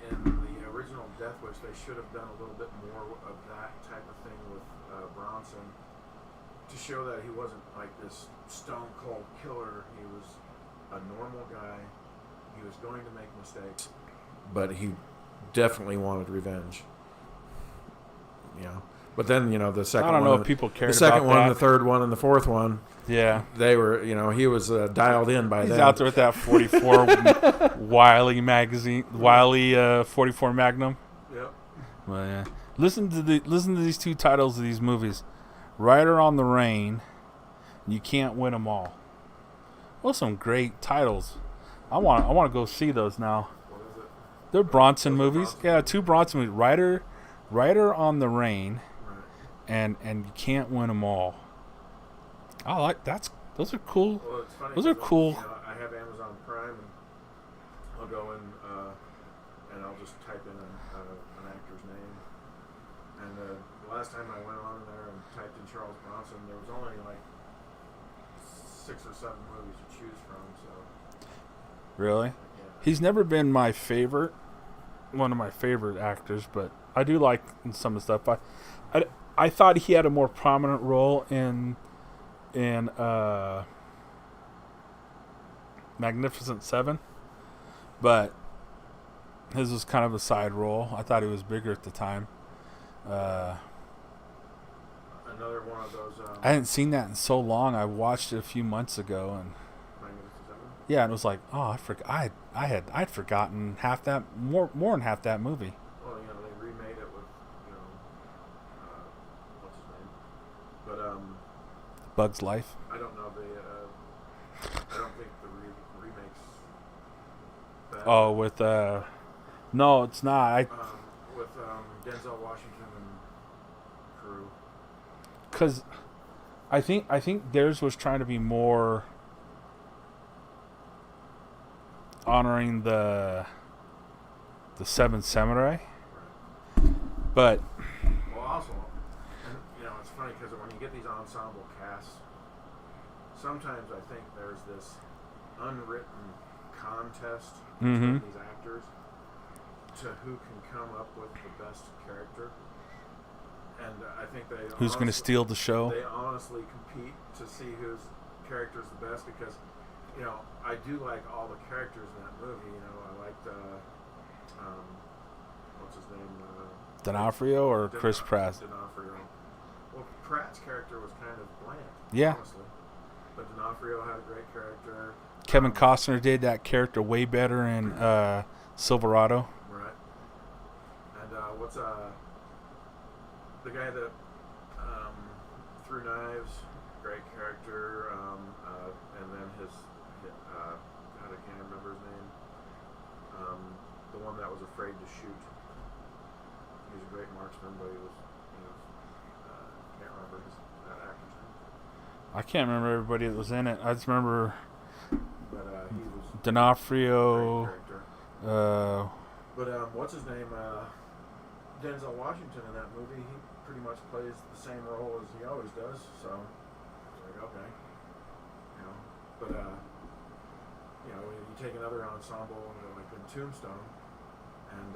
in the original Death Wish, they should have done a little bit more of that type of thing with Bronson to show that he wasn't like this stone cold killer. He was a normal guy. He was going to make mistakes, but he definitely wanted revenge. But then the second one, I don't know if people cared the second about one, that. the third one, and the fourth one. Yeah, they were. He was dialed in by then. He's out there with that 44 Wiley magazine, 44 Magnum. Yep. Well, yeah. Listen to these two titles of these movies: Rider on the Rain, You Can't Win 'Em All. Those are some great titles. I want to go see those now. What is it? They're Bronson movies. Yeah, two Bronson movies. Rider on the Rain, and You Can't Win 'Em All. I like those are cool. Well, it's funny. Those are cool. I have Amazon Prime, and I'll go in and I'll just type in an actor's name. And the last time I went on there and typed in Charles Bronson, there was only like 6 or 7 movies to choose from. So Really? yeah. He's never been my favorite, one of my favorite actors, but I do like some of the stuff. I thought he had a more prominent role in Magnificent Seven, but his was kind of a side role. I thought he was bigger at the time. Another one of those. I hadn't seen that in so long. I watched it a few months ago, and yeah, and it was like, oh, I'd forgotten half that, more than half that movie. Well, they remade it with, what's his name? But Bug's Life. I don't know I don't think the remake's bad. Oh, with no, it's not. With Denzel Washington and crew. Because I think theirs was trying to be more honoring the Seven Samurai, but Well, also, and, because when you get these ensemble casts, sometimes I think there's this unwritten contest between these actors to who can come up with the best character. And I think who's going to steal the show? They honestly compete to see whose character is the best because, I do like all the characters in that movie. I liked, what's his name? D'Onofrio or Chris Pratt? D'Onofrio. Well, Pratt's character was kind of bland, honestly. But D'Onofrio had a great character. Kevin Costner did that character way better in Silverado. Right. And what's the guy that threw knives? Great character. And then his God, I can't remember his name. The one that was afraid to shoot. He was a great marksman, but he was can't remember that actor's name. I can't remember everybody that was in it. I just remember But he was D'Onofrio. great character. But what's his name? Denzel Washington in that movie. He pretty much plays the same role as he always does. So it's like okay, But you take another ensemble like in Tombstone, and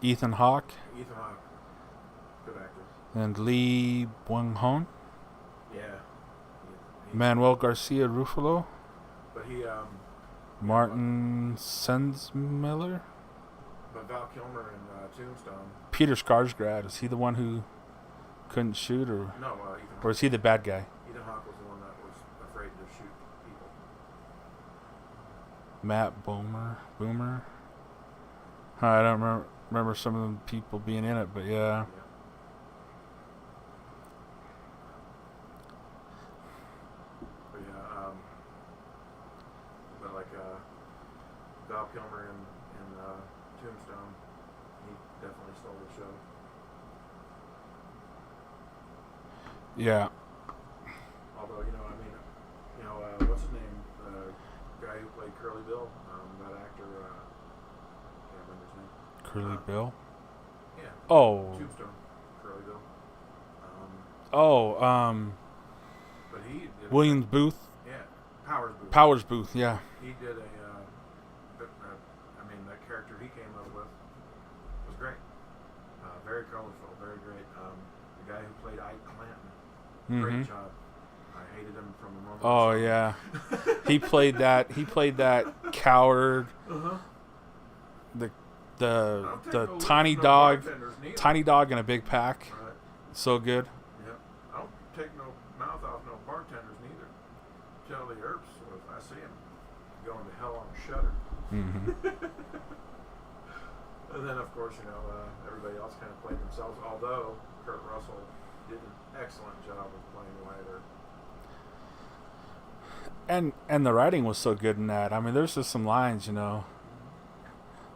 Ethan Hawke. Ethan Hawke, good actor. And Lee Byung-hun. Yeah. Manuel Garcia Ruffalo. But he Martin Sensmiller. But Val Kilmer in Tombstone. Peter Skarsgård, is he the one who couldn't shoot, or No, Ethan Hawke. or is he the bad guy? Ethan Hawke was the one that was afraid to shoot people. Matt Boomer. I don't remember some of the people being in it, but yeah. But yeah, but like Val Kilmer in Tombstone, he definitely stole the show. Yeah. Although what's his name? The guy who played Curly Bill, that actor. Can't remember his name. Curly Bill? Yeah. Oh. Tombstone, Curly Bill. But he did Williams Booth? Yeah, Powers Booth. Powers Booth, yeah. He did that character he came up with was great. Very colorful, very great. The guy who played Ike Clanton, great job. I hated him from the moment. Oh yeah, he played that coward. The tiny dog, tiny dog in a big pack. Right. So good. Yep. I don't take no mouth off no bartenders neither. Tell the Earps if I see him going to hell on a shutter. And then of course everybody else kind of played themselves. Although Kurt Russell did an excellent job of playing Leiter. And the writing was so good in that. I mean, there's just some lines,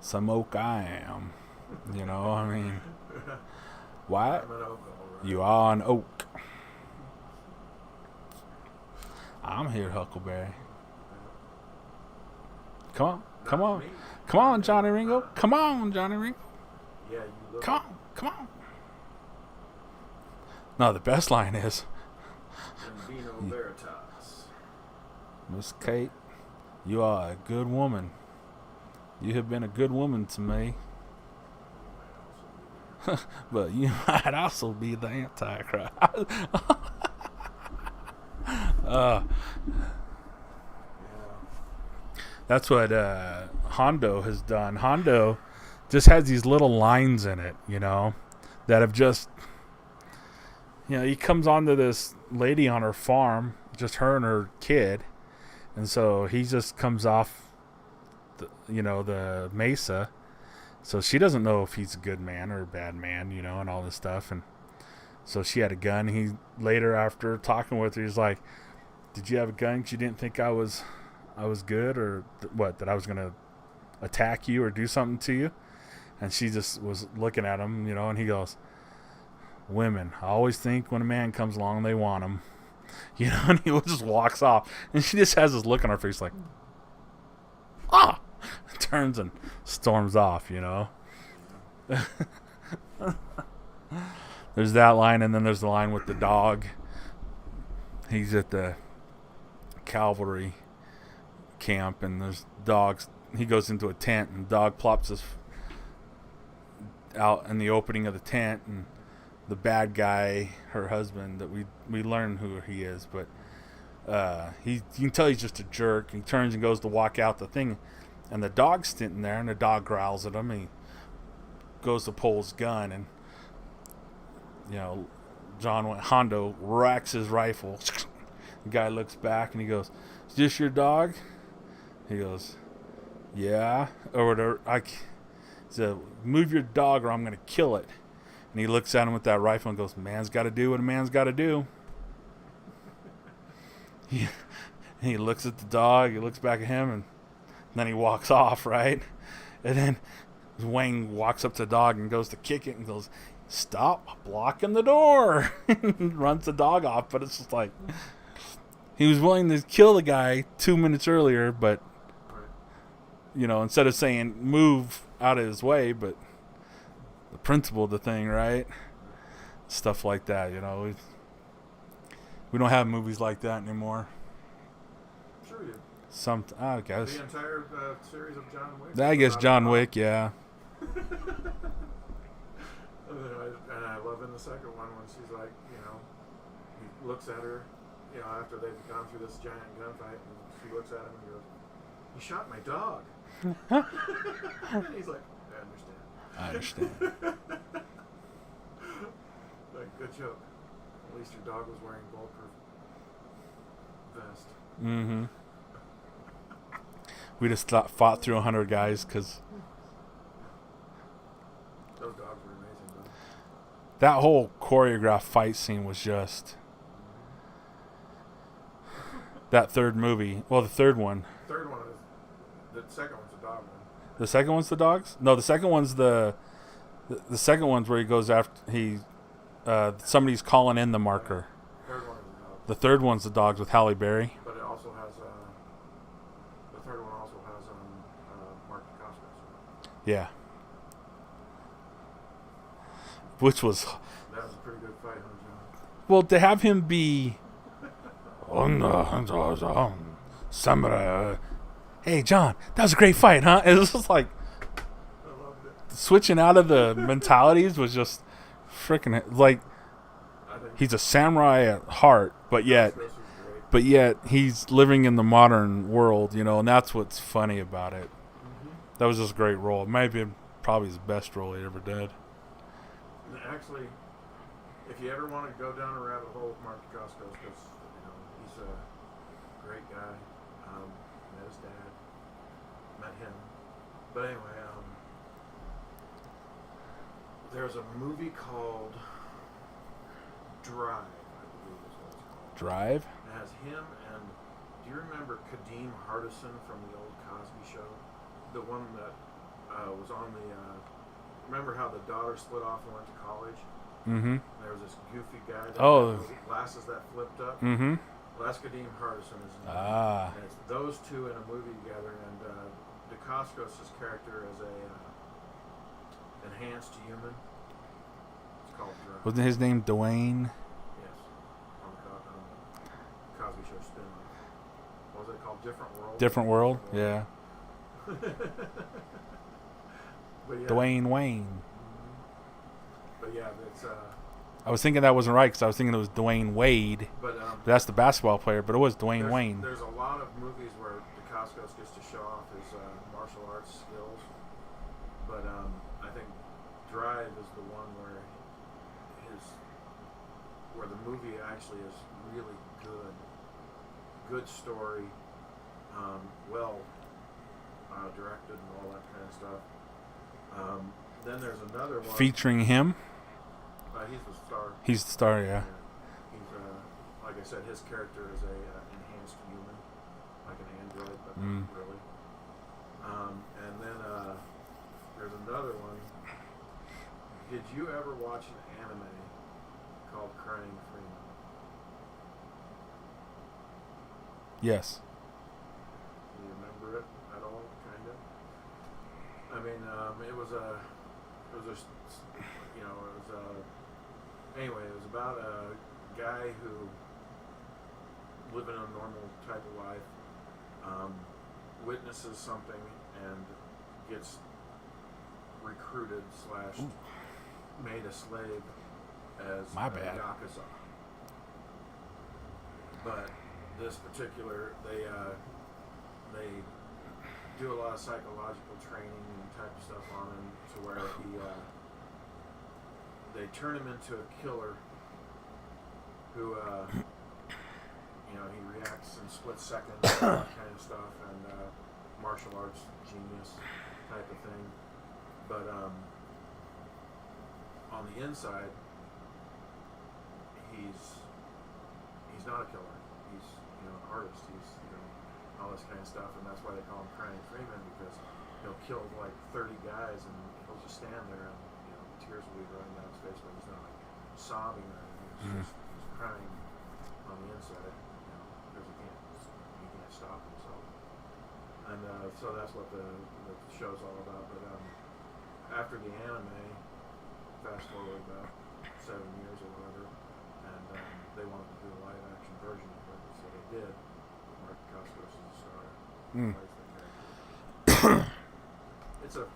some oak I am, I mean, what? I'm an oak, all right. You are an oak. I'm here, Huckleberry. Come on, Johnny Ringo. Come on, Johnny Ringo. Yeah, you look. Come on. No, the best line is, Vino Veritas. Miss Kate, you are a good woman. You have been a good woman to me. But you might also be the Antichrist. That's what Hondo has done. Hondo just has these little lines in it, that have just, he comes onto this lady on her farm, just her and her kid, and so he just comes off the mesa, so she doesn't know if he's a good man or a bad man, and all this stuff. And so she had a gun. He later, after talking with her, he's like, did you have a gun? You didn't think I was good, or that I was gonna attack you or do something to you? And she just was looking at him, and he goes, women, I always think when a man comes along they want him, and he just walks off, and she just has this look on her face like, turns and storms off, There's that line, and then there's the line with the dog. He's at the cavalry camp, and there's dogs. He goes into a tent, and the dog plops his out in the opening of the tent, and the bad guy, her husband, that we learn who he is, but you can tell he's just a jerk. He turns and goes to walk out the thing, and the dog's sitting there, and the dog growls at him, and he goes to pull his gun, and John Hondo racks his rifle. The guy looks back and he goes, "Is this your dog?" He goes, "Yeah," or whatever. He said, "Move your dog or I'm going to kill it." And he looks at him with that rifle and goes, "Man's got to do what a man's got to do." He looks at the dog, he looks back at him, and then he walks off, right? And then Wayne walks up to the dog and goes to kick it and goes, "Stop blocking the door." Runs the dog off, but it's just like, he was willing to kill the guy 2 minutes earlier, but, instead of saying move out of his way, but the principle of the thing, right? Stuff like that, we don't have movies like that anymore. Sure you. I guess. The entire series of John Wick. I guess John Wick, yeah. And I love in the second one when she's like, he looks at her, after they've gone through this giant gunfight, and she looks at him and goes, "You shot my dog." And he's like, "I understand." Like, good joke. At least your dog was wearing bulletproof vest. Mm-hmm. We just fought through 100 guys because those dogs were amazing, though. That whole choreographed fight scene was just that third movie. Well, the third one. Third one is the second one's the dog one. The second one's the dogs? No, the second one's the second one's where he goes after somebody's calling in the marker. Third one is the dog. The third one's the dogs with Halle Berry. But it also has the third one also has Mark Dacascos. Yeah. Which was. That was a pretty good fight, huh, John? Well, to have him be. Samurai. Hey, John, that was a great fight, huh? It was just like. I loved it. Switching out of the mentalities was just freaking like. He's a samurai at heart, but yet he's living in the modern world, and that's what's funny about it. Mm-hmm. That was just a great role. It might have been probably his best role he ever did. Actually, if you ever want to go down a rabbit hole with Mark Dacascos, because he's a great guy. Met his dad, met him. But anyway, there's a movie called Drive, I believe is what it's called. Drive? It has him and, do you remember Kadeem Hardison from the old Cosby Show? The one that was on the, remember how the daughter split off and went to college? Mm-hmm. There was this goofy guy that had glasses that flipped up. Mm-hmm. Well, that's Kadeem Hardison, isn't it? Ah. And it's those two in a movie together, and Dacascos' character is a enhanced human. It's called Drive. Wasn't his name Dwayne? Yes. On the Cosby Show spin-off. What was it called? Different World? Different World? Yeah. But yeah. Dwayne Wayne. Mm-hmm. But yeah, it's I was thinking that wasn't right because I was thinking it was Dwayne Wade. But that's the basketball player, but it was Dwayne Wayne. There's a lot of movies where Dacascos gets to show off his martial arts skills. But I think Drive is the one where the movie actually is really good. Good story, well directed and all that kind of stuff. Then there's another one featuring him. He's the star. He's the star, yeah. He's like I said, his character is a enhanced human, like an android, but not really. And then there's another one. Did you ever watch an anime called Crying Freeman? Yes. Do you remember it at all, kind of? I mean, it was Anyway, it was about a guy who living a normal type of life, witnesses something and gets recruited slash made a slave as My a bad. yakuza. But this particular, they do a lot of psychological training and type of stuff on him to where they turn him into a killer who he reacts in split seconds, that kind of stuff, and martial arts genius type of thing. But on the inside, he's not a killer. He's an artist. He's all this kind of stuff, and that's why they call him Crying Freeman, because he'll kill like 30 guys and he'll just stand there and tears will be running down his face, but he's not like sobbing or anything. He's crying on the inside, because he can't stop himself. And so that's what the show's all about. But after the anime, fast forward about 7 years or whatever, and they wanted to do a live action version of it, so they did. Mark Costos is the star. Plays the character. It's a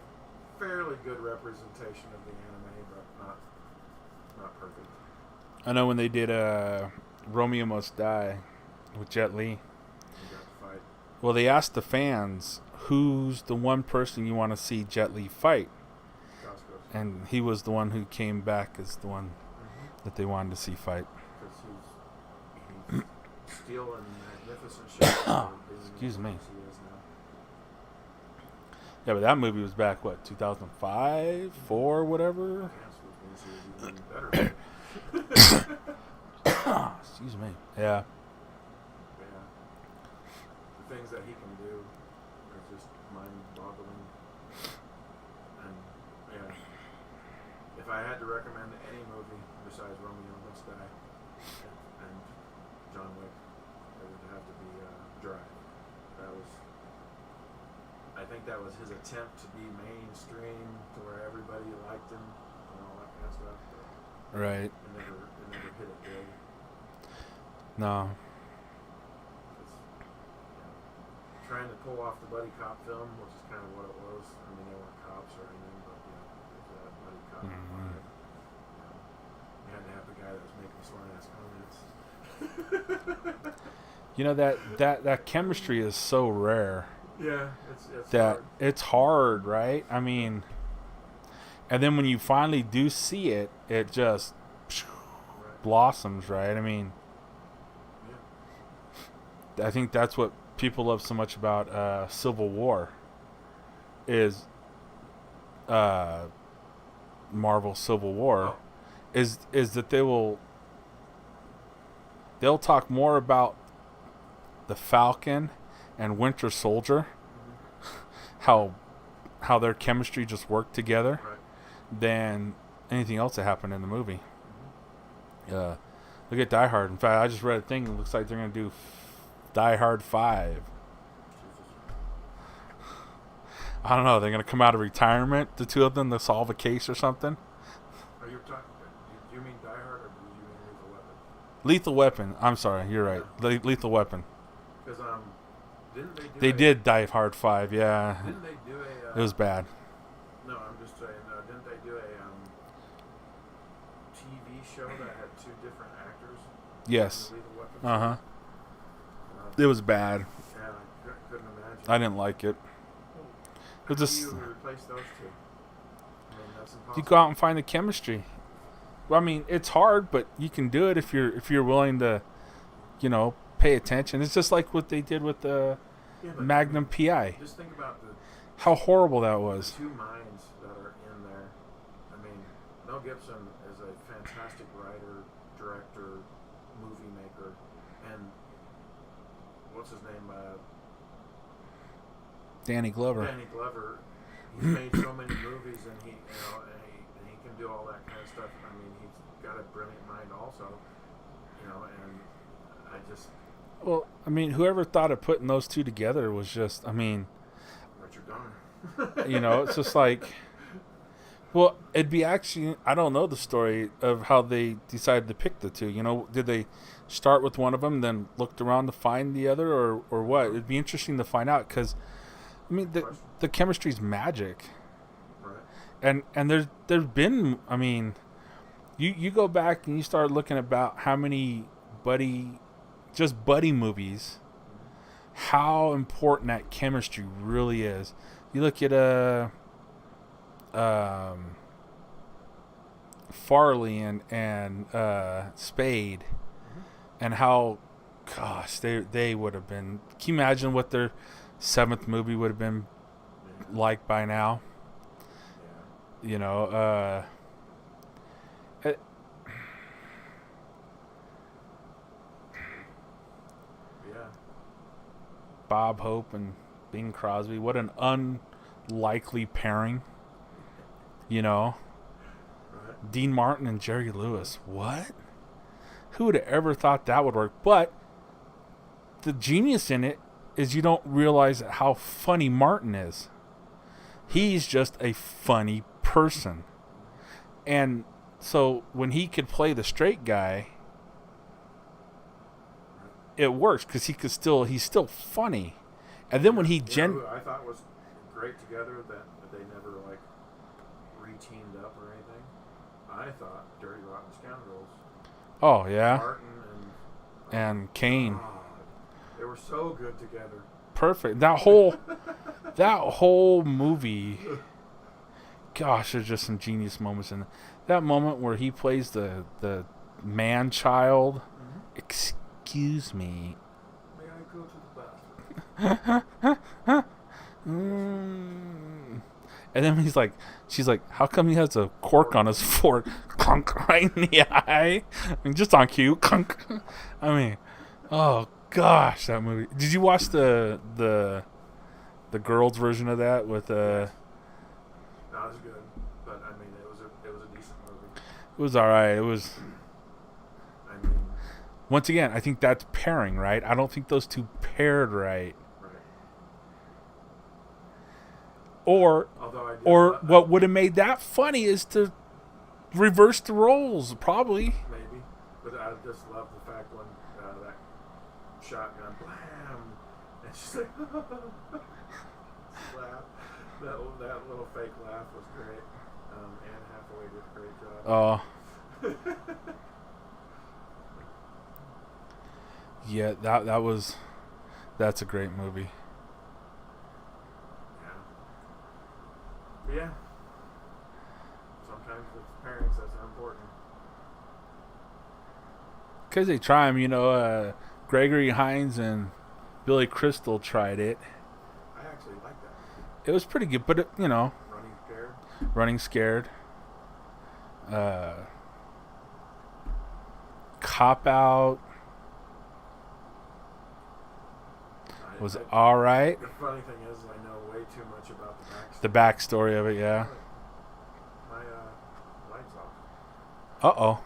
fairly good representation of the anime, but not perfect. I know when they did Romeo Must Die with Jet Li. You got to fight. Well, they asked the fans, who's the one person you want to see Jet Li fight? Costos. And he was the one who came back as the one that they wanted to see fight. Because he's stealing magnificent shit. Excuse me. He is now. Yeah, but that movie was back, 2005, 4, whatever? Yes, which means he was even better. Excuse me. Yeah. Yeah. The things that he can do are just mind-boggling. And yeah, if I had to recommend any movie besides Romeo Must Die and John Wick, it would have to be Drive. I think that was his attempt to be mainstream, to where everybody liked him and all that kind of stuff. But Right. it never hit it big. No. Trying to pull off the buddy cop film, which is kind of what it was. I mean, they weren't cops or anything, but it was a buddy cop vibe. You had to have the guy that was making smart ass comments. That chemistry is so rare Yeah, it's that hard. it's hard, right? I mean, and then when you finally do see it, it just Right. blossoms, right? I mean, Yeah. I think that's what people love so much about Civil War is Marvel Civil War is that they'll talk more about the Falcon and Winter Soldier, how their chemistry just worked together, Right. than anything else that happened in the movie. Look at Die Hard. In fact, I just read a thing. It looks like they're going to do Die Hard 5. I don't know. They're going to come out of retirement, the two of them, to solve a case or something. Are you talking? Do you mean Die Hard or do you mean Lethal Weapon? Lethal Weapon. I'm sorry. You're right. Lethal Weapon. Because didn't they do? They did Die Hard 5. Yeah. Didn't they do a? It was bad. No, I'm just saying. Didn't they do a TV show that had two different actors? Yes. in Lethal Weapon? Uh-huh. It was bad. Yeah, I couldn't imagine. I didn't like it. How It do just you replace those two? I mean, that's impossible. you go out and find the chemistry. Well, I mean, it's hard, but you can do it if you're willing to, pay attention. It's just like what they did with the Yeah, but Magnum PI. Just think about the How horrible that was. two minds that are in there. I mean, Mel Gibson is a fantastic writer, director, movie maker, and what's his name? Danny Glover. Danny Glover. He's made so many movies, and he can do all that kind of stuff. I mean, he's got a brilliant mind, also. And I just Well, I mean, whoever thought of putting those two together was just, I mean, Richard Donner. it's just like, Well, it'd be actually, I don't know the story of how they decided to pick the two. You know, did they start with one of them, then looked around to find the other, or what? It'd be interesting to find out because, I mean, the chemistry's magic. Right. And there's been, I mean, you go back and you start looking about how many buddy movies, how important that chemistry really is. You look at Farley and Spade, and how, gosh, they would have been. Can you imagine what their seventh movie would have been like by now? Yeah. You know, Yeah. Bob Hope and Bing Crosby. What an unlikely pairing. You know, Right. Dean Martin and Jerry Lewis. What? Who would have ever thought that would work? But the genius in it is you don't realize how funny Martin is. He's just a funny person. And so when he could play the straight guy, it works because he's still funny. And then when he who I thought was great together that they never like re-teamed up or anything. I thought Dirty Rotten Scoundrels. Oh yeah. Martin And Kane. God, they were so good together. Perfect. That whole movie. Gosh, there's just some genius moments in it. That moment where he plays the man child. Mm-hmm. Excuse me. May I go to the bathroom? And then she's like, how come he has a cork on his fork? Clunk, right in the eye. I mean, just on cue. Clunk. I mean, oh gosh, that movie. Did you watch the girls' version of that with Not as good, but I mean, it was a decent movie. It was all right. It was. I mean, Once again, I think that's pairing, right? I don't think those two paired right. right. Or Although what would have made that funny is to reverse the roles, probably. maybe, but I just love the fact when that shotgun blam, and she's like, laugh. That little fake laugh was great. Anne Hathaway did a great job. Oh. Yeah, that's a great movie. Yeah. Sometimes it's pairings that's important. Because they try them, you know, Gregory Hines and Billy Crystal tried it. I actually like that. It was pretty good, but, you know, Running Scared. Cop Out was all right. The funny thing is, I know way too much about The backstory of it, yeah. My lights off. Uh-oh.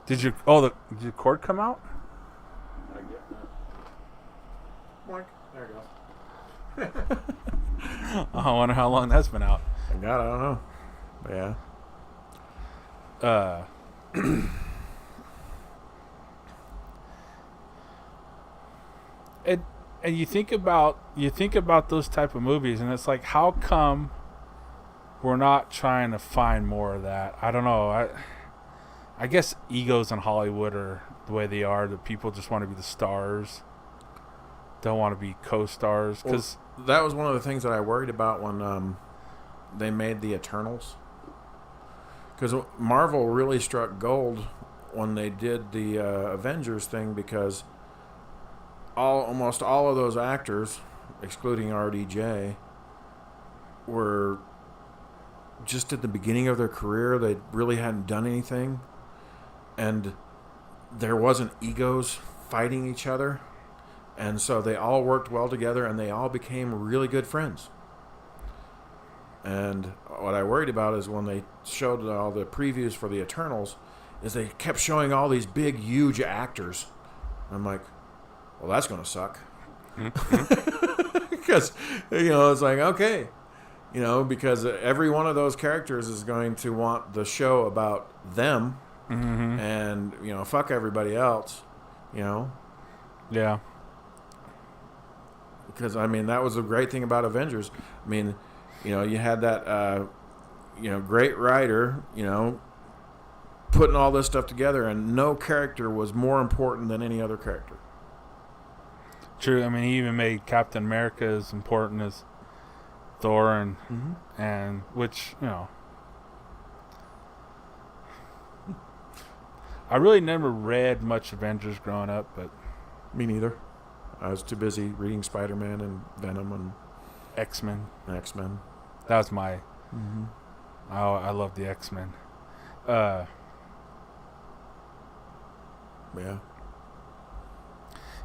Did your cord come out? I get that. Boink. There it goes. I wonder how long that's been out. God, I don't know. But yeah. And you think about those type of movies, and it's like, how come we're not trying to find more of that? I don't know. I guess egos in Hollywood are the way they are. That people just want to be the stars, don't want to be co-stars. Because that was one of the things that I worried about when they made the Eternals. Because Marvel really struck gold when they did the Avengers thing, because almost all of those actors, excluding RDJ, were just at the beginning of their career. They really hadn't done anything, and there wasn't egos fighting each other, and so they all worked well together, and they all became really good friends. And what I worried about is when they showed all the previews for the Eternals, is they kept showing all these big, huge actors. I'm like, well, that's going to suck. Because, it's like, okay, You know, because every one of those characters is going to want the show about them, and you know, fuck everybody else. You know. Yeah. Because I mean, that was the great thing about Avengers. I mean, you know, you had that, you know, great writer, you know, putting all this stuff together, and no character was more important than any other character. True. I mean, he even made Captain America as important as Thor, and which, you know, I really never read much Avengers growing up, but Me neither. I was too busy reading Spider-Man and Venom and X-Men. X-Men. That was my. I love the X-Men. Yeah.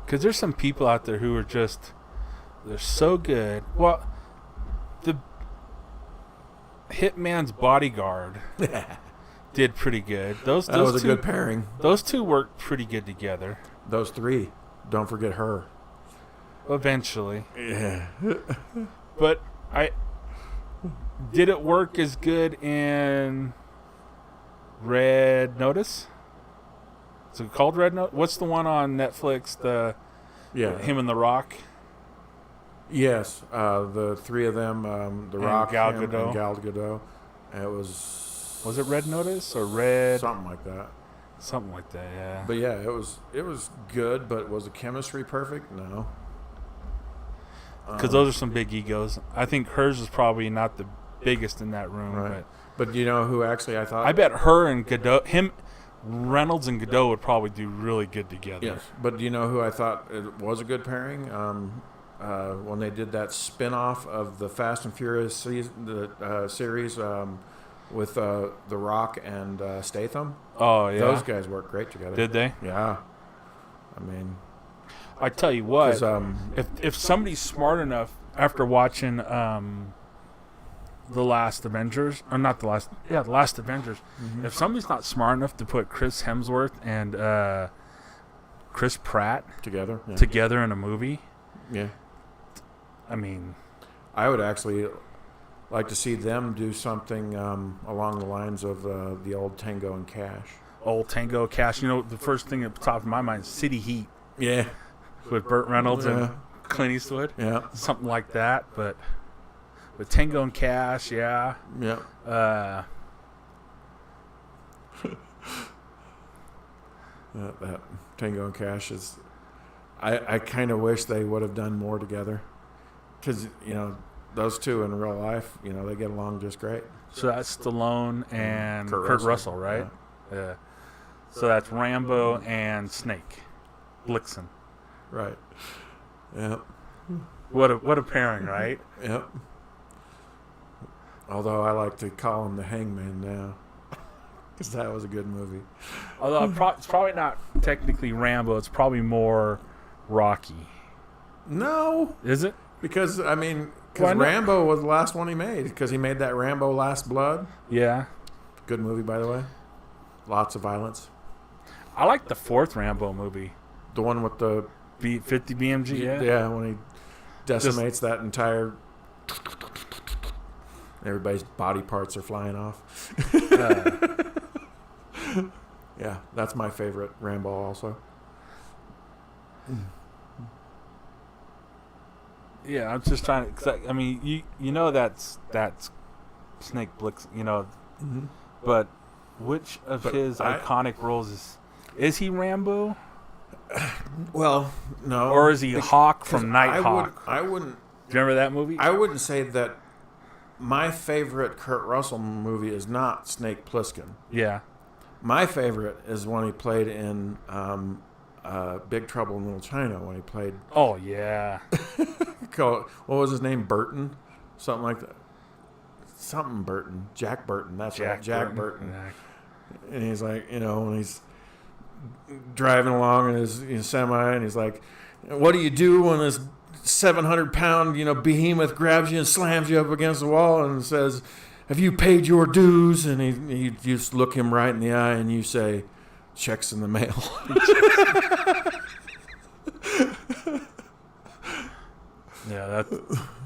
Because there's some people out there who are just, they're so good. Well, the Hitman's Bodyguard did pretty good. That was a good pairing. Those two worked pretty good together. Those three. Don't forget her. Eventually. Yeah. But did it work as good in Red Notice? Is it called Red Notice? What's the one on Netflix? Him and The Rock. Yes, the three of them, The Rock, Gal him, Gadot. and Gal Gadot. It was. Was it Red Notice or Red? Something like that. Something like that. Yeah. But yeah, it was good. But was the chemistry perfect? No. Because those are some big egos. I think hers is probably not the biggest in that room. Right. But you know who actually I thought? I bet her and Gadot, Reynolds and Gadot would probably do really good together. Yes. But do you know who I thought it was a good pairing? When they did that spin-off of the Fast and Furious series with The Rock and Statham. Oh, yeah. Those guys work great together. Did they? Yeah. I mean... I tell you what, if somebody's smart enough after watching The Last Avengers, or not The Last, The Last Avengers, if somebody's not smart enough to put Chris Hemsworth and Chris Pratt together in a movie, I mean, I would actually like to see them do something along the lines of the old Tango and Cash. Old Tango Cash. You know, the first thing that pops in my mind is City Heat. Yeah. With Burt Reynolds and Clint Eastwood. Yeah. Something like that. But with Tango and Cash, yeah. Yeah. That Tango and Cash is... I kind of wish they would have done more together. Because, you know, those two in real life, you know, they get along just great. So that's Stallone and Kurt Russell, right? Yeah. So that's Rambo and Snake. Blixen. Right. Yep. What a pairing, right? Yep. Although I like to call him the Hangman now. Because that was a good movie. Although it's probably not technically Rambo. It's probably more Rocky. No. Is it? Because, I mean, Rambo was the last one he made. Because he made that Rambo Last Blood. Yeah. Good movie, by the way. Lots of violence. I like the fourth Rambo movie. The one with the... 50 BMG, yeah. Yeah, when he decimates that entire... Everybody's body parts are flying off. Yeah, that's my favorite Rambo also. Yeah, I'm just trying to... Cause I mean, you know that's Snake Blix, you know. But which of his iconic roles is he Rambo? Well, no. Or is he Hawk from Nighthawk? I wouldn't... Do you remember that movie? I wouldn't say that my favorite Kurt Russell movie is not Snake Plissken. Yeah. My favorite is when he played in Big Trouble in Little China, when he played... Oh, yeah. What was his name? Burton? Something like that. Something Burton. Jack Burton. That's right. Jack Burton. And he's like, you know, when he's driving along in his semi, and he's like, what do you do when this 700-pound, you know, behemoth grabs you and slams you up against the wall and says, have you paid your dues? And you just look him right in the eye and you say, checks in the mail. Yeah,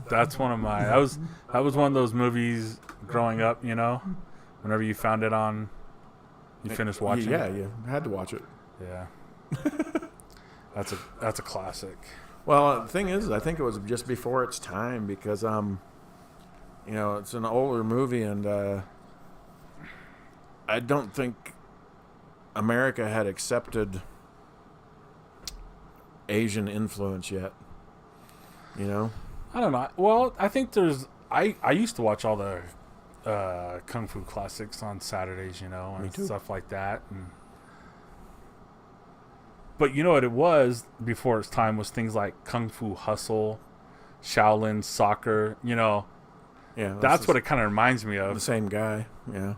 that's one of my. That was one of those movies growing up. You know, whenever you found it on, you finished watching. Yeah, it. you had to watch it. Yeah. That's a classic. Well, the thing is, I think it was just before its time because you know, it's an older movie, and I don't think America had accepted Asian influence yet. You know? I don't know. Well, I think there's. I used to watch all the kung fu classics on Saturdays, you know, and stuff like that. But you know what it was before its time was things like Kung Fu Hustle, Shaolin Soccer. You know, Yeah, that's what it kind of reminds me of. The same guy, yeah.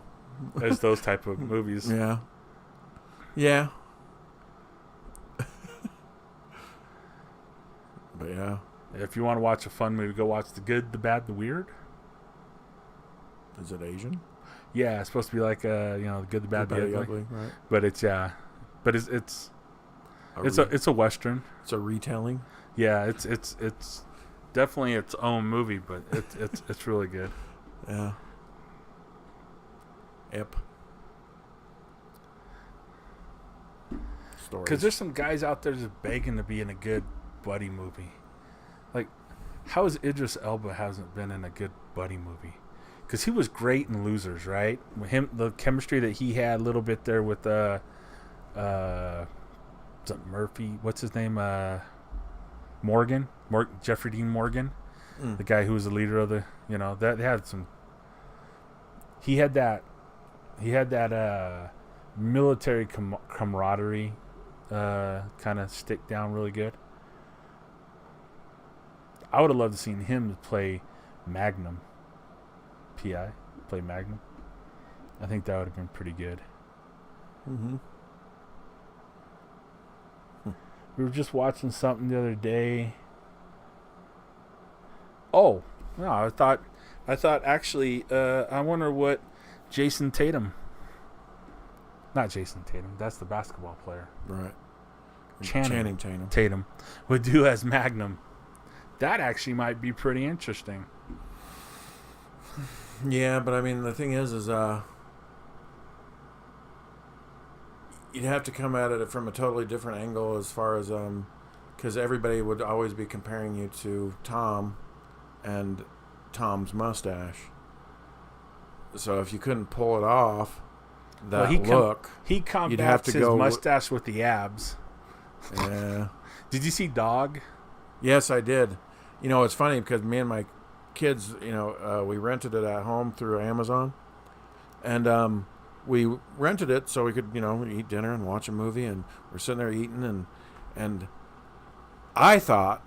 As those type of movies. Yeah. Yeah. But yeah. If you want to watch a fun movie, go watch The Good, the Bad, the Weird. Is it Asian? Yeah, it's supposed to be like The Good, the Bad, the Ugly. Right. But it's it's a Western. It's a retelling. Yeah, it's definitely its own movie, but it's really good. Yeah. Yep. Because there's some guys out there just begging to be in a good buddy movie. Like, how is Idris Elba hasn't been in a good buddy movie? Because he was great in Losers, right? The chemistry that he had a little bit there with Murphy. What's his name? Morgan. Jeffrey Dean Morgan, the guy who was the leader of the. You know that they had some. He had that military camaraderie kind of stick down really good. I would have loved to seen him play Magnum. P.I. play Magnum. I think that would have been pretty good. Mm-hmm. We were just watching something the other day. Oh, no, I thought actually, I wonder what Jason Tatum. Not Jason Tatum. That's the basketball player. Right. Channing Tatum would do as Magnum. That actually might be pretty interesting. Yeah, but I mean, the thing is you'd have to come at it from a totally different angle as far as because everybody would always be comparing you to Tom and Tom's mustache. So if you couldn't pull it off, he combats his mustache with the abs. Yeah. Did you see Dog? Yes, I did. You know, it's funny because me and my kids, you know, we rented it at home through Amazon, and we rented it so we could, you know, eat dinner and watch a movie, and we're sitting there eating, and I thought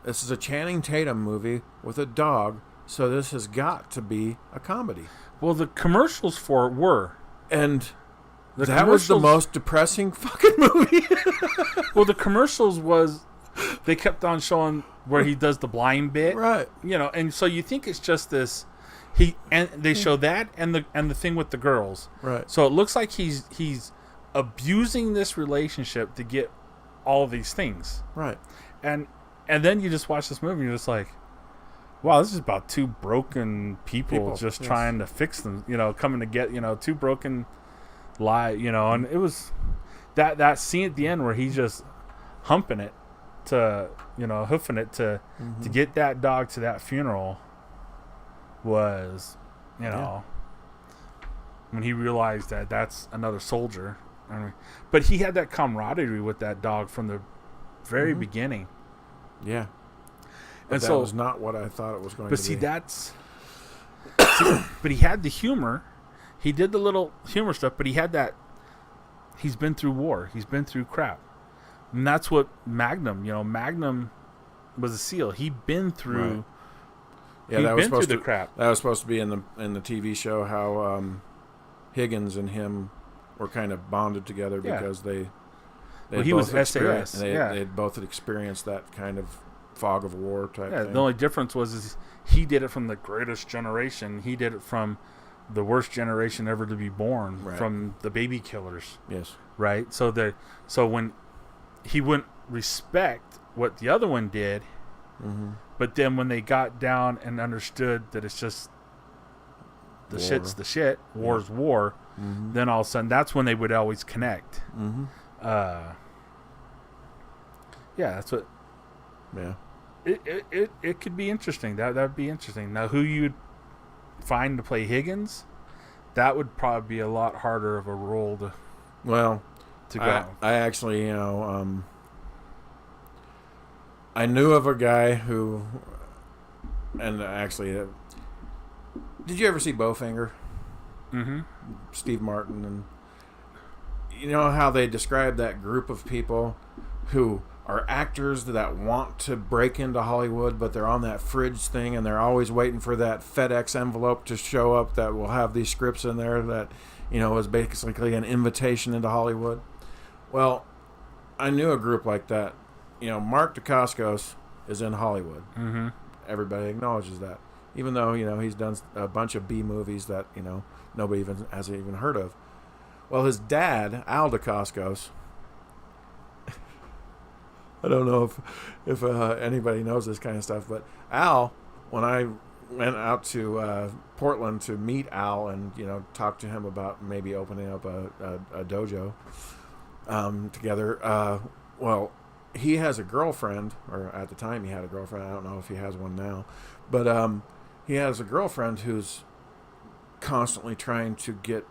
this is a Channing Tatum movie with a dog, so this has got to be a comedy. Well, the commercials for it were, and that was the most depressing fucking movie. Well, the commercials was they kept on showing where he does the blind bit, right? You know, and so you think it's just this. And they show that and the thing with the girls, right? So it looks like he's abusing this relationship to get all these things, right? And then you just watch this movie and you're just like, wow, this is about two broken people just trying to fix them, you know, coming to get, you know, two broken you know, and it was that scene at the end where he's just humping it to, you know, hoofing it to get that dog to that funeral was, you know, when he realized that that's another soldier. I mean, but he had that camaraderie with that dog from the very beginning. Yeah. And that so was not what I thought it was going to be. But see, but he had the humor. He did the little humor stuff, but he had that. He's been through war. He's been through crap. And that's what Magnum, you know, Magnum was a SEAL. He'd been through. Right. Yeah, that was supposed to crap. That was supposed to be in the TV show how Higgins and him were kind of bonded together because they he was SAS. They both had experienced that kind of fog of war type thing. The only difference was he did it from the greatest generation. He did it from the worst generation ever to be born, from the baby killers. Yes. Right? So when he wouldn't respect what the other one did, Mm-hmm. But then when they got down and understood that it's just the War. shit's the shit, war's war, Mm-hmm. then all of a sudden that's when they would always connect. Mm-hmm. Yeah, that's what. Yeah. It could be interesting. That'd be interesting. Now, who you'd find to play Higgins, that would probably be a lot harder of a role Well, to go. I actually, I knew of a guy who, and actually, did you ever see Bowfinger? Mm-hmm. Steve Martin, and you know how they describe that group of people who are actors that want to break into Hollywood, but they're on that fridge thing and they're always waiting for that FedEx envelope to show up that will have these scripts in there that, is basically an invitation into Hollywood. Well, I knew a group like that. Mark Dacascos is in Hollywood. Mm-hmm. Everybody acknowledges that. Even though, he's done a bunch of B movies that, nobody hasn't even heard of. Well, his dad, Al Dacascos, I don't know if anybody knows this kind of stuff, but Al, when I went out to Portland to meet Al and talk to him about maybe opening up a dojo together, well, he has a girlfriend, or at the time he had a girlfriend. I don't know if he has one now, but he has a girlfriend who's constantly trying to get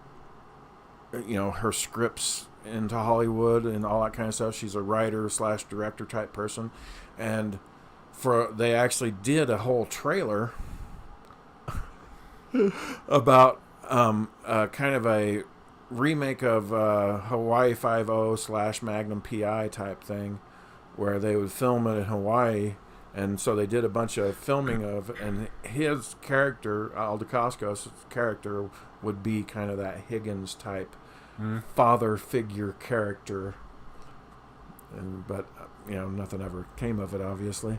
her scripts into Hollywood and all that kind of stuff. She's a writer / director type person, and they actually did a whole trailer about kind of a remake of Hawaii 5-0 / Magnum PI type thing, where they would film it in Hawaii. And so they did a bunch of filming and his character, Al Dacascos' character, would be kind of that Higgins type father figure character. But nothing ever came of it, obviously.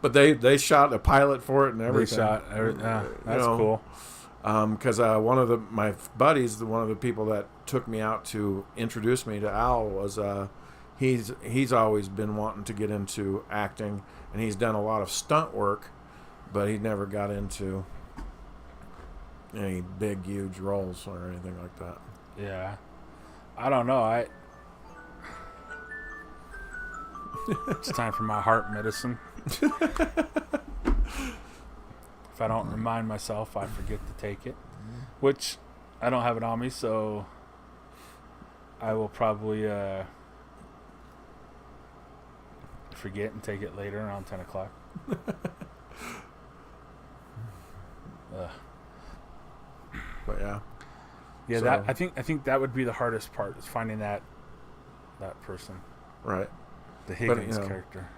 But they shot a pilot for it and everything. That's cool. Because one of my buddies, one of the people that took me out to introduce me to Al, was he's always been wanting to get into acting, and he's done a lot of stunt work, but he never got into any big, huge roles or anything like that. Yeah, I don't know. It's time for my heart medicine. If I don't remind myself, I forget to take it, which I don't have it on me, so I will probably forget and take it later around 10 o'clock. But yeah, so, that I think that would be the hardest part, is finding that person, right? The Higgins character.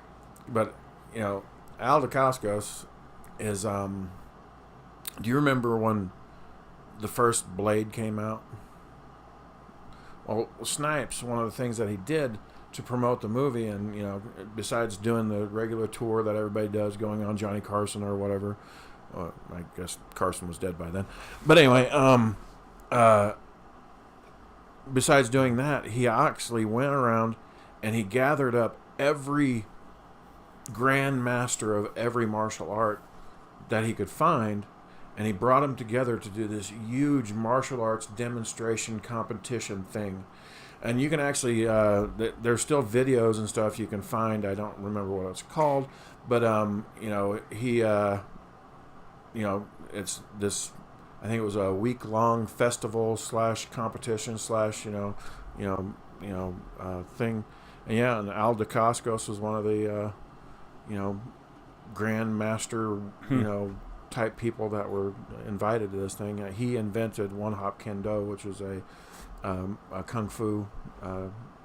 But Al Dacascos is. Do you remember when the first Blade came out? Well, Snipes, one of the things that he did to promote the movie, and besides doing the regular tour that everybody does, going on Johnny Carson or whatever, I guess Carson was dead by then. But anyway, besides doing that, he actually went around and he gathered up every grand master of every martial art that he could find, and he brought them together to do this huge martial arts demonstration competition thing. And you can actually, there's still videos and stuff you can find. I don't remember what it's called, but he, it's this. I think it was a week-long festival / competition / thing. And yeah, and Al Dacascos was one of the, grand master, type people that were invited to this thing. He invented one-hop kendo, which was a kung fu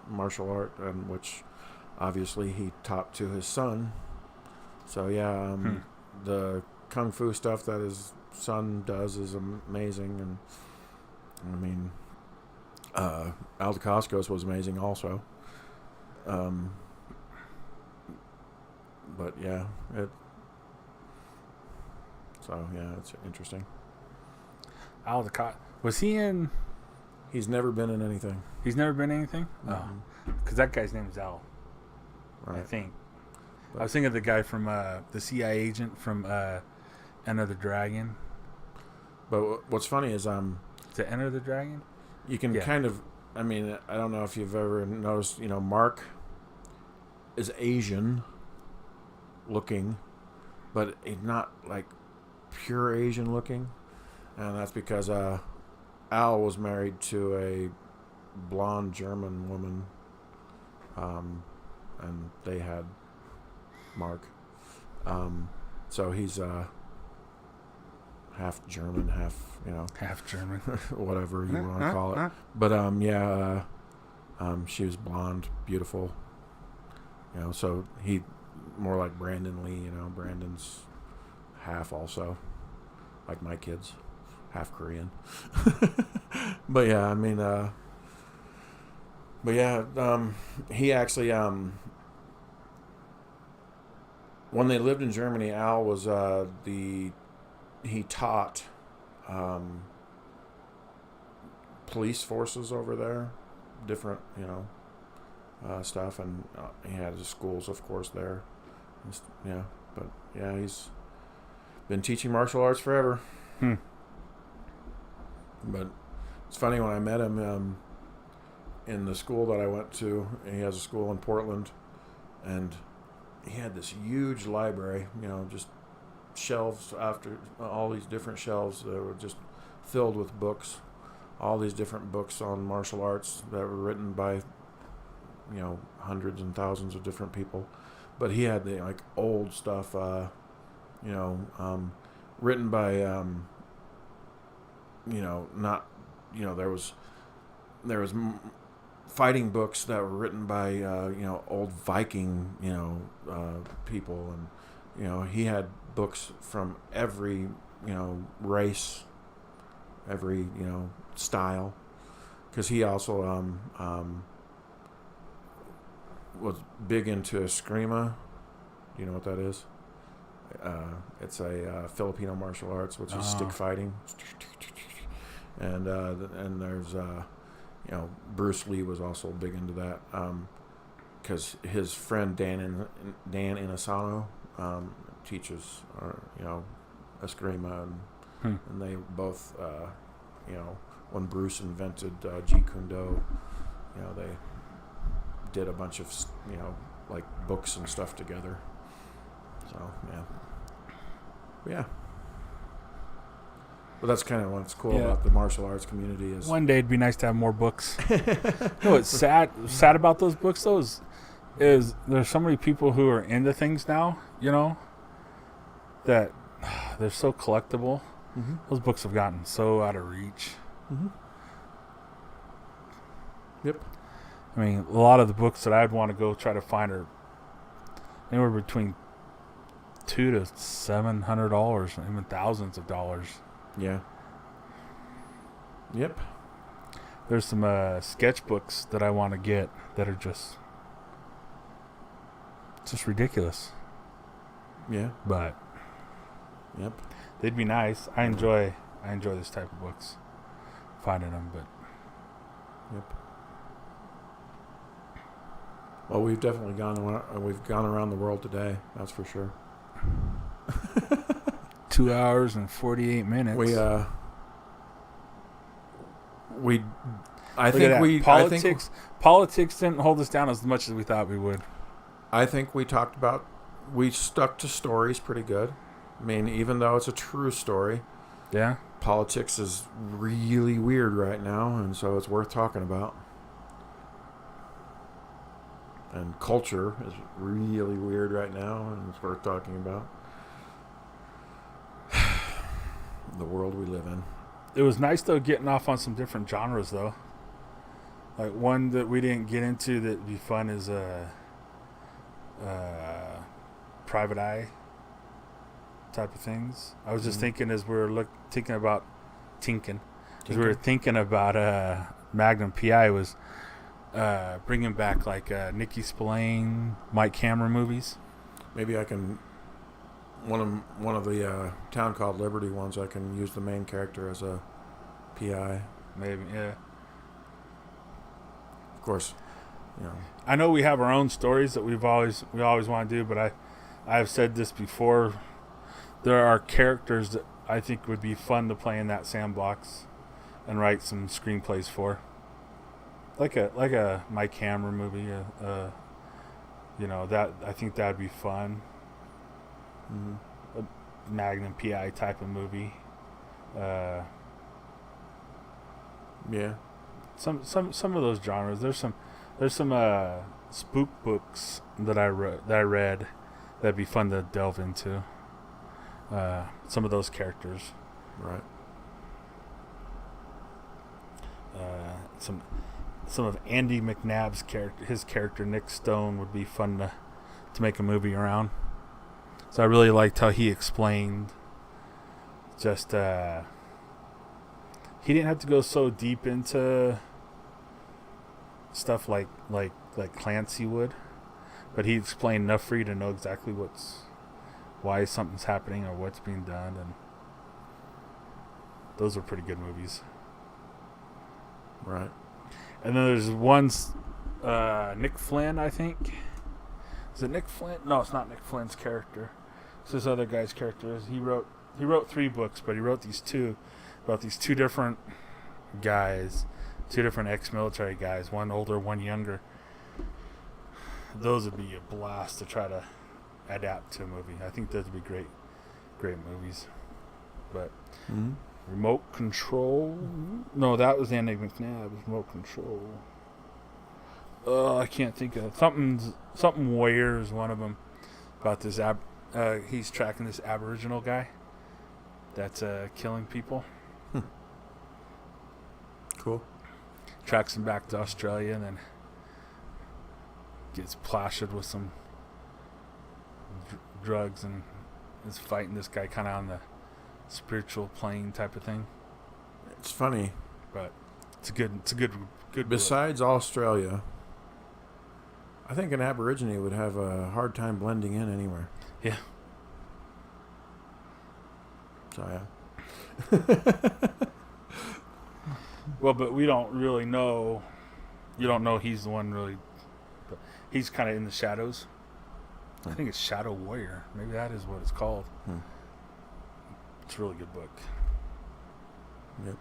martial art, and which obviously he taught to his son. So yeah, the kung fu stuff that his son does is amazing, and I mean, Al Dacascos was amazing also. But yeah, it's interesting. Al Dacascos, was he in? He's never been in anything. He's never been in anything? Mm-hmm. Oh, because that guy's name is Al. Right. I think. I was thinking of the guy from the CIA agent from Enter the Dragon. But what's funny is To Enter the Dragon? you can kind of, I mean, I don't know if you've ever noticed, Mark is Asian looking, but he's not like pure Asian looking. And that's because Al was married to a blonde German woman, and they had Mark. So he's half German, half German, whatever you want to call it. But she was blonde, beautiful. So he more like Brandon Lee. Brandon's half also, like my kids, half Korean. But yeah, I mean, he actually when they lived in Germany, Al was he taught police forces over there, different stuff, and he had his schools, of course, there. He's been teaching martial arts forever. But it's funny, when I met him in the school that I went to, he has a school in Portland, and he had this huge library, just shelves after all these different shelves that were just filled with books, all these different books on martial arts that were written by hundreds and thousands of different people. But he had the old stuff written by not there was fighting books that were written by old Viking people, and he had books from every race, every style, because he also was big into Eskrima. Do you know what that is? It's a Filipino martial arts, which is stick fighting, and there's Bruce Lee was also big into that, because his friend Dan Inosanto teaches Eskrima, and they both when Bruce invented Jeet Kune Do, they did a bunch of books and stuff together. So yeah. But that's kind of what's cool about the martial arts community is. One day it'd be nice to have more books. What's sad about those books though is there's so many people who are into things now, that they're so collectible. Mm-hmm. Those books have gotten so out of reach. Mm-hmm. Yep. I mean, a lot of the books that I'd want to go try to find are anywhere between $200 to $700, even thousands of dollars. Yeah. Yep. There's some sketchbooks that I want to get that are just ridiculous. Yeah. But yep, they'd be nice. I enjoy this type of books, finding them. But yep. Well, we've definitely gone around the world today. That's for sure. 2 hours and 48 minutes. Politics didn't hold us down as much as we thought we would. I think we stuck to stories pretty good. I mean, even though it's a true story, yeah, politics is really weird right now, and so it's worth talking about. And culture is really weird right now, and it's worth talking about. The world we live in. It was nice, though, getting off on some different genres, though. Like, one that we didn't get into that'd be fun is Private Eye type of things. I was just thinking as we were thinking about Magnum P.I. was bringing back like Nikki Spillane, Mike Hammer movies. Maybe I can one of the Town Called Liberty ones. I can use the main character as a PI. Maybe, yeah. Of course, you know. I know we have our own stories that we always want to do, but I've said this before. There are characters that I think would be fun to play in that sandbox and write some screenplays for. Like a Mike Hammer movie, that I think that'd be fun. Mm-hmm. A Magnum PI type of movie. Yeah. Some of those genres. There's some spook books that I read that'd be fun to delve into. Some of those characters. Right. Some of Andy McNabb's his character Nick Stone would be fun to make a movie around. So I really liked how he explained. Just he didn't have to go so deep into stuff like Clancy would, but he explained enough for you to know exactly why something's happening or what's being done, and those are pretty good movies. Right. And then there's one, Nick Flynn, I think. Is it Nick Flynn? No, it's not Nick Flynn's character. It's this other guy's character. He wrote 3 books, but he wrote these 2 about these 2 different guys, 2 different ex-military guys, one older, one younger. Those would be a blast to try to adapt to a movie. I think those would be great movies. But Remote Control? No, that was Andy McNabb. Remote Control. I can't think of it. Something Warrior is one of them. About this he's tracking this Aboriginal guy that's killing people. Cool. Tracks him back to Australia and then gets plastered with some drugs and is fighting this guy kind of on the spiritual plane type of thing. It's funny, but it's a good besides Australia, I think an Aborigine would have a hard time blending in anywhere. Yeah. So yeah. Well, but we don't really know. You don't know he's the one really. But he's kind of in the shadows. I think it's Shadow Warrior. Maybe that is what it's called. It's a really good book. Yep.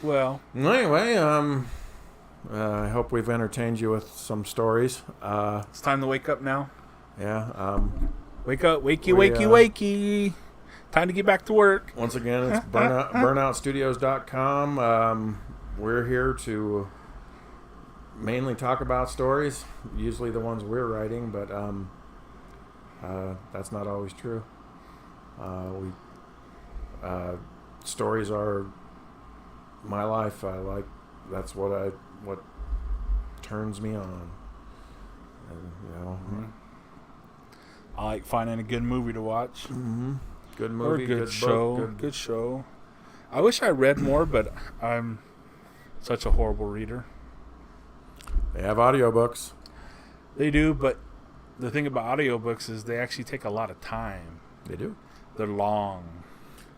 Well. Anyway, I hope we've entertained you with some stories. It's time to wake up now. Yeah. Wake up, wakey. Time to get back to work. Once again, it's burnoutstudios.com. We're here to mainly talk about stories, usually the ones we're writing, but that's not always true. Stories are my life. That's what turns me on. And, I like finding a good movie to watch. Mm-hmm. Good movie, or a good good show. book, good show. I wish I read more, but I'm such a horrible reader. They have audiobooks. They do, but the thing about audiobooks is they actually take a lot of time. They do. They're long.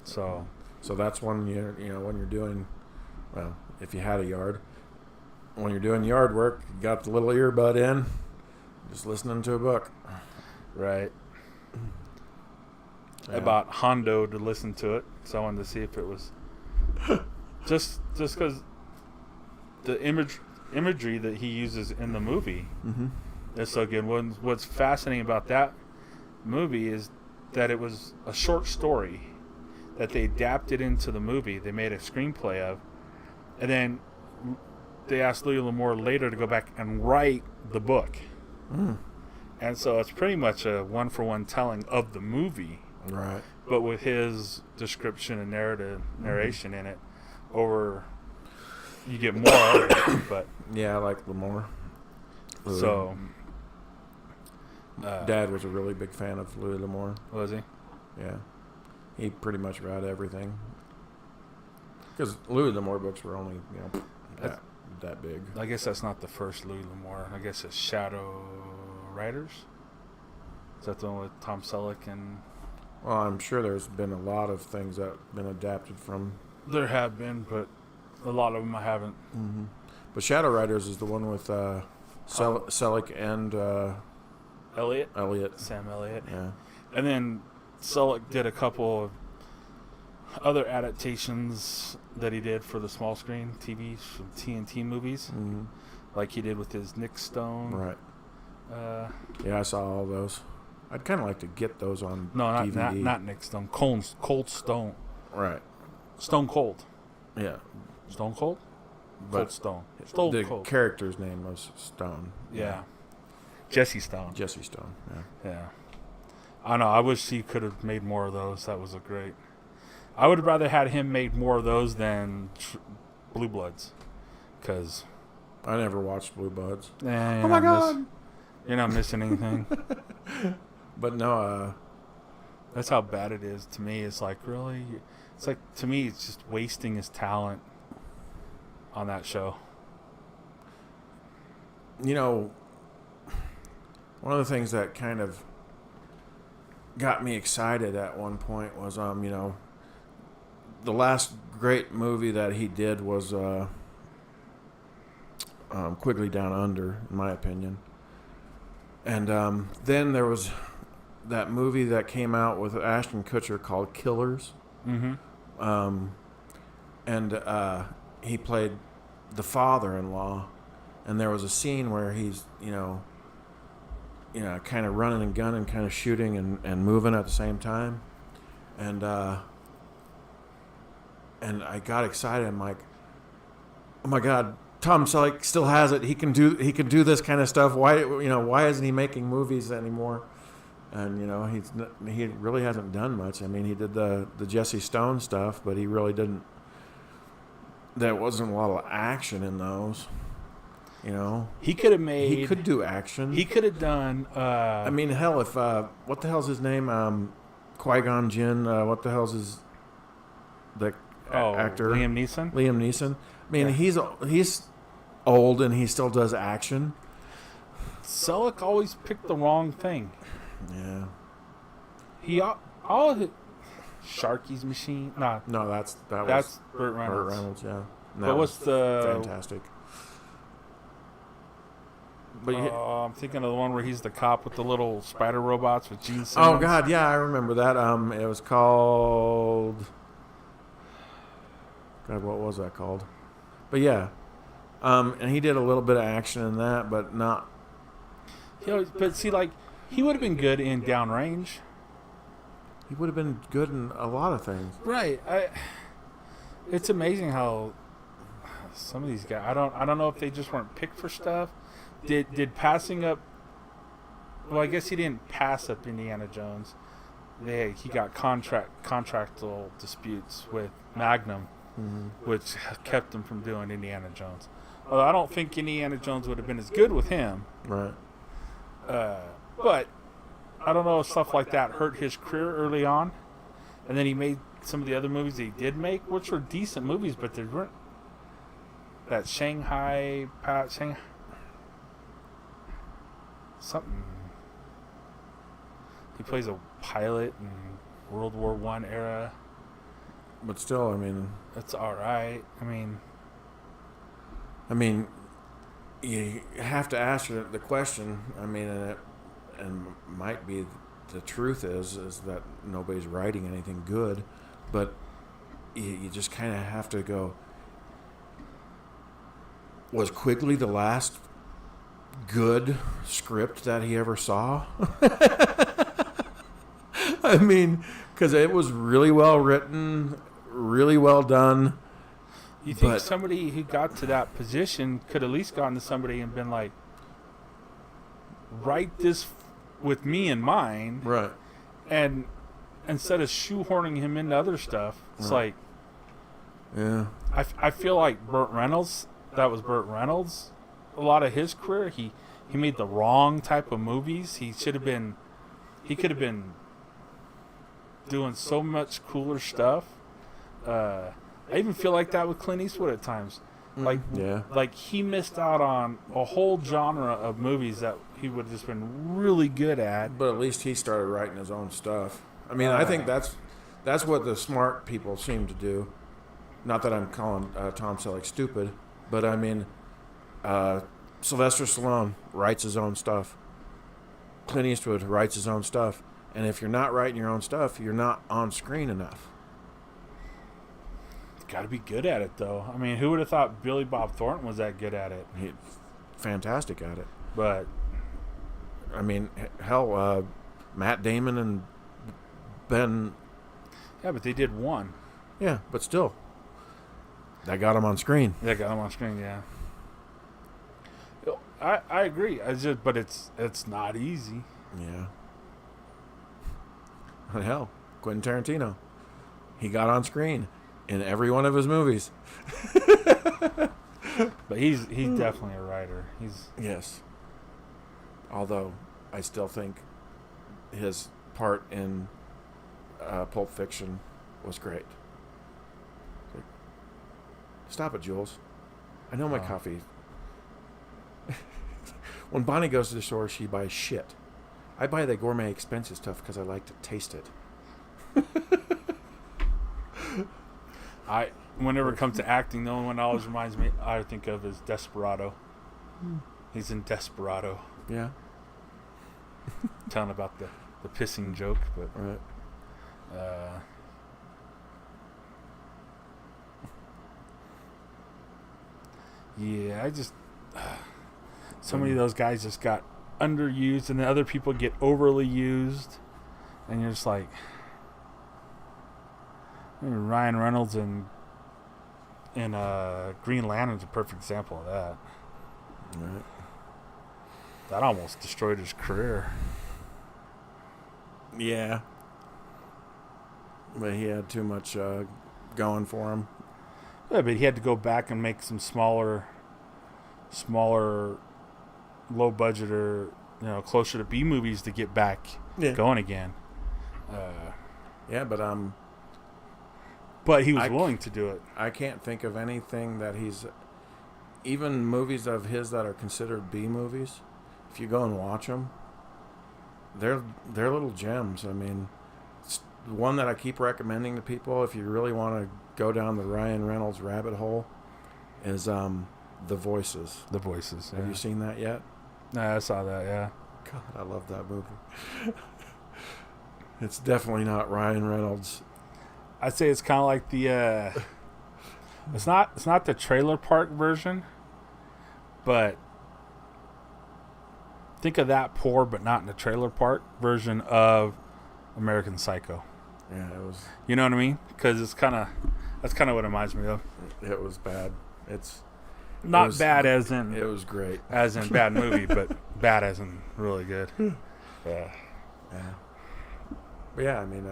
So that's when when you're doing, well, if you had a yard, when you're doing yard work, you got the little earbud in, just listening to a book. Right. Yeah. I bought Hondo to listen to it, so I wanted to see if it was just because the imagery that he uses in the movie is so good. What's fascinating about that movie is that it was a short story that they adapted into the movie. They made a screenplay of, and then they asked Louis L'Amour later to go back and write the book. And so it's pretty much a one-for-one telling of the movie. Right. But with his description and narration in it, you get more of it. But yeah, I like L'Amour. So, Dad was a really big fan of Louis L'Amour. Was he? Yeah, he pretty much read everything. Because Louis L'Amour books were only that big. I guess that's not the first Louis L'Amour. I guess it's Shadow Riders. Is that the one with Tom Selleck and? Well, I'm sure there's been a lot of things that have been adapted from. There have been, but a lot of them I haven't. But Shadow Riders is the one with Selleck and Elliott. Sam Elliott. Yeah. And then Selleck did a couple of other adaptations that he did for the small screen TV from TNT movies, Mm-hmm. like he did with his Nick Stone. Right. Yeah, I saw all those. I'd kind of like to get those on no, DVD. not Nick Stone. Cold Stone. Right. Stone Cold. Yeah. Stone Cold. But Cold Stone. Stone the Cold. character's name was Stone. Yeah. Jesse Stone. Jesse Stone. Yeah. Yeah. I know. I wish he could have made more of those. That was a great. I would have rather had him make more of those than Blue Bloods, because. I never watched Blue Bloods. Oh my God! You're not missing anything. But no, That's how bad it is to me. It's like, really? It's like, to me, it's just wasting his talent on that show. you know, one of the things that kind of got me excited at one point was, the last great movie that he did was Quigley Down Under, in my opinion. And then there was that movie that came out with Ashton Kutcher called Killers. Mm-hmm. And he played the father-in-law, and there was a scene where he's, kind of running and gunning, kind of shooting and moving at the same time. And I got excited. I'm like, oh my God, Tom Selleck still has it. He can do this kind of stuff. Why isn't he making movies anymore? And he really hasn't done much. I mean, he did the Jesse Stone stuff, but he really didn't. There wasn't a lot of action in those. He could have made. He could do action. He could have done. I mean, hell, if what the hell's his name? Qui-Gon Jinn. What the hell's his actor? Liam Neeson. Liam Neeson. I mean, Yeah. he's old and he still does action. Selleck always picked the wrong thing. Yeah. He all of it. Sharky's Machine. Nah, No, that's Burt Burt Reynolds. Reynolds. Yeah. But what's the? Fantastic. But I'm thinking of the one where he's the cop with the little spider robots with Gene Simmons. oh God, yeah, I remember that. It was called. God, what was that called? But yeah, and he did a little bit of action in that, but not. But see, like, he would have been good in Downrange. He would have been good in a lot of things. Right. It's amazing how some of these guys. I don't know if they just weren't picked for stuff. Did passing up? Well, I guess he didn't pass up Indiana Jones. He got contractual disputes with Magnum, which kept him from doing Indiana Jones. Although I don't think Indiana Jones would have been as good with him. Right. But I don't know if stuff like that hurt his career early on, and then he made some of the other movies he did make, which were decent movies, but they weren't. That Shanghai something. He plays a pilot in World War I era. But still, I mean, That's all right. I mean, you have to ask the question. I mean, and might be the truth is that nobody's writing anything good, but you just kind of have to go. Was Quigley the last good script that he ever saw? I mean, because it was really well written, really well done. you think somebody who got to that position could at least gotten to somebody and been like, write this with me in mind, Right. and instead of shoehorning him into other stuff, it's like, Yeah. I feel like Burt Reynolds. That was Burt Reynolds. A lot of his career, he made the wrong type of movies. He could have been doing so much cooler stuff. I even feel like that with Clint Eastwood at times. Like he missed out on a whole genre of movies that he would have just been really good at. But at least he started writing his own stuff. I mean, I think that's what the smart people seem to do. Not that I'm calling Tom Selleck stupid, but I mean, Sylvester Stallone writes his own stuff. Clint Eastwood writes his own stuff. And if you're not writing your own stuff, you're not on screen enough. Got to be good at it, though. I mean, who would have thought Billy Bob Thornton was that good at it? He's fantastic at it. But I mean, hell, Matt Damon and Ben. yeah, but they did one. Yeah, but still, that got him on screen. That got him on screen. Yeah. I agree. But it's not easy. Yeah. Hell, Quentin Tarantino, he got on screen in every one of his movies. But he's definitely a writer. Yes. Although I still think his part in Pulp Fiction was great. Stop it, Jules. I know my coffee. When Bonnie goes to the store, she buys shit. I buy the gourmet expensive stuff because I like to taste it. Whenever it comes to acting, the only one that always reminds me I think of is Desperado. He's in Desperado. Yeah. Telling about the pissing joke, but Right. Yeah, I just so many of those guys just got underused, and then other people get overly used, and you're just like, Ryan Reynolds and Green Lantern's a perfect example of that. Right. That almost destroyed his career. Yeah. But he had too much going for him. Yeah, but he had to go back and make some smaller, low budget or closer to B movies to get back going again. Yeah, but he was willing to do it. I can't think of anything that he's, even movies of his that are considered B movies. If you go and watch them, they're little gems. I mean, the one that I keep recommending to people, if you really want to go down the Ryan Reynolds rabbit hole, is The Voices. The Voices. Have you seen that yet? No, I saw that. Yeah. God, I love that movie. It's definitely not Ryan Reynolds. I'd say it's kind of like the. It's not the trailer park version, but think of that poor but not in the trailer park version of American Psycho. Yeah, it was. You know what I mean? Because that's kind of what it reminds me of. It was bad. Not bad as in it was great, as in bad movie, but bad as in really good. Yeah. But yeah, I mean,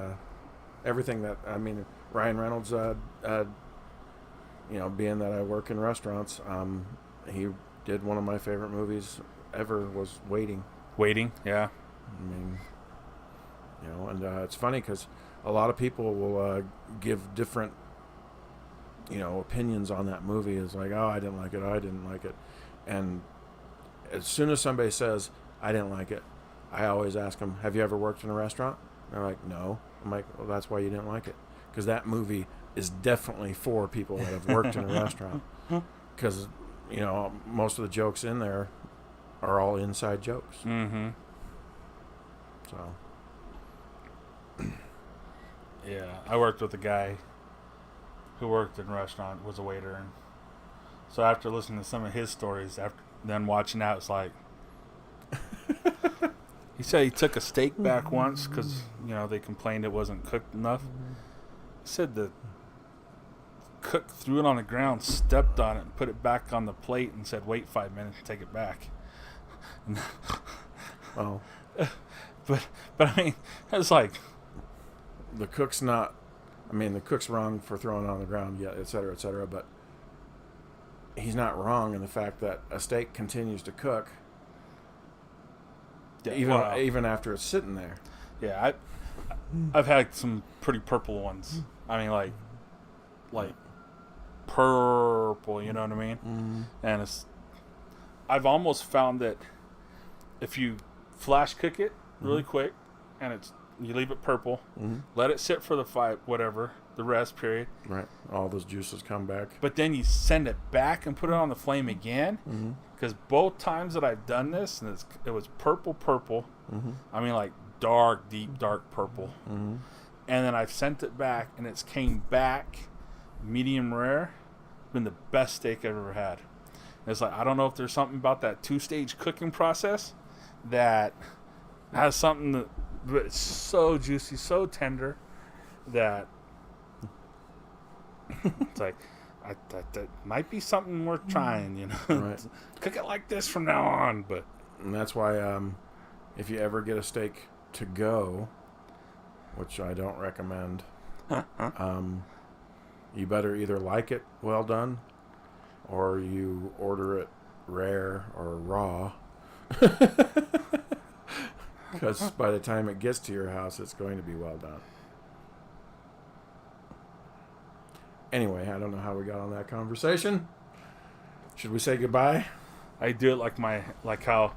everything that Ryan Reynolds, being that I work in restaurants, he did one of my favorite movies ever was Waiting. Waiting, yeah. I mean, and it's funny because a lot of people will give different, opinions on that movie. It's like, oh, I didn't like it. Oh, I didn't like it. And as soon as somebody says, I didn't like it, I always ask them, have you ever worked in a restaurant? And they're like, no. I'm like, well, that's why you didn't like it. Because that movie is definitely for people that have worked in a restaurant. Because, most of the jokes in there are all inside jokes. Mm-hmm. So. Yeah, I worked with a guy who worked in a restaurant, was a waiter, and so after listening to some of his stories, after then watching that, it's like he said he took a steak back once because they complained it wasn't cooked enough. He said the cook threw it on the ground, stepped on it, and put it back on the plate, and said, "Wait 5 minutes and take it back." Oh, but I mean, it's like the cook's not. I mean, the cook's wrong for throwing it on the ground, yeah, et cetera, but he's not wrong in the fact that a steak continues to cook even after it's sitting there. Yeah, I've had some pretty purple ones. I mean, like purple, you know what I mean? Mm-hmm. And I've almost found that if you flash cook it really quick and you leave it purple, let it sit for the whatever, the rest period. Right. All those juices come back. But then you send it back and put it on the flame again. Mm-hmm. Because both times that I've done this, and it was purple. Mm-hmm. I mean, like deep, dark purple. Mm-hmm. And then I've sent it back, and it's came back medium rare. Been the best steak I've ever had. And it's like, I don't know if there's something about that 2-stage cooking process that has something that, but it's so juicy, so tender that it's like, that might be something worth trying, you know. Right. Cook it like this from now on. But And that's why if you ever get a steak to go, which I don't recommend, you better either like it well done or you order it rare or raw. Because by the time it gets to your house, it's going to be well done. Anyway, I don't know how we got on that conversation. Should we say goodbye? I do it like how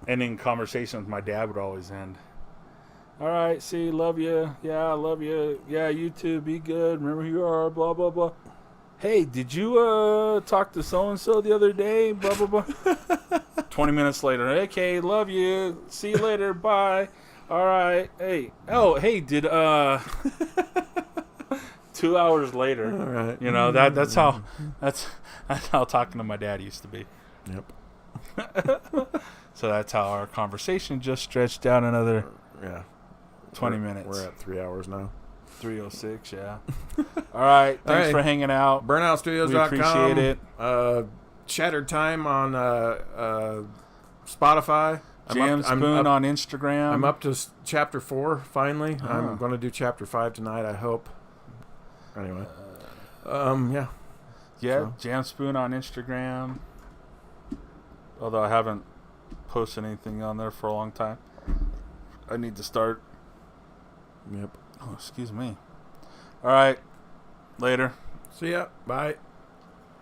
ending conversations with my dad would always end. All right, see, love you. Yeah, I love you. Yeah, you too. Be good. Remember who you are. Blah blah blah. Hey, did you talk to so and so the other day? Blah blah blah. 20 minutes later. Okay, love you. See you later. Bye. All right. Hey. Oh, hey. Did 2 hours later. All right. You know that's how talking to my dad used to be. Yep. So that's how our conversation just stretched out another 20 minutes. We're at 3 hours now. 3:06, yeah. All right. Thanks for hanging out. BurnoutStudios.com. We appreciate it. Shattered Time on Spotify. Jam Spoon on Instagram. I'm up to chapter 4 finally. I'm going to do chapter 5 tonight, I hope. Anyway. Yeah. Yeah, So. Jam Spoon on Instagram. Although I haven't posted anything on there for a long time. I need to start. Yep. Oh, excuse me. All right. Later. See ya. Bye.